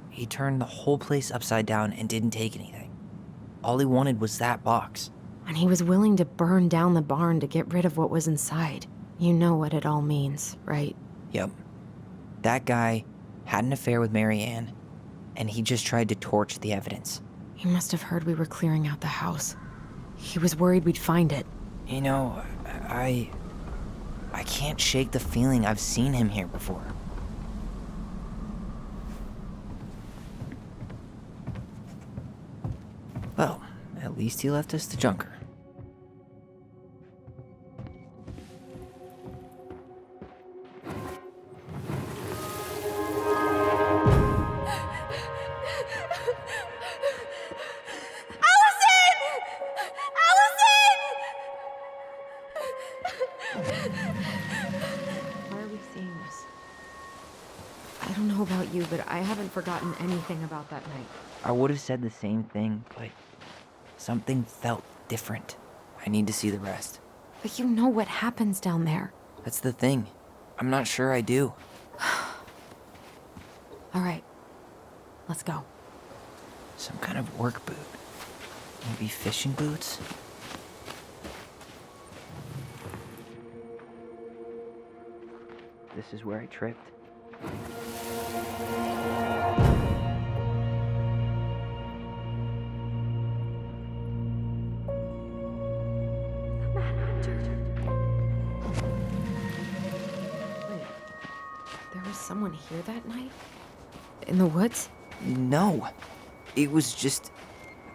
He turned the whole place upside down and didn't take anything. All he wanted was that box. And he was willing to burn down the barn to get rid of what was inside. You know what it all means, right? Yep. That guy had an affair with Marianne, and he just tried to torch the evidence. He must have heard we were clearing out the house. He was worried we'd find it. You know, I can't shake the feeling I've seen him here before. Well, at least he left us the junker. Why are we seeing this? I don't know about you, but I haven't forgotten anything about that night. I would have said the same thing, but something felt different. I need to see the rest. But you know what happens down there. That's the thing. I'm not sure I do. All right, let's go. Some kind of work boot. Maybe fishing boots? This is where I tripped. Wait, there was someone here that night? In the woods? No. It was just...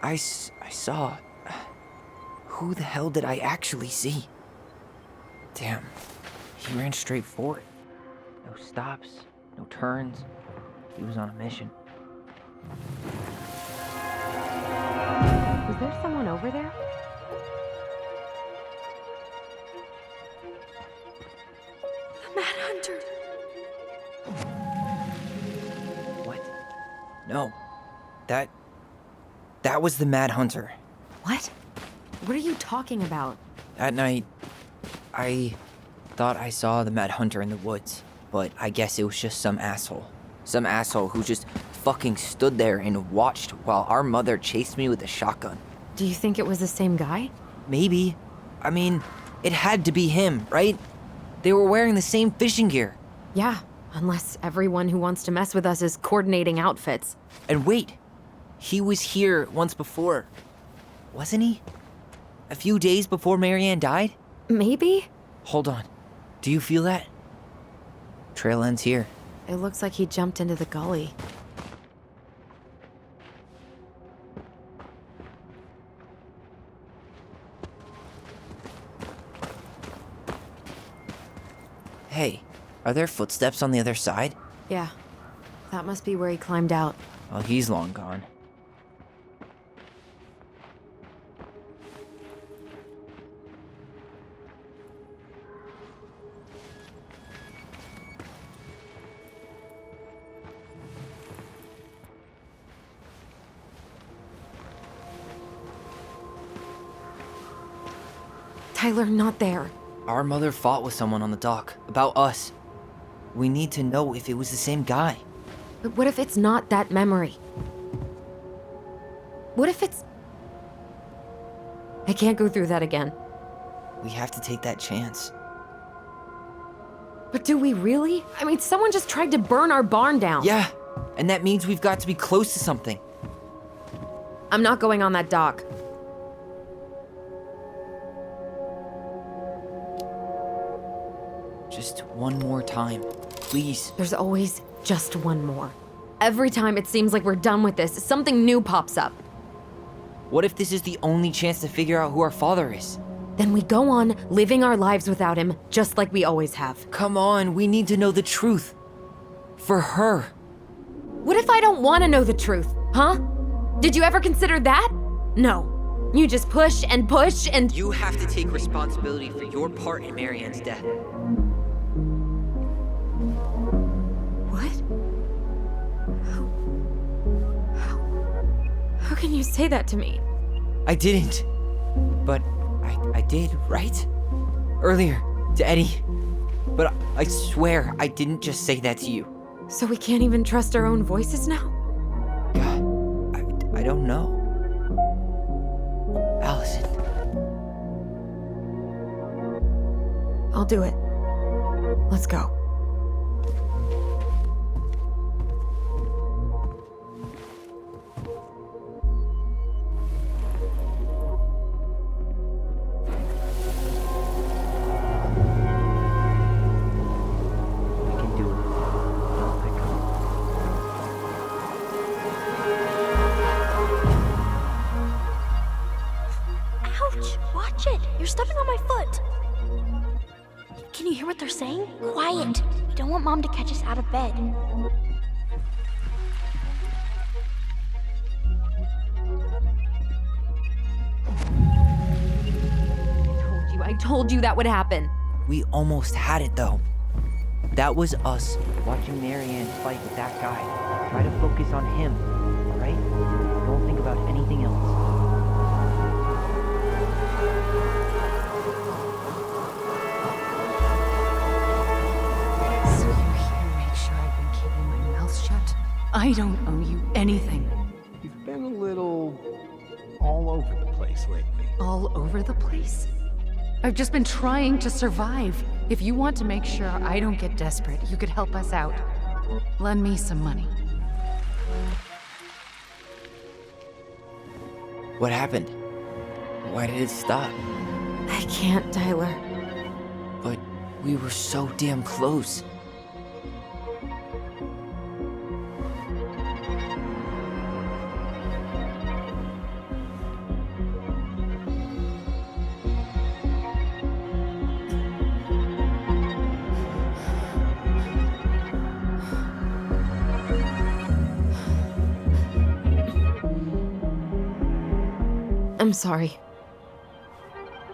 I saw... Who the hell did I actually see? Damn. He ran straight for it. No stops, no turns. He was on a mission. Is there someone over there? The Mad Hunter. No. That was the Mad Hunter. What? What are you talking about? That night, I thought I saw the Mad Hunter in the woods, but I guess it was just some asshole. Some asshole who just fucking stood there and watched while our mother chased me with a shotgun. Do you think it was the same guy? Maybe. I mean, it had to be him, right? They were wearing the same fishing gear. Yeah, unless everyone who wants to mess with us is coordinating outfits. And wait, he was here once before, wasn't he? A few days before Marianne died? Maybe? Hold on. Do you feel that? Trail ends here. It looks like he jumped into the gully. Hey, are there footsteps on the other side? Yeah, that must be where he climbed out. Well, he's long gone. Tyler, not there. Our mother fought with someone on the dock about us. We need to know if it was the same guy. But what if it's not that memory? What if it's... I can't go through that again. We have to take that chance. But do we really? I mean, someone just tried to burn our barn down. Yeah, and that means we've got to be close to something. I'm not going on that dock. Just one more time, please. There's always just one more. Every time it seems like we're done with this, something new pops up. What if this is the only chance to figure out who our father is? Then we go on living our lives without him, just like we always have. Come on, we need to know the truth. For her. What if I don't want to know the truth, huh? Did you ever consider that? No. You just push and push and... You have to take responsibility for your part in Marianne's death. How can you say that to me? I didn't. But I did, right? Earlier, to Eddy. But I swear I didn't just say that to you. So we can't even trust our own voices now? I don't know. Alyson. I'll do it. Let's go. You're stepping on my foot. Can you hear what they're saying? Quiet. We don't want Mom to catch us out of bed. I told you that would happen. We almost had it, though. That was us watching Marianne fight with that guy. Try to focus on him, all right? Don't think about anything else. I don't owe you anything. You've been a little all over the place lately. All over the place? I've just been trying to survive. If you want to make sure I don't get desperate, you could help us out. Lend me some money. What happened? Why did it stop? I can't, Tyler. But we were so damn close. I'm sorry.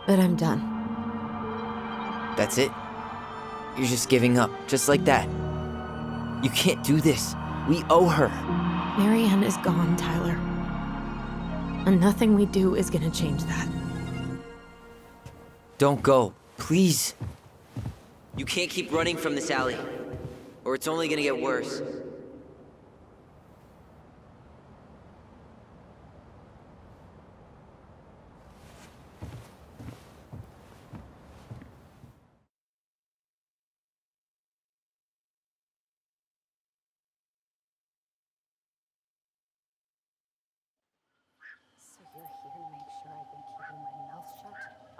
But I'm done. That's it? You're just giving up, just like that. You can't do this. We owe her. Marianne is gone, Tyler. And nothing we do is gonna change that. Don't go, please. You can't keep running from this alley, or it's only gonna get worse.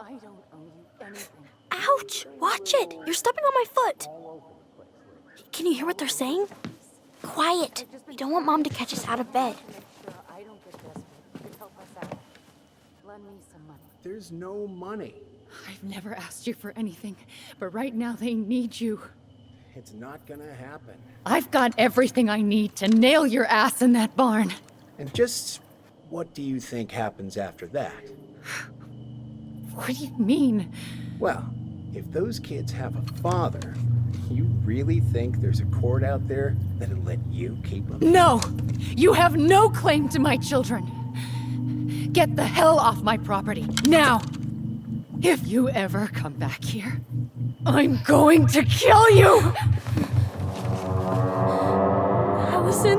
I don't owe you anything. Ouch! Watch it! You're stepping on my foot! Can you hear what they're saying? Quiet! We don't want Mom to catch us out of bed. I don't get desperate. Help us out. Lend me some money. There's no money. I've never asked you for anything, but right now they need you. It's not gonna happen. I've got everything I need to nail your ass in that barn. And just what do you think happens after that? What do you mean? Well, if those kids have a father, you really think there's a court out there that'll let you keep them? No! You have no claim to my children. Get the hell off my property, now! If you ever come back here, I'm going to kill you! Alyson?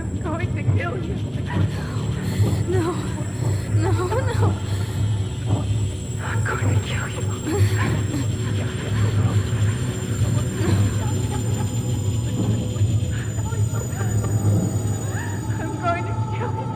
I'm going to kill you. No. No. I'm going to kill you. I'm going to kill you.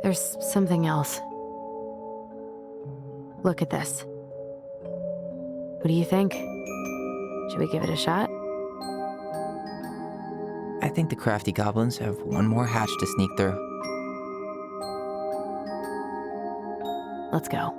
There's something else. Look at this. What do you think? Should we give it a shot? I think the crafty goblins have one more hatch to sneak through. Let's go.